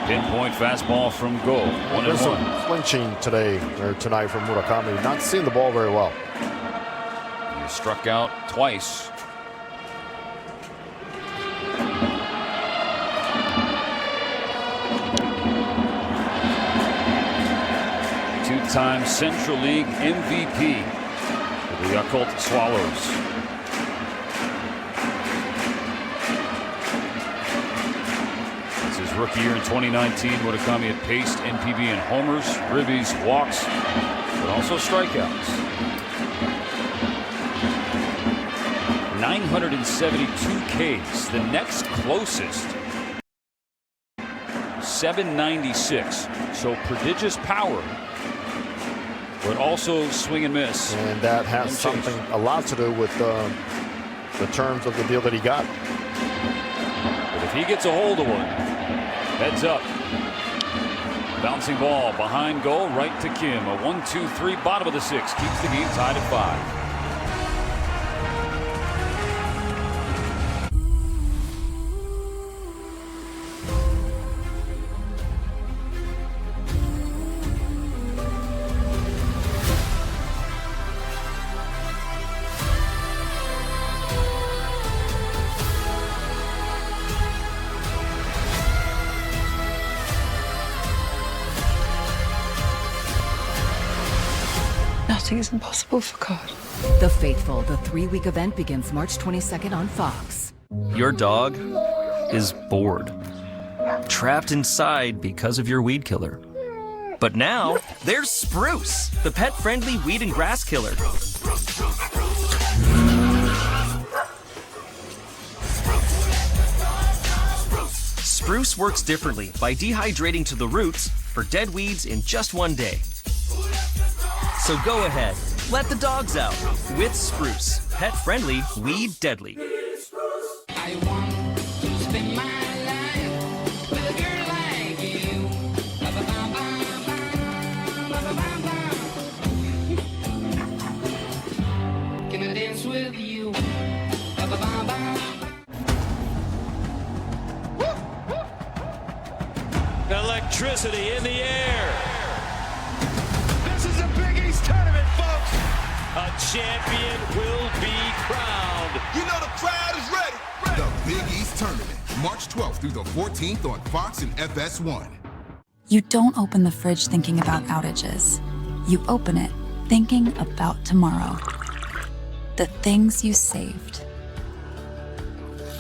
Pinpoint fastball from Go. 1-1. Flinching today or tonight from Murakami. Not seeing the ball very well. He struck out twice. Two-time Central League MVP for the Yakult Swallows. It's his rookie year in 2019. Murakami had paced NPB in homers, ribbies, walks, but also strikeouts. 972 Ks. The next closest, 796. So prodigious power, but also swing and miss. And that has something a lot to do with the terms of the deal that he got. But if he gets a hold of one, heads up. Bouncing ball behind goal, right to Kim. A 1-2-3 bottom of the 6th keeps the game tied at 5. Nothing is impossible for God. The Faithful, the 3-week event begins March 22nd on Fox. Your dog is bored, trapped inside because of your weed killer. But now, there's Spruce, the pet-friendly weed and grass killer. Spruce works differently by dehydrating to the roots for dead weeds in just 1 day. So go ahead, let the dogs out with Spruce, pet-friendly, weed deadly. I want to spend my life with a girl like you. Can I dance with you? Electricity in the air. This is a Big East tournament, folks. A champion will be crowned. You know the crowd is ready. The Big East Tournament, March 12th through the 14th on Fox and FS1. You don't open the fridge thinking about outages. You open it thinking about tomorrow. The things you saved.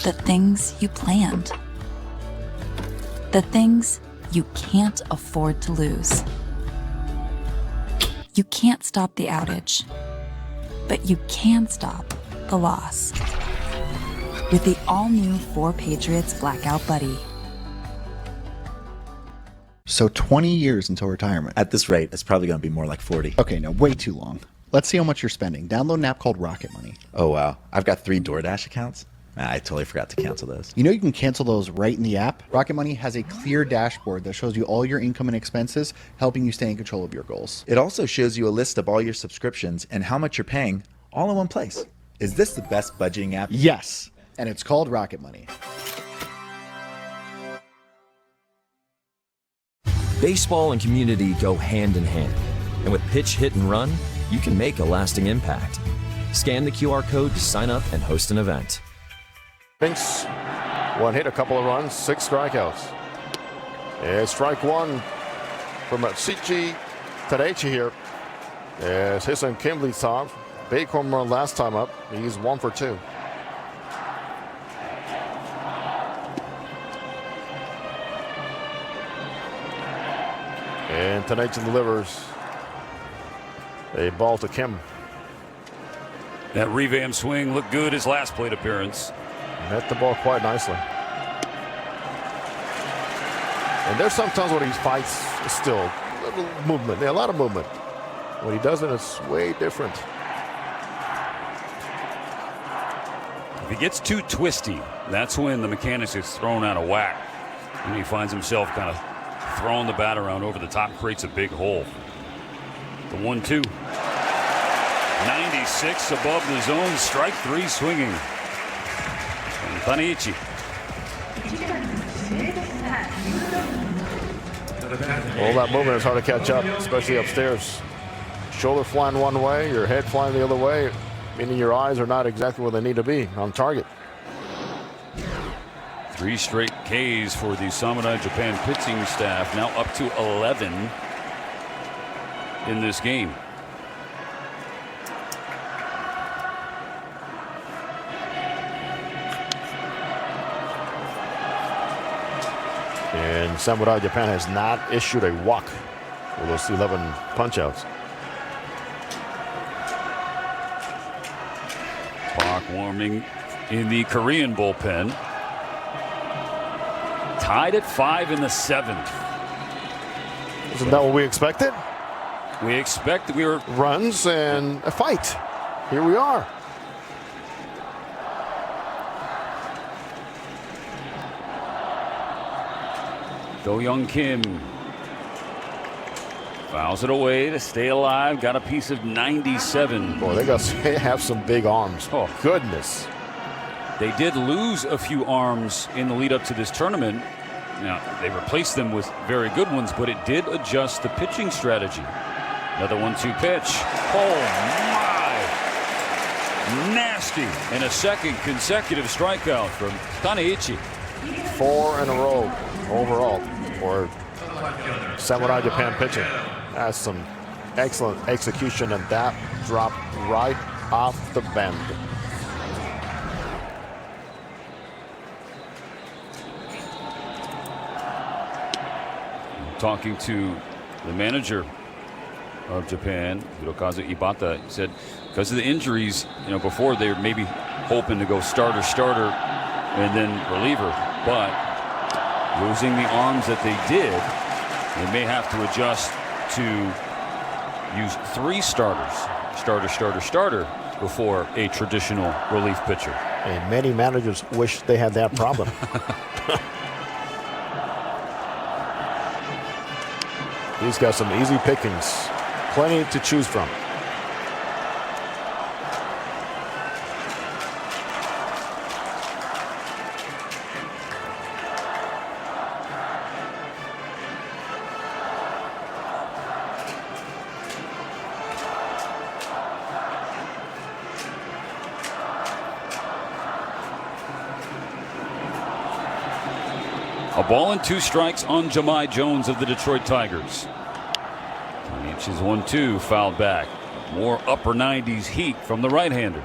The things you planned. The things you can't afford to lose. You can't stop the outage, but you can stop the loss. With the all-new 4 Patriots Blackout Buddy. So 20 years until retirement. At this rate, it's probably going to be more like 40. Okay, no, way too long. Let's see how much you're spending. Download an app called Rocket Money. Oh, wow. I've got 3 DoorDash accounts. I totally forgot to cancel those. You know you can cancel those right in the app? Rocket Money has a clear dashboard that shows you all your income and expenses, helping you stay in control of your goals. It also shows you a list of all your subscriptions and how much you're paying all in one place. Is this the best budgeting app? Yes, and it's called Rocket Money. Baseball and community go hand in hand. And with pitch, hit, and run, you can make a lasting impact. Scan the QR code to sign up and host an event. Binks, 1 hit, a couple of runs, 6 strikeouts. And strike 1 from Sichi Tadaichi here. As Hisson Kim leads off. Big home run last time up. He's 1 for 2. And Tadaichi delivers a ball to Kim. That revamped swing looked good his last plate appearance. Met the ball quite nicely. And there's sometimes when he fights, still a little movement, a lot of movement. When he does it, it's way different. If he gets too twisty, that's when the mechanics is thrown out of whack. And he finds himself kind of throwing the bat around over the top, creates a big hole. The 1-2. 96 above the zone, strike 3 swinging. And Taneichi. All that movement is hard to catch up, especially upstairs. Shoulder flying one way, your head flying the other way, meaning your eyes are not exactly where they need to be on target. 3 straight Ks for the Samurai Japan pitching staff, now up to 11 in this game. And Samurai Japan has not issued a walk for those 11 punch-outs. Clock warming in the Korean bullpen. Tied at 5 in the 7th. Isn't that what we expected? We expected we were runs and a fight. Here we are. Do-Young Kim fouls it away to stay alive. Got a piece of 97. Boy, they have some big arms. Oh, goodness. They did lose a few arms in the lead up to this tournament. Now, they replaced them with very good ones, but it did adjust the pitching strategy. Another 1-2 pitch. Oh, my. Nasty. And a second consecutive strikeout from Taneichi. 4 in a row overall for Samurai Japan pitching. That's some Excellent execution, and that dropped right off the bend. Talking to the manager of Japan, Hirokazu Ibata, he said because of the injuries, before they were maybe hoping to go starter, and then reliever, but losing the arms that they did, they may have to adjust to use 3 starters, starter, before a traditional relief pitcher. And many managers wish they had that problem. He's got some easy pickings, plenty to choose from. A ball and 2 strikes on Jahmai Jones of the Detroit Tigers. 20 inches 1-2 fouled back. More upper 90s heat from the right-hander.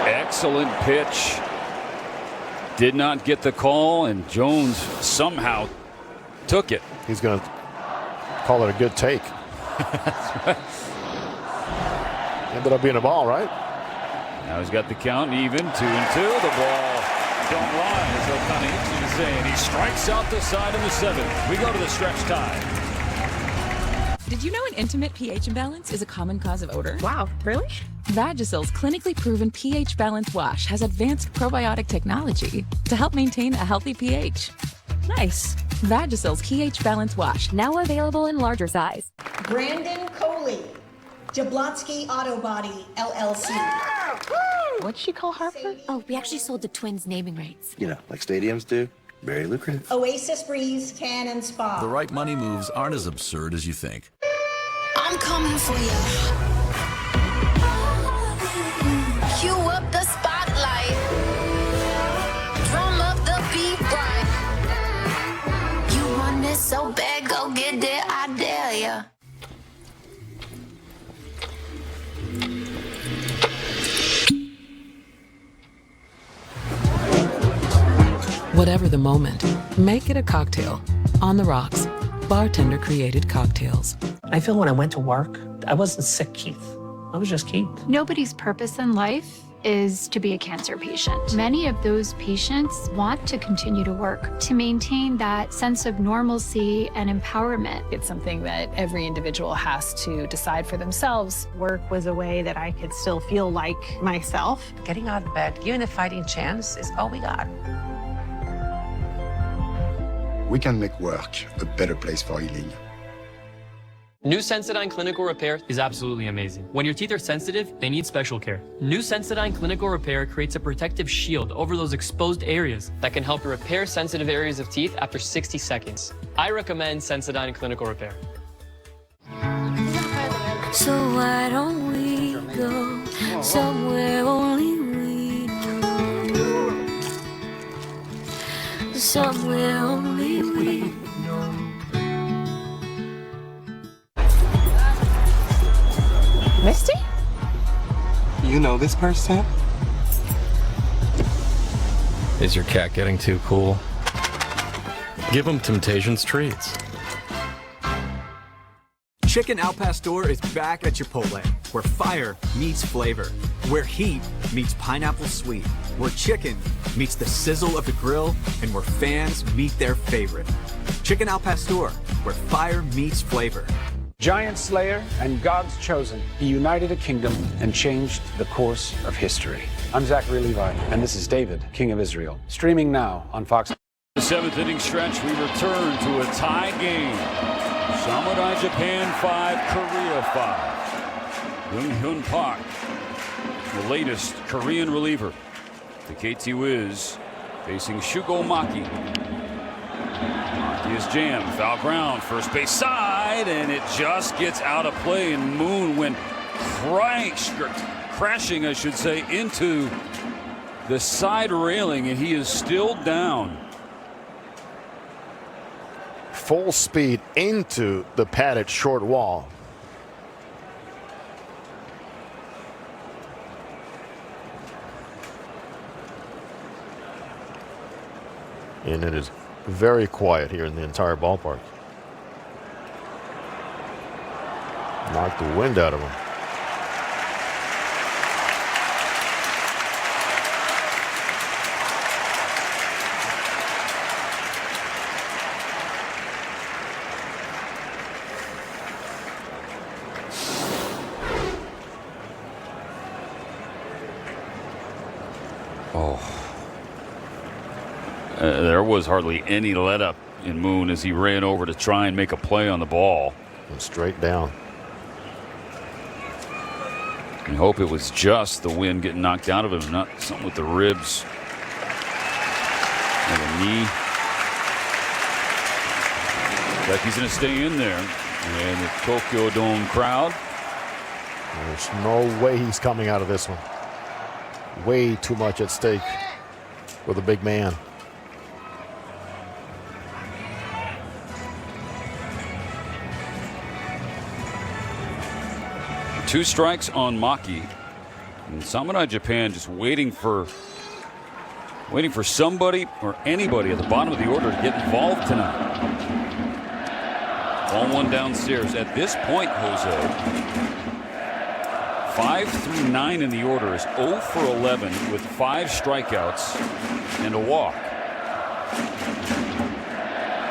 Excellent pitch. Did not get the call, and Jones somehow took it. He's going to call it a good take. That's right. Ended up being a ball, right? Now he's got the count even, 2-2. The ball don't rise, so kind of easy to say, and he strikes out the side in the 7th. We go to the stretch tie. Did you know an intimate pH imbalance is a common cause of odor? Wow, really? Vagisil's clinically proven pH balance wash has advanced probiotic technology to help maintain a healthy pH. Nice. Vagisil's pH balance wash, now available in larger size. Brandon Coley, Jablonski Auto Body, LLC. What'd she call Hartford? Oh, we actually sold the Twins naming rights. Like stadiums do. Very lucrative. Oasis Breeze Tan and Spa. The right money moves aren't as absurd as you think. I'm coming for you. Cue up the spotlight. Drum up the beat right. You want it so bad, go get it, I dare ya. Whatever the moment, make it a cocktail. On the Rocks, bartender created cocktails. I feel when I went to work, I wasn't sick Keith. I was just Keith. Nobody's purpose in life is to be a cancer patient. Many of those patients want to continue to work to maintain that sense of normalcy and empowerment. It's something that every individual has to decide for themselves. Work was a way that I could still feel like myself. Getting out of bed, given a fighting chance is all we got. We can make work a better place for healing. New Sensodyne Clinical Repair is absolutely amazing. When your teeth are sensitive, they need special care. New Sensodyne Clinical Repair creates a protective shield over those exposed areas that can help repair sensitive areas of teeth after 60 seconds. I recommend Sensodyne Clinical Repair. So why don't we go somewhere only we know? Somewhere only we know. Misty? You know this person? Is your cat getting too cool? Give him Temptations treats. Chicken Al Pastor is back at Chipotle, where fire meets flavor, where heat meets pineapple sweet, where chicken meets the sizzle of the grill, and where fans meet their favorite. Chicken Al Pastor, where fire meets flavor. Giant Slayer and God's Chosen. He united a kingdom and changed the course of history. I'm Zachary Levi, and this is David, King of Israel. Streaming now on Fox. The 7th inning stretch, we return to a tie game. Samurai Japan 5, Korea 5. Young-Hyun Park, the latest Korean reliever. The KT Wiz facing Shugo Maki. Maki is jammed, foul ground, first base side. inside, and it just gets out of play, and Moon went crashing, I should say, into the side railing, and he is still down. Full speed into the padded short wall. And it is very quiet here in the entire ballpark. Knocked the wind out of him. There was hardly any let up in Moon as he ran over to try and make a play on the ball. And straight down. I hope it was just the wind getting knocked out of him, not something with the ribs and the knee. Like he's going to stay in there. And the Tokyo Dome crowd. There's no way he's coming out of this one. Way too much at stake for the big man. Two strikes on Maki. And Samurai Japan just waiting for somebody or anybody at the bottom of the order to get involved tonight. 1-1 downstairs. At this point, Jose, 5 through 9 in the order is 0 for 11 with 5 strikeouts and a walk.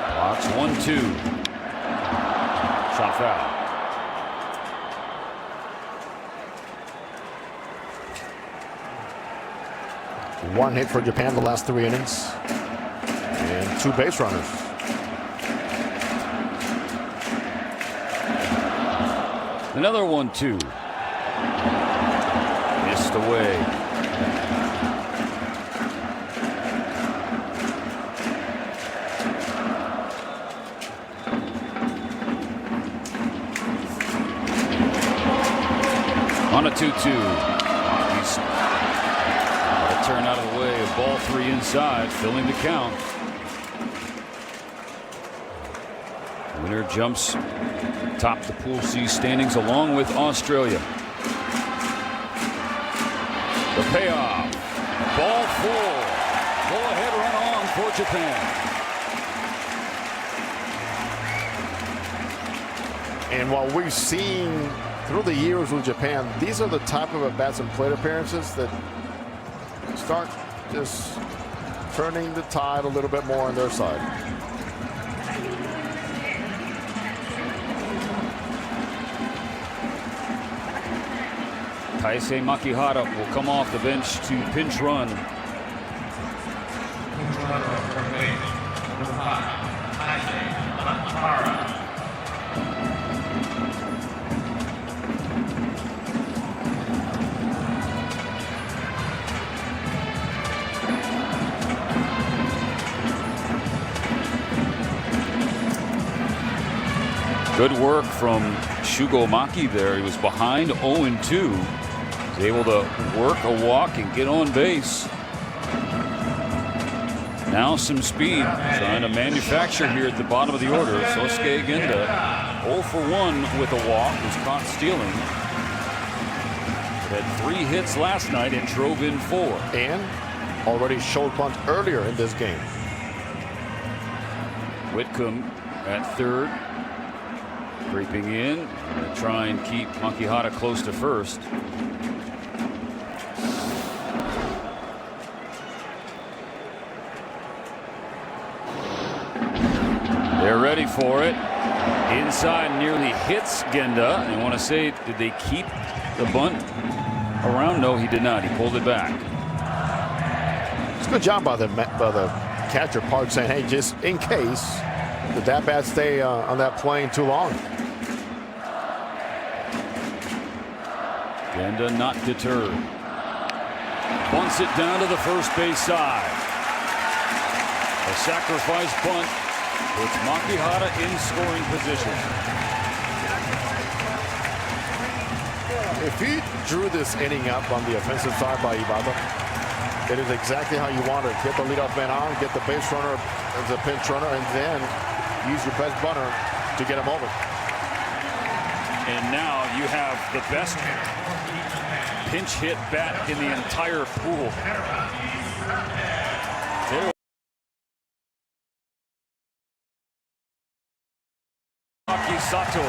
Blocks 1-2. Shot foul. One hit for Japan the last 3 innings. And 2 base runners. Another 1-2. Missed away. On a 2-2. Turn out of the way of ball 3 inside, filling the count. Winner jumps top the Pool C standings along with Australia. The payoff. Ball 4. Go ahead run on for Japan. And what we've seen through the years with Japan, these are the type of at-bats and plate appearances that start just turning the tide a little bit more on their side. Taisei Makihara will come off the bench to pinch run. Good work from Shugo Maki there. He was behind 0-2. Was able to work a walk and get on base. Now some speed trying to manufacture here at the bottom of the order. Sosuke Genda 0 for 1 with a walk, was caught stealing. Had 3 hits last night and drove in 4. And already showed bunt earlier in this game. Whitcomb at third. Creeping in, gonna try and keep Makihara close to first. They're ready for it. Inside nearly hits Genda. I want to say, did they keep the bunt around? No, he did not. He pulled it back. It's a good job by the catcher Park saying, hey, just in case, did that bat stay on that plane too long? Genda not deterred. Bunts it down to the first base side. A sacrifice bunt puts Makihara in scoring position. if he drew this inning up on the offensive side by Ibarra, it is exactly how you want it. Get the leadoff man on, get the base runner as a pinch runner, and then use your best bunter to get him over. And now you have the best pinch hit bat in the entire pool. Sato,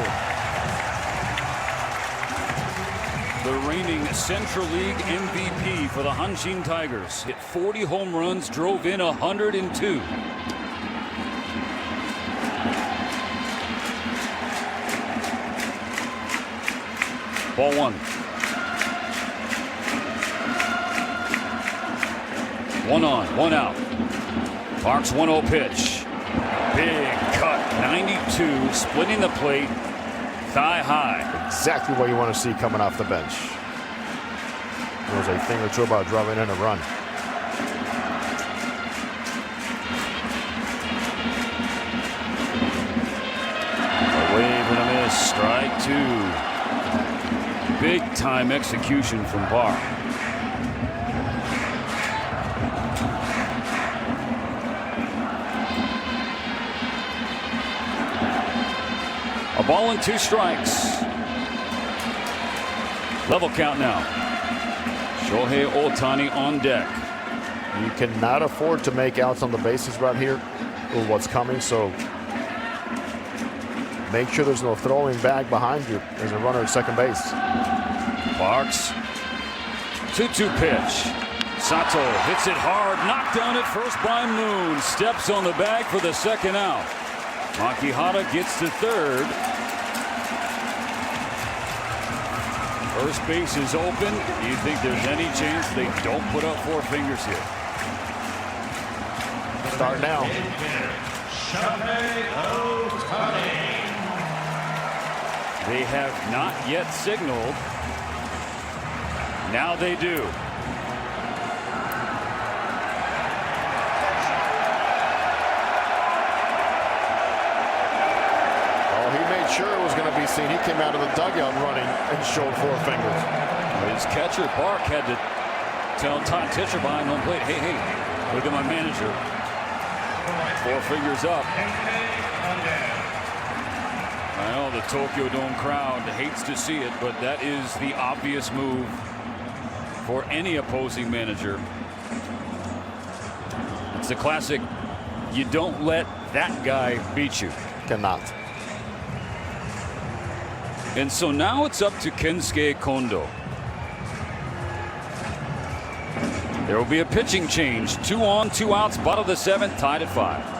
the reigning Central League MVP for the Hanshin Tigers, hit 40 home runs, drove in 102. Ball one. 1 on, 1 out. Parks 1-0 pitch. Big cut, 92, splitting the plate, thigh high. Exactly what you want to see coming off the bench. There's a thing or two about driving in a run. A wave and a miss, strike 2. Big time execution from Barr. A ball and 2 strikes. Level count now. Shohei Ohtani on deck. You cannot afford to make outs on the bases right here with what's coming, so make sure there's no throwing back behind you. There's a runner at second base. Parks. 2-2 pitch. Sato hits it hard, knocked down at first by Moon. Steps on the bag for the second out. Makihara gets to third. First base is open. Do you think there's any chance they don't put up 4 fingers here? Start now. They have not yet signaled. Now they do. Sure it was going to be seen. He came out of the dugout running and showed 4 fingers. His catcher Park had to tell Todd Tischer behind home plate, hey, look at my manager. 4 fingers up. I know the Tokyo Dome crowd hates to see it, but that is the obvious move for any opposing manager. It's the classic, you don't let that guy beat you. Cannot. And so now it's up to Kensuke Kondo. There will be a pitching change. 2 on, 2 outs, bottom of the 7th, tied at 5.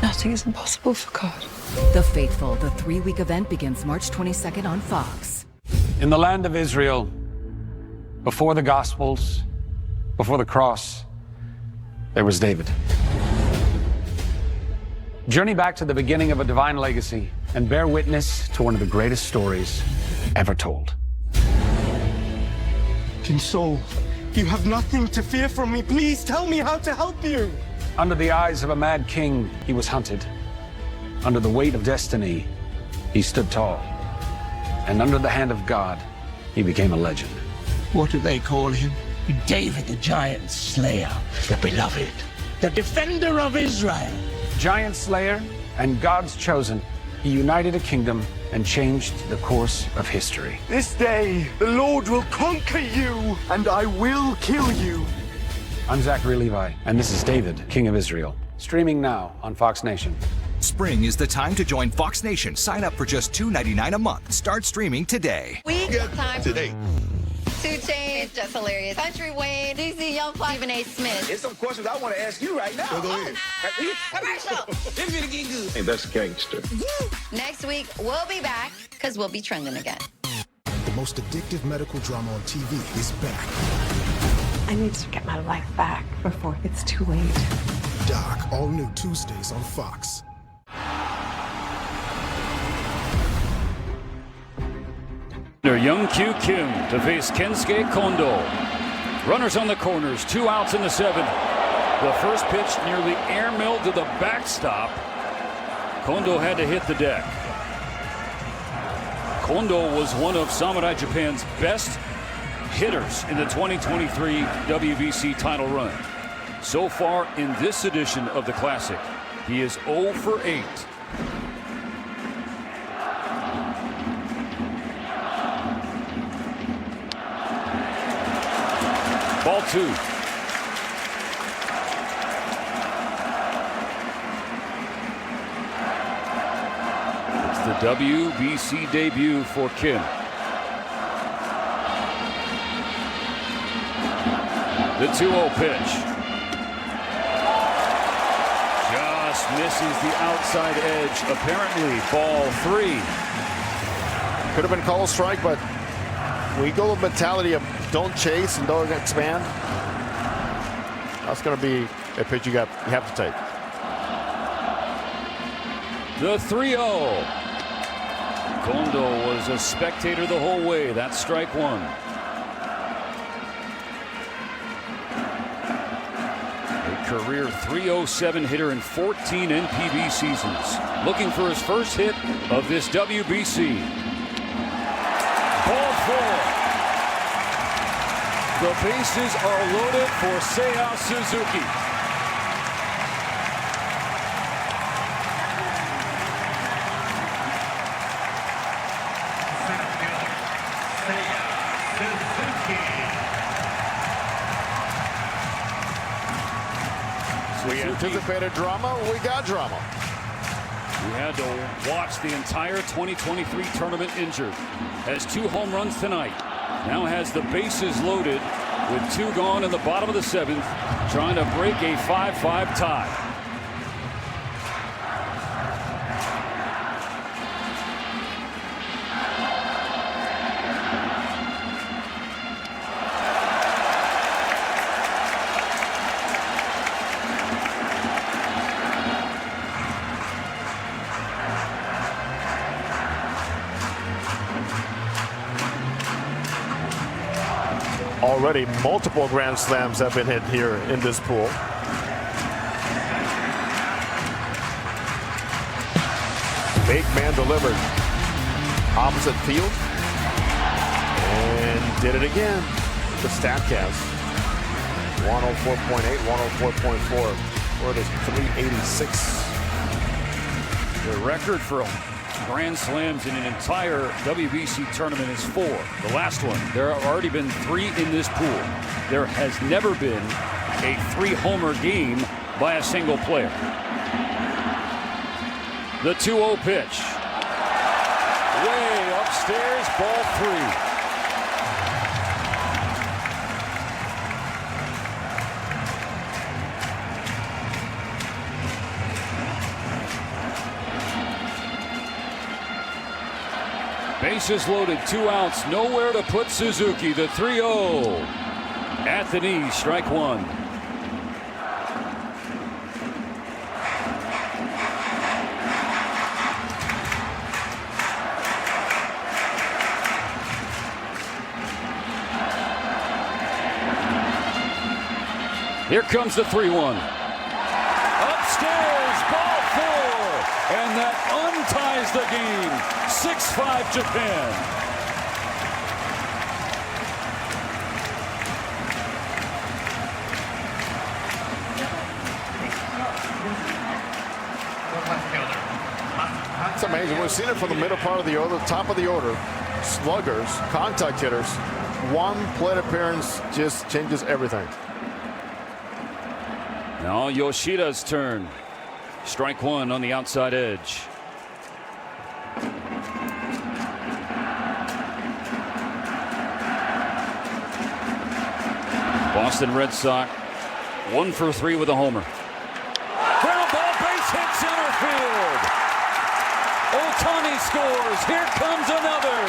Nothing is impossible for God. The Faithful, the 3-week event begins March 22nd on Fox. In the land of Israel, before the Gospels, before the cross, there was David. Journey back to the beginning of a divine legacy and bear witness to one of the greatest stories ever told. King Saul, you have nothing to fear from me. Please tell me how to help you. Under the eyes of a mad king, he was hunted. Under the weight of destiny, he stood tall. And under the hand of God, he became a legend. What do they call him? David the Giant Slayer, the beloved, the defender of Israel. Giant Slayer and God's chosen, he united a kingdom and changed the course of history. This day, the Lord will conquer you, and I will kill you. I'm Zachary Levi, and this is David, King of Israel. Streaming now on Fox Nation. Spring is the time to join Fox Nation. Sign up for just $2.99 a month. Start streaming today. We got time today. 2 Chainz, just hilarious. Country Wayne, DC Young Fly, Stephen A. Smith. There's some questions I want to ask you right now. Go ahead. Commercial. It's gonna get good. Hey, that's gangster. Next week, we'll be back, because we'll be trending again. The most addictive medical drama on TV is back. I need to get my life back before it's too late. Doc, all new Tuesdays on Fox. Young Kyu Kim to face Kensuke Kondo. Runners on the corners, 2 outs in the 7th. The first pitch nearly airmailed to the backstop. Kondo had to hit the deck. Kondo was one of Samurai Japan's best hitters in the 2023 WBC title run. So far in this edition of the Classic, he is 0 for 8. Ball 2. It's the WBC debut for Kim. The 2-0 pitch. Just misses the outside edge. Apparently, ball 3. Could have been called a strike, but we go with the mentality of don't chase and don't expand. That's going to be a pitch you have to take. The 3-0. Kondo was a spectator the whole way. That's strike 1. A career .307 hitter in 14 NPB seasons. Looking for his first hit of this WBC. Ball 4. The bases are loaded for Seiya Suzuki. We anticipated drama. We got drama. We had to watch the entire 2023 tournament injured. Has 2 home runs tonight. Now has the bases loaded with 2 gone in the bottom of the 7th, trying to break a 5-5 tie. Already multiple grand slams have been hit here in this pool. Big man delivered. Opposite field. And did it again. The Statcast. 104.8, 104.4. For it is 386. The record for grand slams in an entire WBC tournament is 4. The last one, there have already been 3 in this pool. There has never been a 3-homer game by a single player. The 2-0 pitch. Way upstairs, ball 3. Bases loaded, 2 outs, nowhere to put Suzuki. The 3-0 at the knee, strike 1. Here comes the 3-1. Upstairs, ball 4, and that unties the game. 6-5 Japan. It's amazing. We've seen it from the middle part of the order, top of the order. Sluggers, contact hitters. One plate appearance just changes everything. Now Yoshida's turn. Strike 1 on the outside edge. Boston Red Sox 1 for 3 with a homer. Ground ball, base hit center field. Ohtani scores. Here comes another.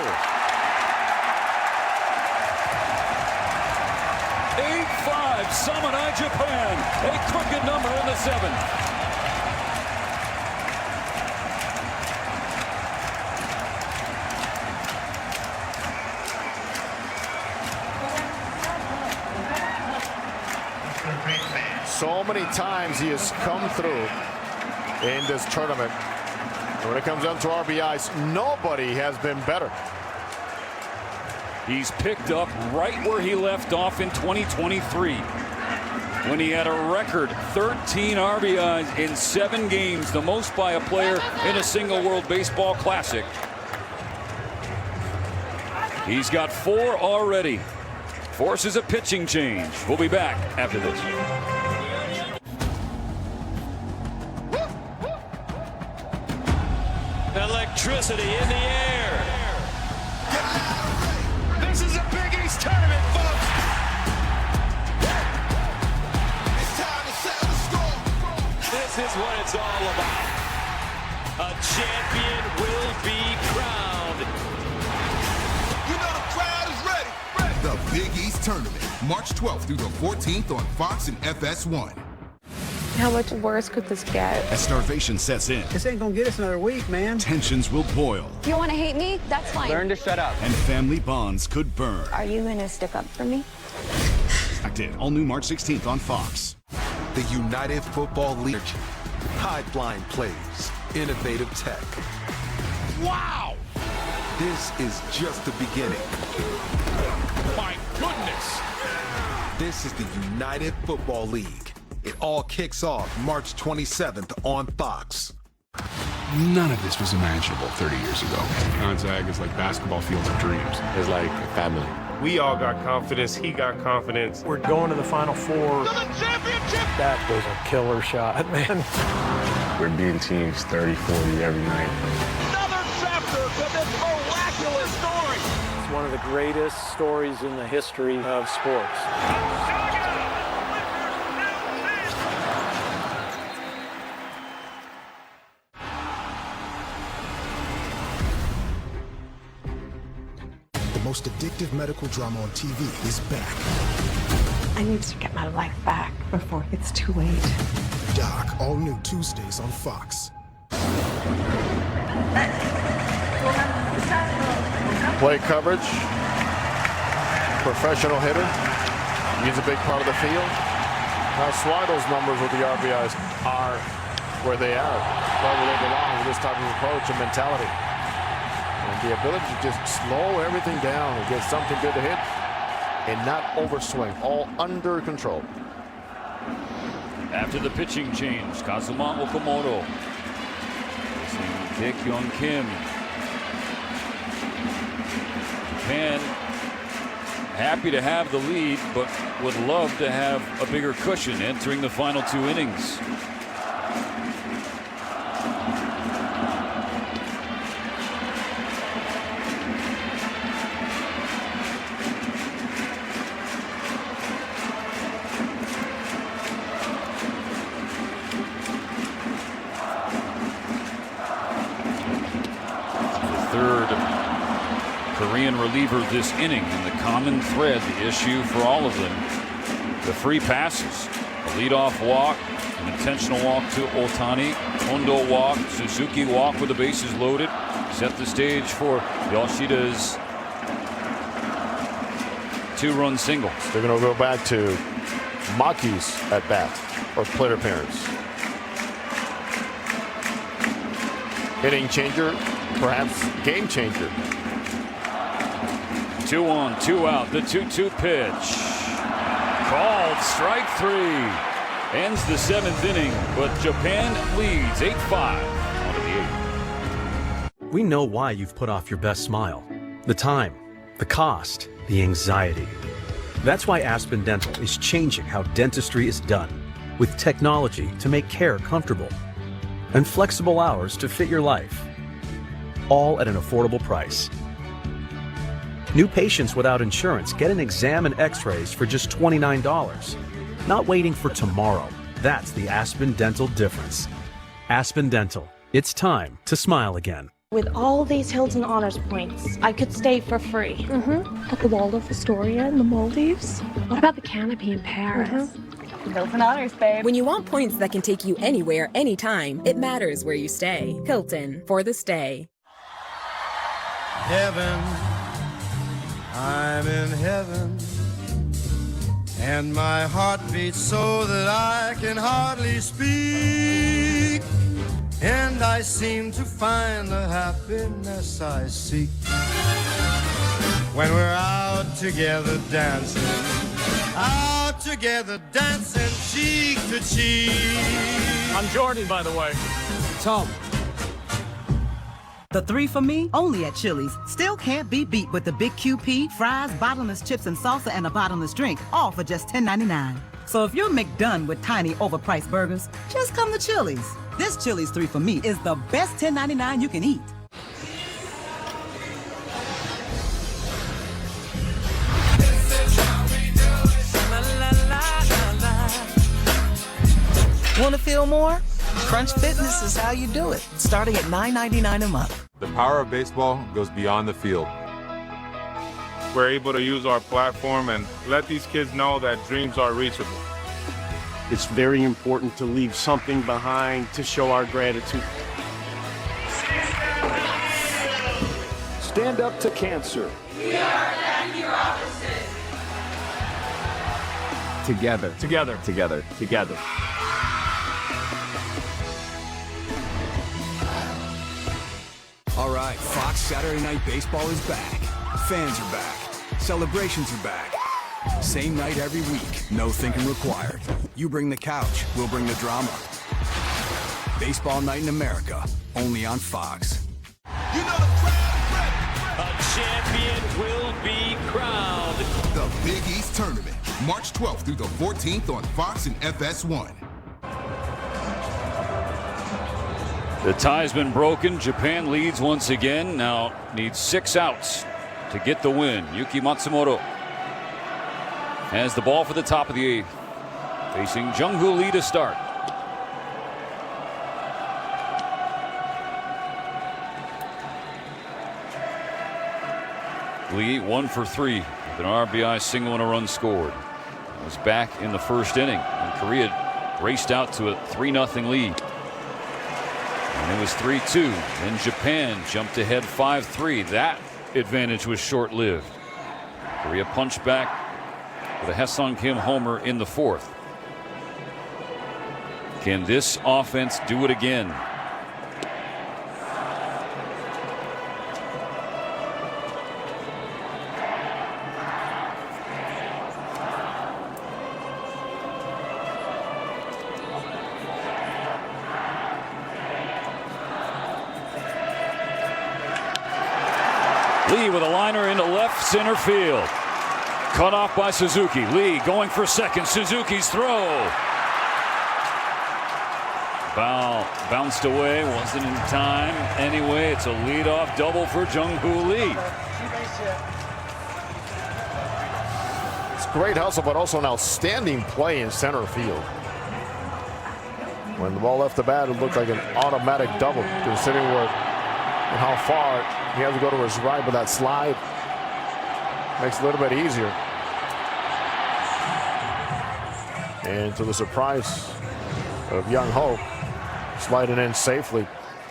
8-5 5, Samurai Japan, a crooked number in the 7th. So many times he has come through in this tournament. And when it comes down to RBIs, nobody has been better. He's picked up right where he left off in 2023 when he had a record 13 RBIs in 7 games, the most by a player in a single World Baseball Classic. He's got 4 already. Forces a pitching change. We'll be back after this. Electricity in the air. This is a Big East tournament, folks. It's time to settle the score. This is what it's all about. A champion will be crowned. You know the crowd is ready. The Big East tournament, March 12th through the 14th on Fox and FS1. How much worse could this get? As starvation sets in, this ain't gonna get us another week, man. Tensions will boil. You want to hate me? That's fine. Learn to shut up. And family bonds could burn. Are you gonna stick up for me? Active, all new March 16th on Fox. The United Football League. High-flying plays. Innovative tech. Wow! This is just the beginning. My goodness! This is the United Football League. It all kicks off March 27th on Fox. None of this was imaginable 30 years ago. Gonzaga is like basketball fields of dreams. It's like a family. We all got confidence. He got confidence. We're going to the Final Four. To the championship! That was a killer shot, man. We're beating teams 30, 40 every night. Another chapter to this miraculous story. It's one of the greatest stories in the history of sports. The most addictive medical drama on TV is back. I need to get my life back before it's too late. Doc, all new Tuesdays on Fox. Play coverage. Professional hitter. He's a big part of the field. That's why those numbers with the RBIs are where they are. Where they belong with this type of approach and mentality. And the ability to just slow everything down and get something good to hit and not overswing, all under control. After the pitching change, Kazuma Okamoto facing Tae-Kyung Kim. Japan happy to have the lead, but would love to have a bigger cushion entering the final 2 innings. Korean reliever this inning, and the common thread, the issue for all of them, the free passes. A leadoff walk, an intentional walk to Otani, Hondo walk, Suzuki walk with the bases loaded, set the stage for Yoshida's 2-run singles. They're going to go back to Maki's at bat or plate appearance. Hitting changer, perhaps game changer. 2 on, 2 out. The 2-2 pitch. Called strike 3. Ends the 7th inning, but Japan leads 8-5 on the 8th. We know why you've put off your best smile. The time, the cost, the anxiety. That's why Aspen Dental is changing how dentistry is done, with technology to make care comfortable and flexible hours to fit your life, all at an affordable price. New patients without insurance get an exam and x-rays for just $29. Not waiting for tomorrow. That's the Aspen Dental difference. Aspen Dental. It's time to smile again. With all these Hilton Honors points, I could stay for free. At the Waldorf Astoria in the Maldives. What about the Canopy in Paris? Hilton Honors, babe. When you want points that can take you anywhere, anytime, it matters where you stay. Hilton, for the stay. Heaven, I'm in heaven, and my heart beats so that I can hardly speak, and I seem to find the happiness I seek when we're out together dancing cheek to cheek. I'm Jordan, by the way. Tom. The 3 for me, only at Chili's. Still can't be beat with the big QP, fries, bottomless chips and salsa, and a bottomless drink, all for just $10.99. So if you're McDone with tiny, overpriced burgers, just come to Chili's. This Chili's 3 for me is the best $10.99 you can eat. Want to feel more? Crunch Fitness is how you do it, starting at $9.99 a month. The power of baseball goes beyond the field. We're able to use our platform and let these kids know that dreams are reachable. It's very important to leave something behind to show our gratitude. Stand up to cancer. We are attacking your opposites. Together. Together. Together. Together. All right, Fox Saturday Night Baseball is back. Fans are back. Celebrations are back. Same night every week, no thinking required. You bring the couch, we'll bring the drama. Baseball Night in America, only on Fox. You know the crowd. A champion will be crowned. The Big East Tournament, March 12th through the 14th on Fox and FS1. The tie's been broken. Japan leads once again. Now needs 6 outs to get the win. Yuki Matsumoto has the ball for the top of the 8th. Facing Jung-Hoo Lee to start. Lee 1 for 3 with an RBI single and a run scored. Was back in the first inning when Korea raced out to a 3-0 lead. And it was 3-2. Then Japan jumped ahead 5-3. That advantage was short-lived. Korea punched back with a Haesung Kim homer in the 4th. Can this offense do it again? Lee with a liner into left center field. Cut off by Suzuki. Lee going for second. Suzuki's throw. Foul bounced away. Wasn't in time. Anyway, it's a leadoff double for Jung-Hoo Lee. It's great hustle, but also an outstanding play in center field. When the ball left the bat, it looked like an automatic double, considering and how far he had to go to his right, but that slide makes it a little bit easier. And to the surprise of Jung-Ho, sliding in safely,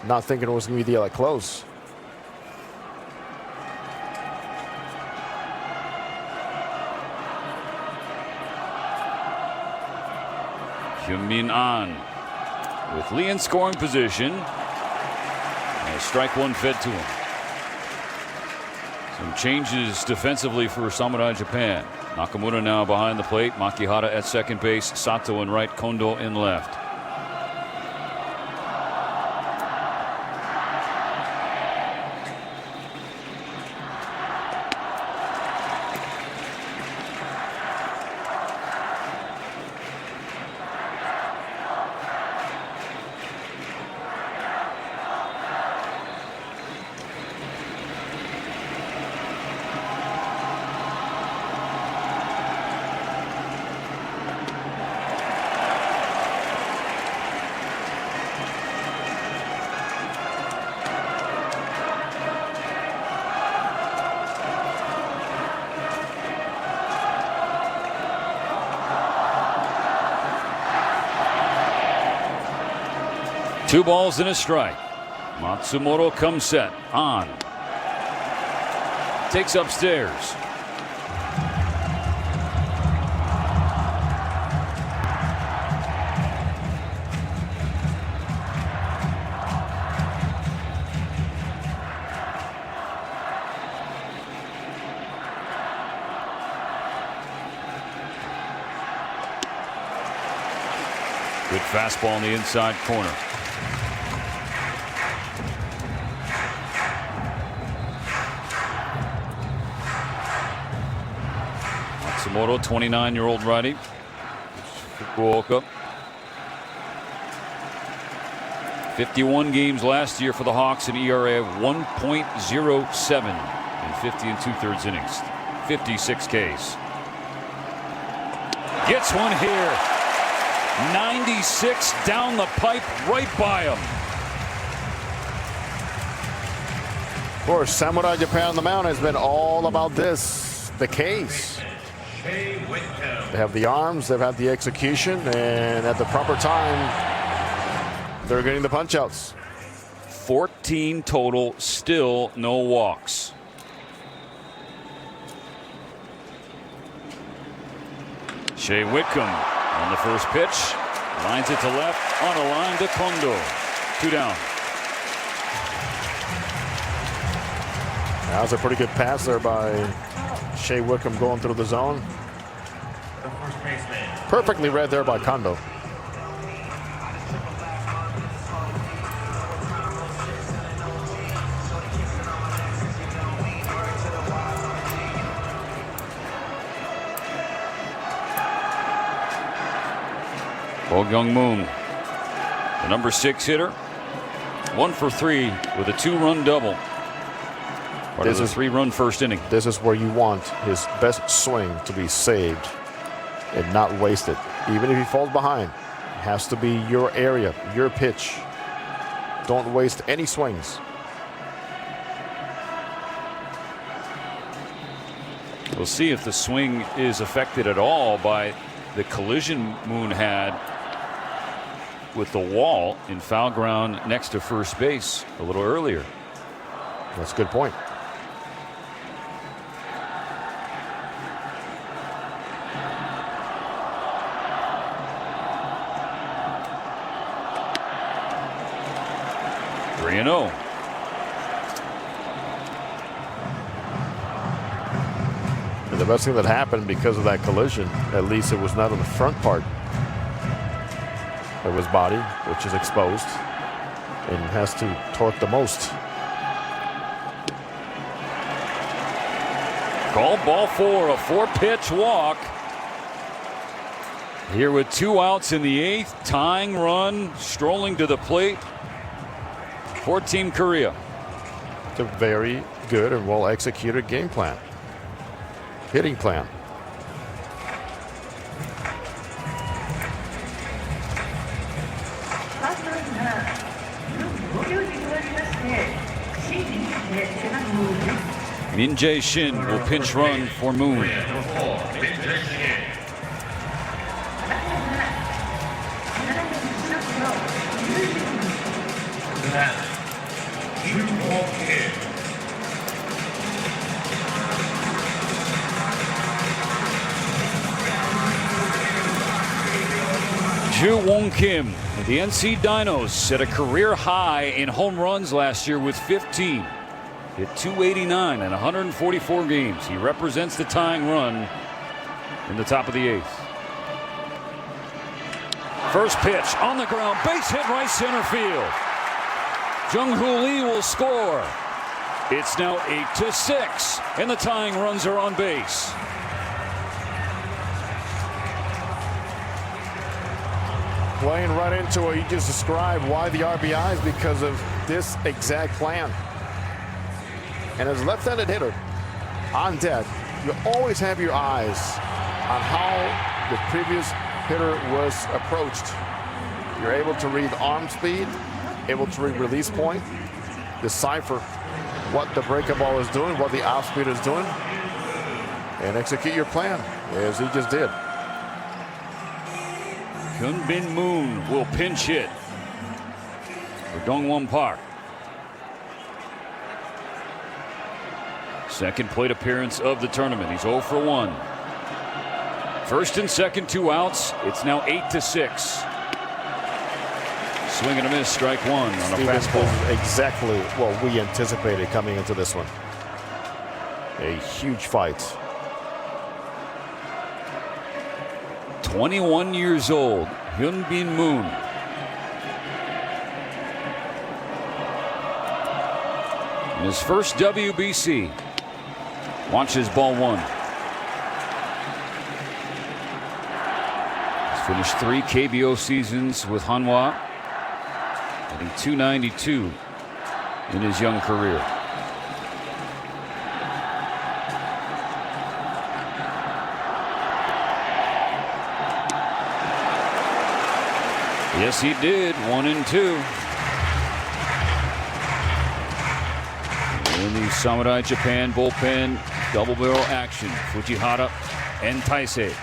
not thinking it was going to be that close. Hyun-Min An with Lee in scoring position. And strike one fed to him. Some changes defensively for Samurai Japan. Nakamura now behind the plate. Makihara at second base. Sato in right. Kondo in left. 2 balls and a strike. Matsumoto comes set on. Takes upstairs. Good fastball in the inside corner. Matsumoto, 29-year-old righty. Fukuoka. 51 games last year for the Hawks, an ERA of 1.07 in 50 2/3 innings. 56 Ks. Gets one here. 96 down the pipe, right by him. Of course, Samurai Japan on the mound has been all about this, the case. They have the arms, they've had the execution, and at the proper time, they're getting the punch-outs. 14 total, still no walks. Shea Whitcomb on the first pitch, lines it to left, on a line to Kondo. 2 down. That was a pretty good pass there by Shea Whitcomb going through the zone. Perfectly read there by Kondo. Bo Young-moon, the number 6 hitter, 1 for 3 with a 2-run double. Part of the 3-run first inning. This is where you want his best swing to be saved and not wasted. Even if he falls behind, it has to be your area, your pitch. Don't waste any swings. We'll see if the swing is affected at all by the collision Moon had with the wall in foul ground next to first base a little earlier. That's a good point. And 0. And the best thing that happened because of that collision, at least it was not on the front part of his body, which is exposed and has to torque the most. Called ball 4, a 4-pitch walk. Here with 2 outs in the 8th, tying run, strolling to the plate for Team Korea. It's a very good and well executed game plan. Hitting plan. Min Jae-shin will pinch run for Moon. Ju Won Kim, the NC Dinos, set a career high in home runs last year with 15. Hit 289 in 144 games. He represents the tying run in the top of the 8th. First pitch on the ground, base hit right center field. Jung-Hoo Lee will score. It's now 8-6, and the tying runs are on base. Playing right into what you just described, why the RBIs, because of this exact plan. And as a left-handed hitter on deck, you always have your eyes on how the previous hitter was approached. You're able to read arm speed, able to read release point, decipher what the breaking ball is doing, what the off speed is doing, and execute your plan, as he just did. Hyun-Bin Moon will pinch hit. Dongwon Park. Second plate appearance of the tournament. He's 0 for 1. First and second, 2 outs. It's now 8-6. Swing and a miss, strike one on a fastball. Exactly what we anticipated coming into this one. A huge fight. 21 years old, Hyun-Bin Moon. In his first WBC. Watches ball 1. He's finished 3 KBO seasons with Hanwha, hitting .292 in his young career. Yes, he did. 1-2. In the Samurai Japan bullpen, double barrel action. Fujihara and Taisei.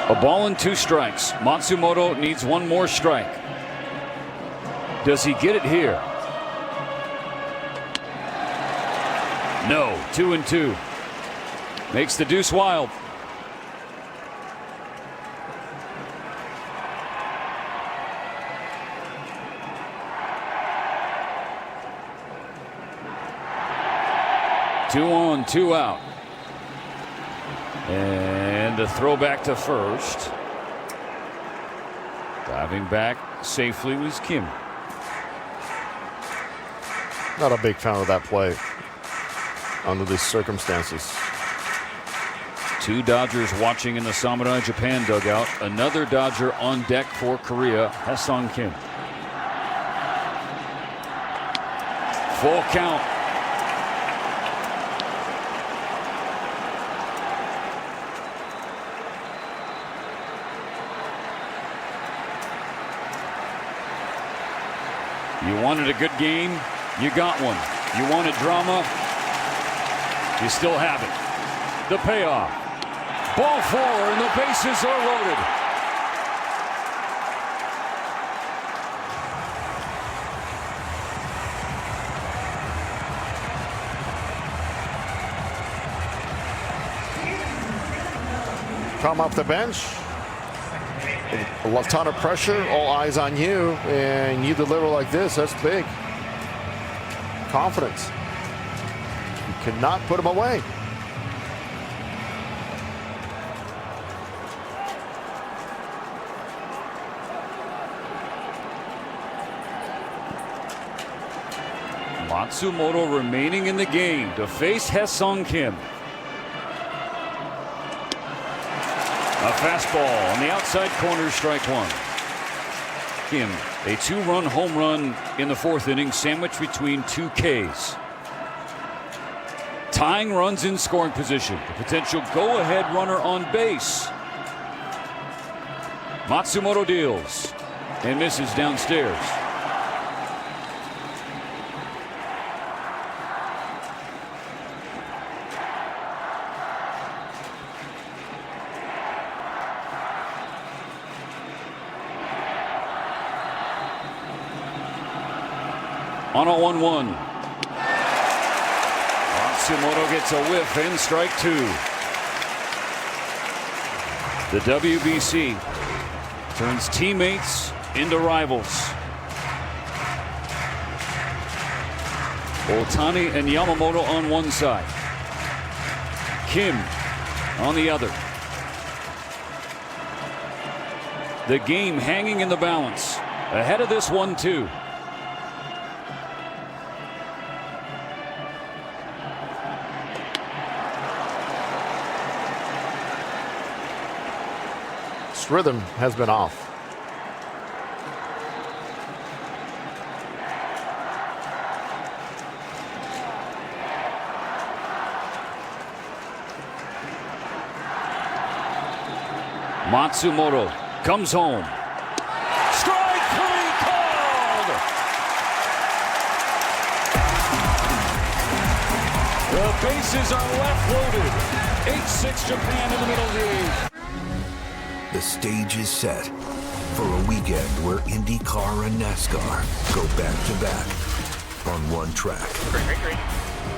A ball and 2 strikes. Matsumoto needs 1 more strike. Does he get it here? No. 2-2. Makes the deuce wild. Two on, 2 out. And the throw back to first. Diving back safely was Kim. Not a big fan of that play under these circumstances. 2 Dodgers watching in the Samurai Japan dugout. Another Dodger on deck for Korea, Ha-Sung Kim. Full count. You wanted a good game, you got one. You wanted drama, you still have it. The payoff. Ball 4 and the bases are loaded. Come off the bench. A ton of pressure, all eyes on you, and you deliver like this. That's big. Confidence. You cannot put him away. Matsumoto remaining in the game to face Ha-Sung Kim. A fastball on the outside corner, strike 1. Kim, a 2-run home run in the 4th inning, sandwiched between 2 Ks. Tying runs in scoring position. The potential go-ahead runner on base. Matsumoto deals and misses downstairs. On a 1-1. Matsumoto gets a whiff and strike 2. The WBC turns teammates into rivals. Otani and Yamamoto on one side. Kim on the other. The game hanging in the balance. Ahead of this 1-2. Rhythm has been off. Matsumoto comes home. Strike! The bases are left loaded. 8-6 Japan in the middle of the eighth. The stage is set for a weekend where IndyCar and NASCAR go back-to-back on one track.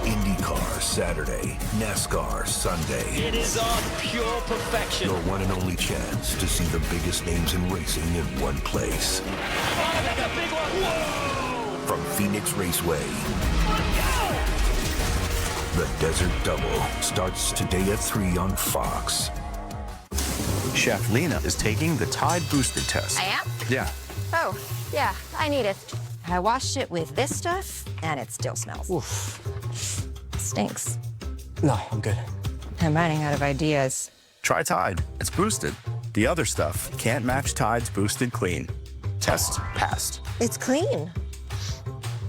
IndyCar Saturday, NASCAR Sunday. It is on pure perfection. Your one and only chance to see the biggest names in racing in one place. Oh, that's a big one. Whoa! From Phoenix Raceway, the Desert Double starts today at 3 on Fox. Chef Lena is taking the Tide Boosted test. I am? Yeah. Oh, yeah, I need it. I washed it with this stuff, and it still smells. Oof. Stinks. No, I'm good. I'm running out of ideas. Try Tide. It's boosted. The other stuff can't match Tide's Boosted Clean. Test passed. It's clean.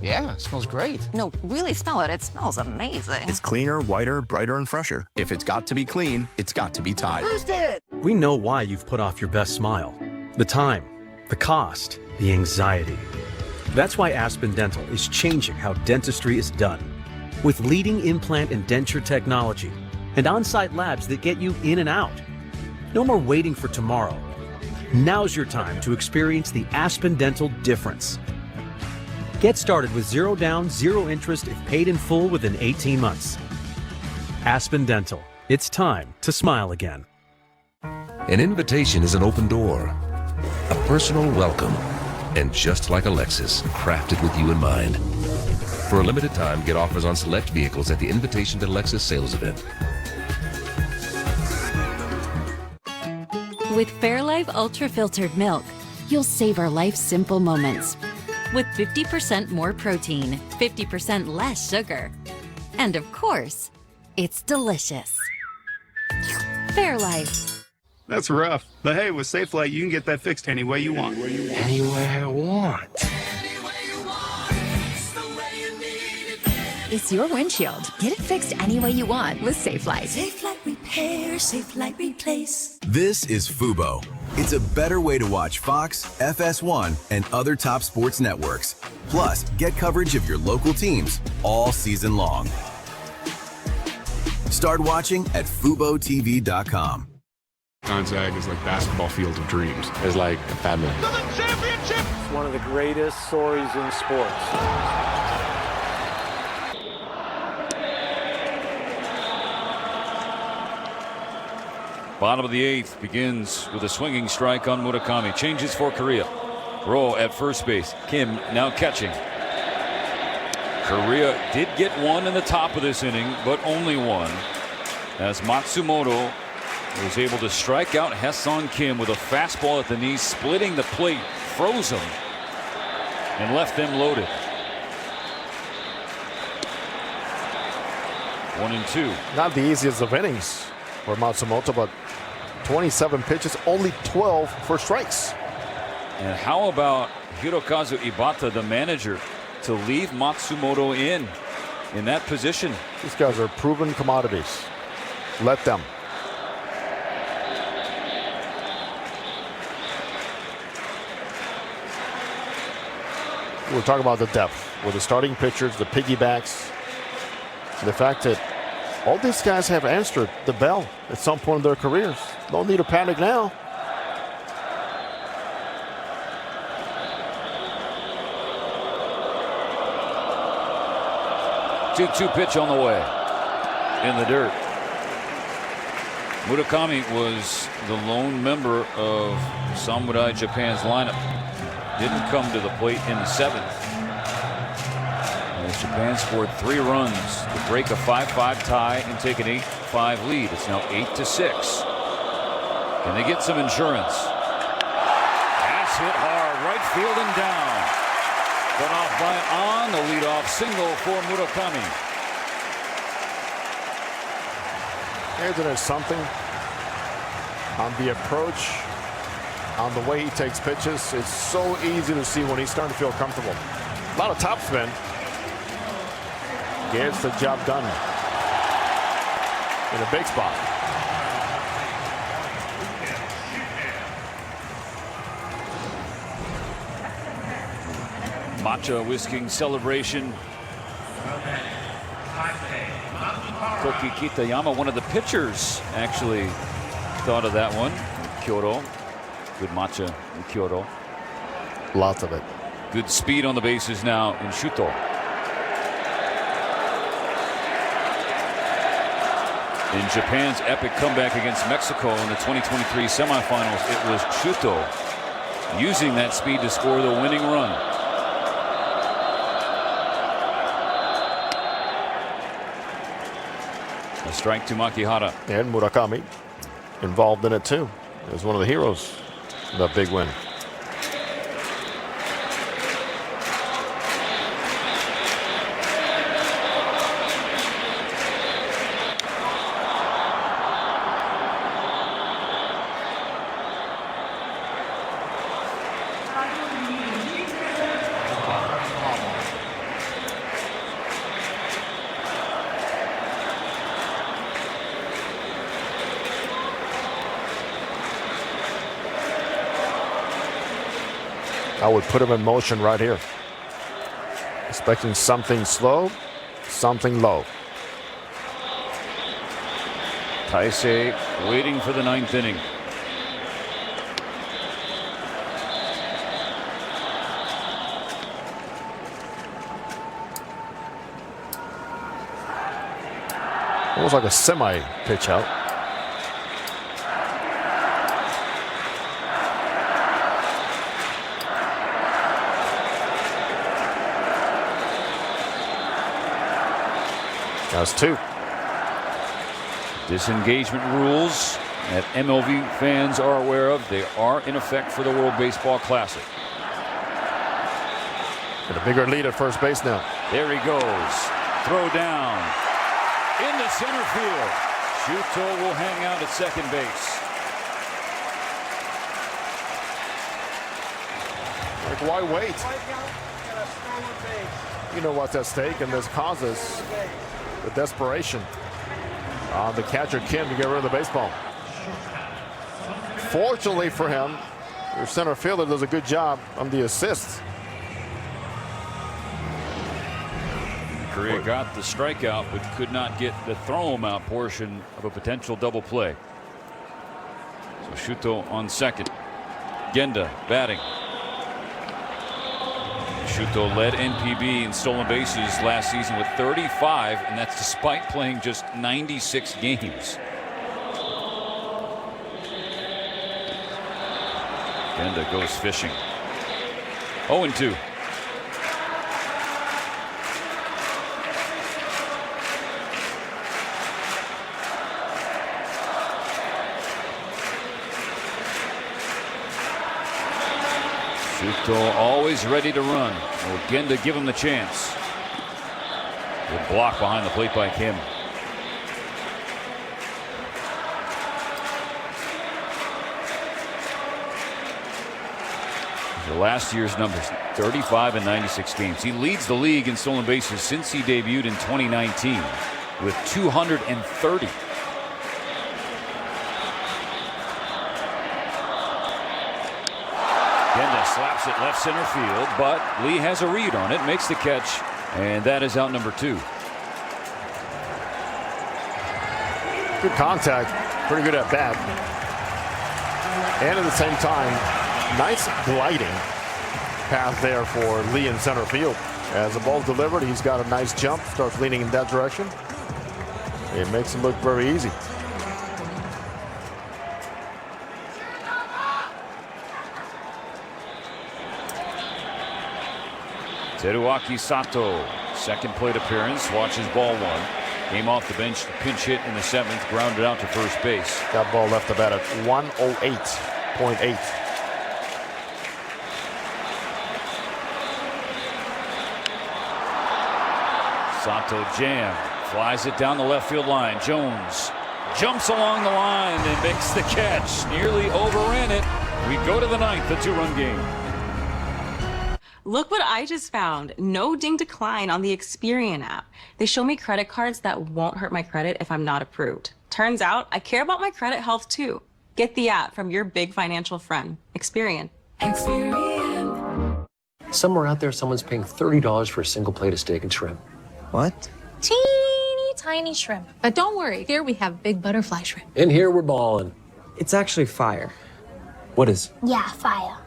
Yeah, it smells great. No, really smell it. It smells amazing. It's cleaner, whiter, brighter, and fresher. If it's got to be clean, it's got to be Tide. Boosted! We know why you've put off your best smile. The time, the cost, the anxiety. That's why Aspen Dental is changing how dentistry is done. With leading implant and denture technology and on-site labs that get you in and out. No more waiting for tomorrow. Now's your time to experience the Aspen Dental difference. Get started with 0 down, 0 interest if paid in full within 18 months. Aspen Dental. It's time to smile again. An invitation is an open door, a personal welcome, and just like a Lexus, crafted with you in mind. For a limited time, get offers on select vehicles at the Invitation to Lexus sales event. With Fairlife Ultra Filtered Milk, you'll savor life's simple moments. With 50% more protein, 50% less sugar. And of course, it's delicious. Fairlife. That's rough. But hey, with SafeLight, you can get that fixed any way you want. Anywhere I want. It's your windshield. Get it fixed any way you want with SafeLight. SafeLight Repair, SafeLight Replace. This is Fubo. It's a better way to watch Fox, FS1, and other top sports networks. Plus, get coverage of your local teams all season long. Start watching at FuboTV.com. Gonzaga is like basketball field of dreams. It's like a family. It's one of the greatest stories in sports. Bottom of the eighth begins with a swinging strike on Murakami. Changes for Korea. Rowe at first base. Kim now catching. Korea did get one in the top of this inning, but only one, as Matsumoto was able to strike out Haesung Kim with a fastball at the knee, splitting the plate, froze him, and left them loaded. 1-2. Not the easiest of innings for Matsumoto, but 27 pitches, only 12 for strikes. And how about Hirokazu Ibata, the manager, to leave Matsumoto in that position? These guys are proven commodities. Let them. We're talking about the depth with the starting pitchers, the piggybacks, the fact that all these guys have answered the bell at some point in their careers. No need to panic now. 2-2 pitch on the way. In the dirt. Murakami was the lone member of Samurai Japan's lineup. Didn't come to the plate in the seventh. As Japan scored 3 runs to break a 5-5 tie and take an 8-5 lead. It's now 8-6. Can they get some insurance? Pass hit hard, right field and down. Cut off by On, the leadoff single for Murakami. Isn't there something on the approach, on the way he takes pitches? It's so easy to see when he's starting to feel comfortable. A lot of topspin. Gets the job done in a big spot. Matcha whisking celebration. Koki Kitayama, one of the pitchers, actually thought of that one. Kyoto. Good matcha in Kyoto. Lots of it. Good speed on the bases now in Shuto. In Japan's epic comeback against Mexico in the 2023 semifinals, it was Shuto using that speed to score the winning run. A strike to Makihara. And Murakami involved in it too. As one of the heroes of that big win. I would put him in motion right here. Expecting something slow, something low. Taisei waiting for the 9th inning. Almost like a semi pitch out. That's 2. Disengagement rules that MLB fans are aware of. They are in effect for the World Baseball Classic. And a bigger lead at first base now. There he goes. Throw down. Into center field. Shuto will hang out at second base. Like, why wait? You know what's at stake, and this causes the desperation on the catcher Kim to get rid of the baseball. Fortunately for him, your center fielder does a good job on the assist. Korea got the strikeout, but could not get the throw him out portion of a potential double play. So Shuto on second. Genda batting. Shuto led NPB in stolen bases last season with 35, and that's despite playing just 96 games. Genda goes fishing. 0-2. Shuto always ready to run. Will Genda give him the chance? Good block behind the plate by Kim. The last year's numbers, 35 and 96 games. He leads the league in stolen bases since he debuted in 2019 with 230. Genda slaps it left center field, but Lee has a read on it, makes the catch, and that is out number 2. Good contact, pretty good at bat. And at the same time, nice gliding path there for Lee in center field. As the ball's delivered, he's got a nice jump, starts leaning in that direction. It makes him look very easy. Teruaki Sato, second plate appearance, watches ball 1. Came off the bench, pinch hit in the 7th, grounded out to first base. That ball left the bat at 108.8. Sato jam, flies it down the left field line. Jones jumps along the line and makes the catch. Nearly overran it. We go to the 9th, a 2-run game. Look what I just found. No ding decline on the Experian app. They show me credit cards that won't hurt my credit if I'm not approved. Turns out I care about my credit health too. Get the app from your big financial friend. Experian. Somewhere out there, someone's paying $30 for a single plate of steak and shrimp. What? Teeny tiny shrimp. But don't worry, here we have big butterfly shrimp. In here, we're balling. It's actually fire. What is? Yeah, fire.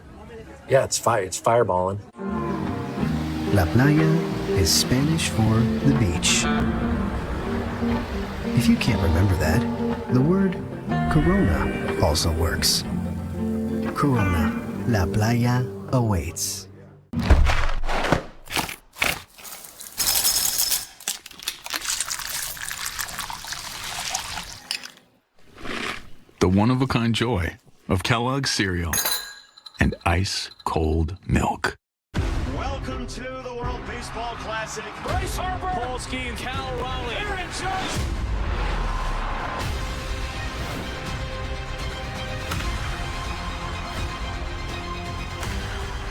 Yeah, it's fire. It's fireballing. La playa is Spanish for the beach. If you can't remember that, the word Corona also works. Corona, La Playa awaits. The one-of-a-kind joy of Kellogg's cereal and ice-cold milk. Welcome to the World Baseball Classic. Bryce Harper, Paul Ski, and Cal Raleigh. Aaron Judge.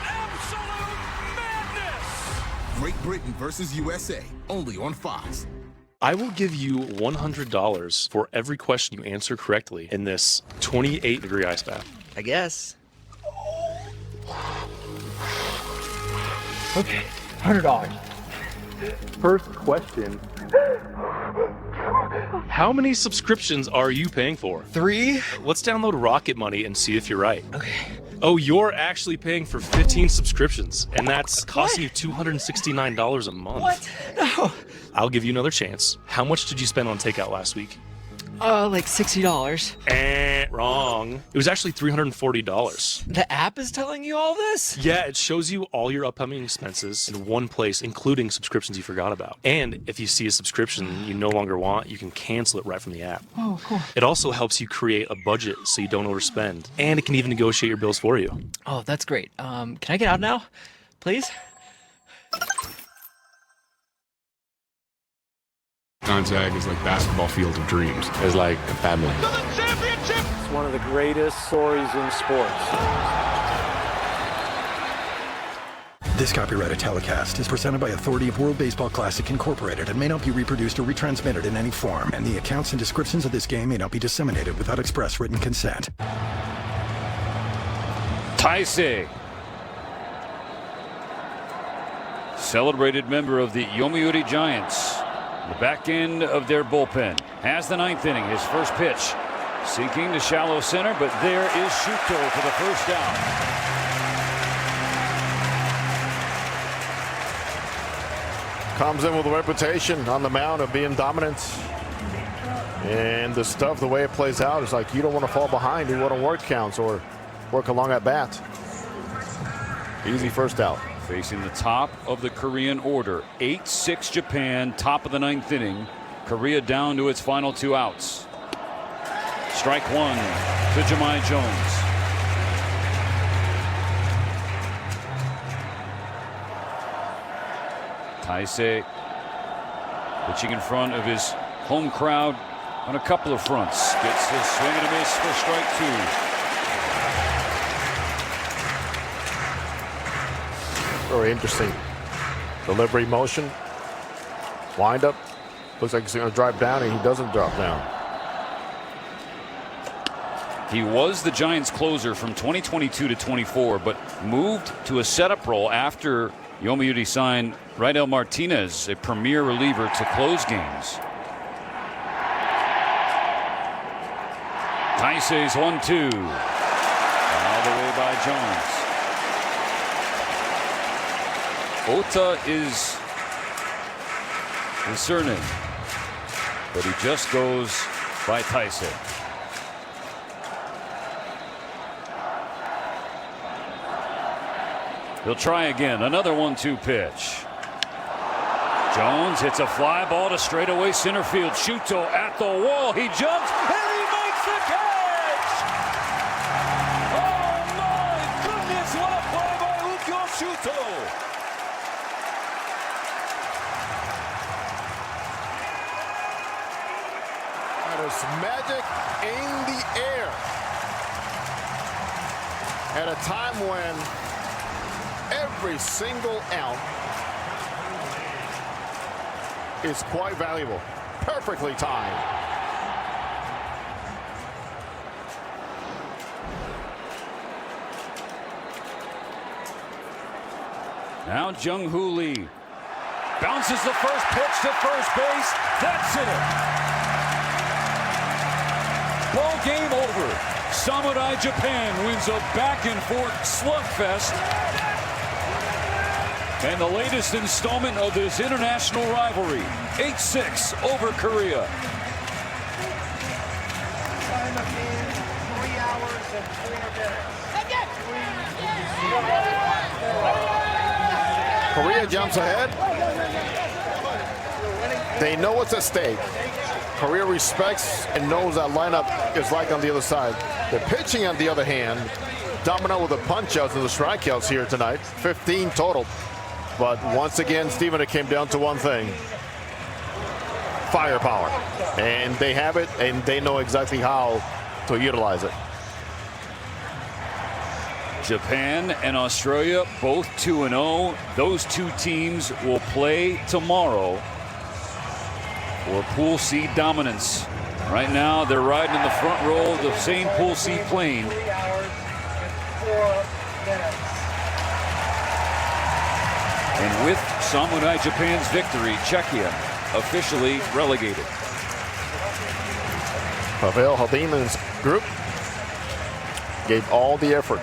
Absolute madness. Great Britain versus USA, only on Fox. I will give you $100 for every question you answer correctly in this 28-degree ice bath. I guess. Okay, $100. First question. How many subscriptions are you paying for? 3. Let's download Rocket Money and see if you're right. Okay. Oh, you're actually paying for 15 subscriptions, and that's costing you $269 a month. What? No. I'll give you another chance. How much did you spend on takeout last week? Like $60. Wrong. It was actually $340. The app is telling you all this? Yeah, it shows you all your upcoming expenses in one place, including subscriptions you forgot about. And if you see a subscription you no longer want, you can cancel it right from the app. Oh, cool. It also helps you create a budget so you don't overspend. And it can even negotiate your bills for you. Oh, that's great. Can I get out now? Please? Gonzaga is like basketball field of dreams. It's like a family. It's one of the greatest stories in sports. This copyrighted telecast is presented by authority of World Baseball Classic Incorporated and may not be reproduced or retransmitted in any form, and the accounts and descriptions of this game may not be disseminated without express written consent. Taisei, celebrated member of the Yomiuri Giants. The back end of their bullpen has the 9th inning. His first pitch sinking to shallow center, but there is Shuto for the first out. Comes in with a reputation on the mound of being dominant. And the stuff, the way it plays out, is like you don't want to fall behind. You want to work counts or work along at bat. Easy first out. Facing the top of the Korean order. 8-6 Japan, top of the 9th inning. Korea down to its final 2 outs. Strike 1 to Jahmai Jones. Taisei pitching in front of his home crowd on a couple of fronts. Gets his swing and a miss for strike 2. Very interesting. Delivery motion. Wind up. Looks like he's going to drive down, and he doesn't drop down. He was the Giants closer from 2022 to 24, but moved to a setup role after Yomiuri signed Raidel Martinez, a premier reliever, to close games. Taisei's 1-2. All the way by Jones. Ota is his surname, but he just goes by Taisei. He'll try again. Another 1-2 pitch. Jones hits a fly ball to straightaway center field. Shuto at the wall. He jumps and he makes the catch. Oh my goodness! What a play by Ukyo Shuto. There's magic in the air at a time when every single out is quite valuable. Perfectly timed. Now Jung-Hoo Lee. Bounces the first pitch to first base. That's it. Ball game over. Samurai Japan wins a back-and-forth slugfest. And the latest installment of this international rivalry, 8-6 over Korea. Korea jumps ahead. They know what's at stake. Korea respects and knows that lineup is like on the other side. The pitching, on the other hand, dominant with the punch-outs and the strikeouts here tonight. 15 total. But once again, Stephen, it came down to one thing. Firepower. And they have it, and they know exactly how to utilize it. Japan and Australia both 2-0. Those two teams will play tomorrow for Pool C dominance. Right now, they're riding in the front row of the same Pool C plane. And with Samurai Japan's victory, Czechia officially relegated. Pavel Haldimann's group gave all the effort.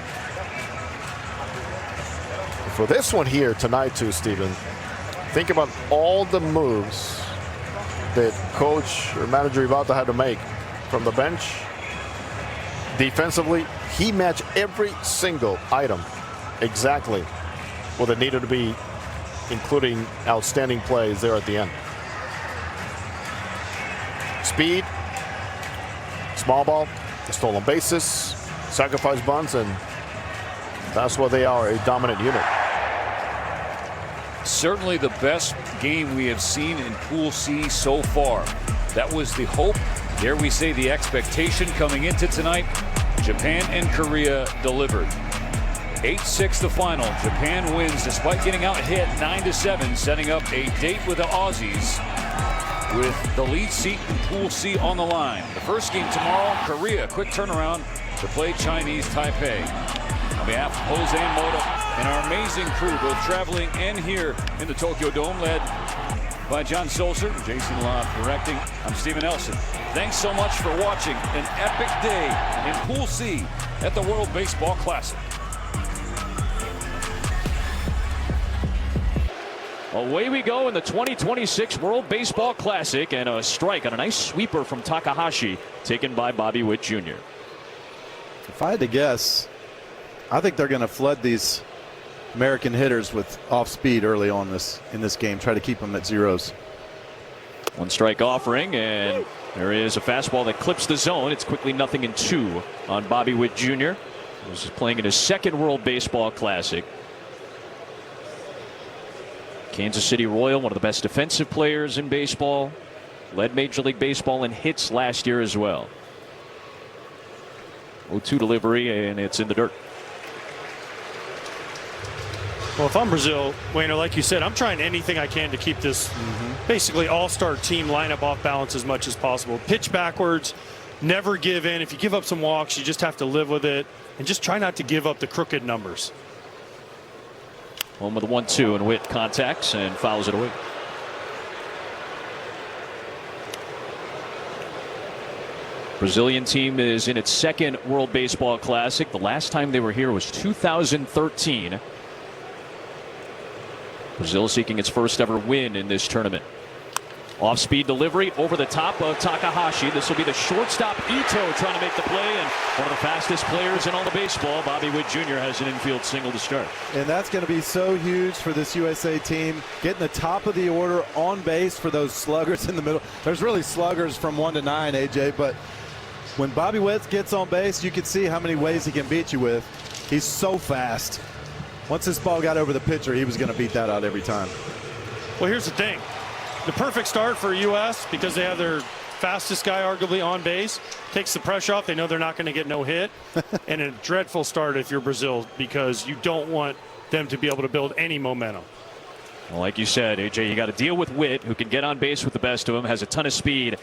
For this one here tonight too, Stephen, think about all the moves that coach or manager Iwata had to make from the bench. Defensively, he matched every single item exactly what it needed to be, including outstanding plays there at the end. Speed, small ball, the stolen bases, sacrifice bunts, and that's what they are, a dominant unit. Certainly the best game we have seen in Pool C so far. That was the hope. Dare we say the expectation coming into tonight. Japan and Korea delivered. 8-6 the final. Japan wins despite getting out hit 9-7, setting up a date with the Aussies with the lead seat in Pool C on the line. The first game tomorrow, Korea, quick turnaround to play Chinese Taipei. On behalf of Jose and Moda and our amazing crew, both traveling and here in the Tokyo Dome, led by John Solser, Jason Law directing, I'm Steven Elson. Thanks so much for watching an epic day in Pool C at the World Baseball Classic. Away we go in the 2026 World Baseball Classic, and a strike on a nice sweeper from Takahashi, taken by Bobby Witt Jr. If I had to guess, I think they're going to flood these American hitters with off speed early on in this game, try to keep them at zeros. One strike offering, and there is a fastball that clips the zone. It's quickly 0-2 on Bobby Witt Jr. This is playing in his second World Baseball Classic. Kansas City Royal, one of the best defensive players in baseball, led Major League Baseball in hits last year as well. 0-2 delivery, and it's in the dirt. Well, if I'm Brazil, Wayner, like you said, I'm trying anything I can to keep this basically all-star team lineup off balance as much as possible. Pitch backwards, never give in. If you give up some walks, you just have to live with it, and just try not to give up the crooked numbers. One with a 1-2, and Witt contacts and fouls it away. Brazilian team is in its second World Baseball Classic. The last time they were here was 2013. Brazil seeking its first ever win in this tournament. Off-speed delivery over the top of Takahashi. This will be the shortstop Ito trying to make the play, and one of the fastest players in all the baseball, Bobby Witt Jr., has an infield single to start. And that's going to be so huge for this USA team, getting the top of the order on base for those sluggers in the middle. There's really sluggers from 1 to 9, AJ, but when Bobby Witt gets on base, you can see how many ways he can beat you with. He's so fast. Once this ball got over the pitcher, he was going to beat that out every time. Well, here's the thing. The perfect start for U.S. because they have their fastest guy arguably on base. Takes the pressure off. They know they're not going to get no hit. And a dreadful start if you're Brazil, because you don't want them to be able to build any momentum. Well, like you said, AJ, you got to deal with Witt, who can get on base with the best of them, has a ton of speed.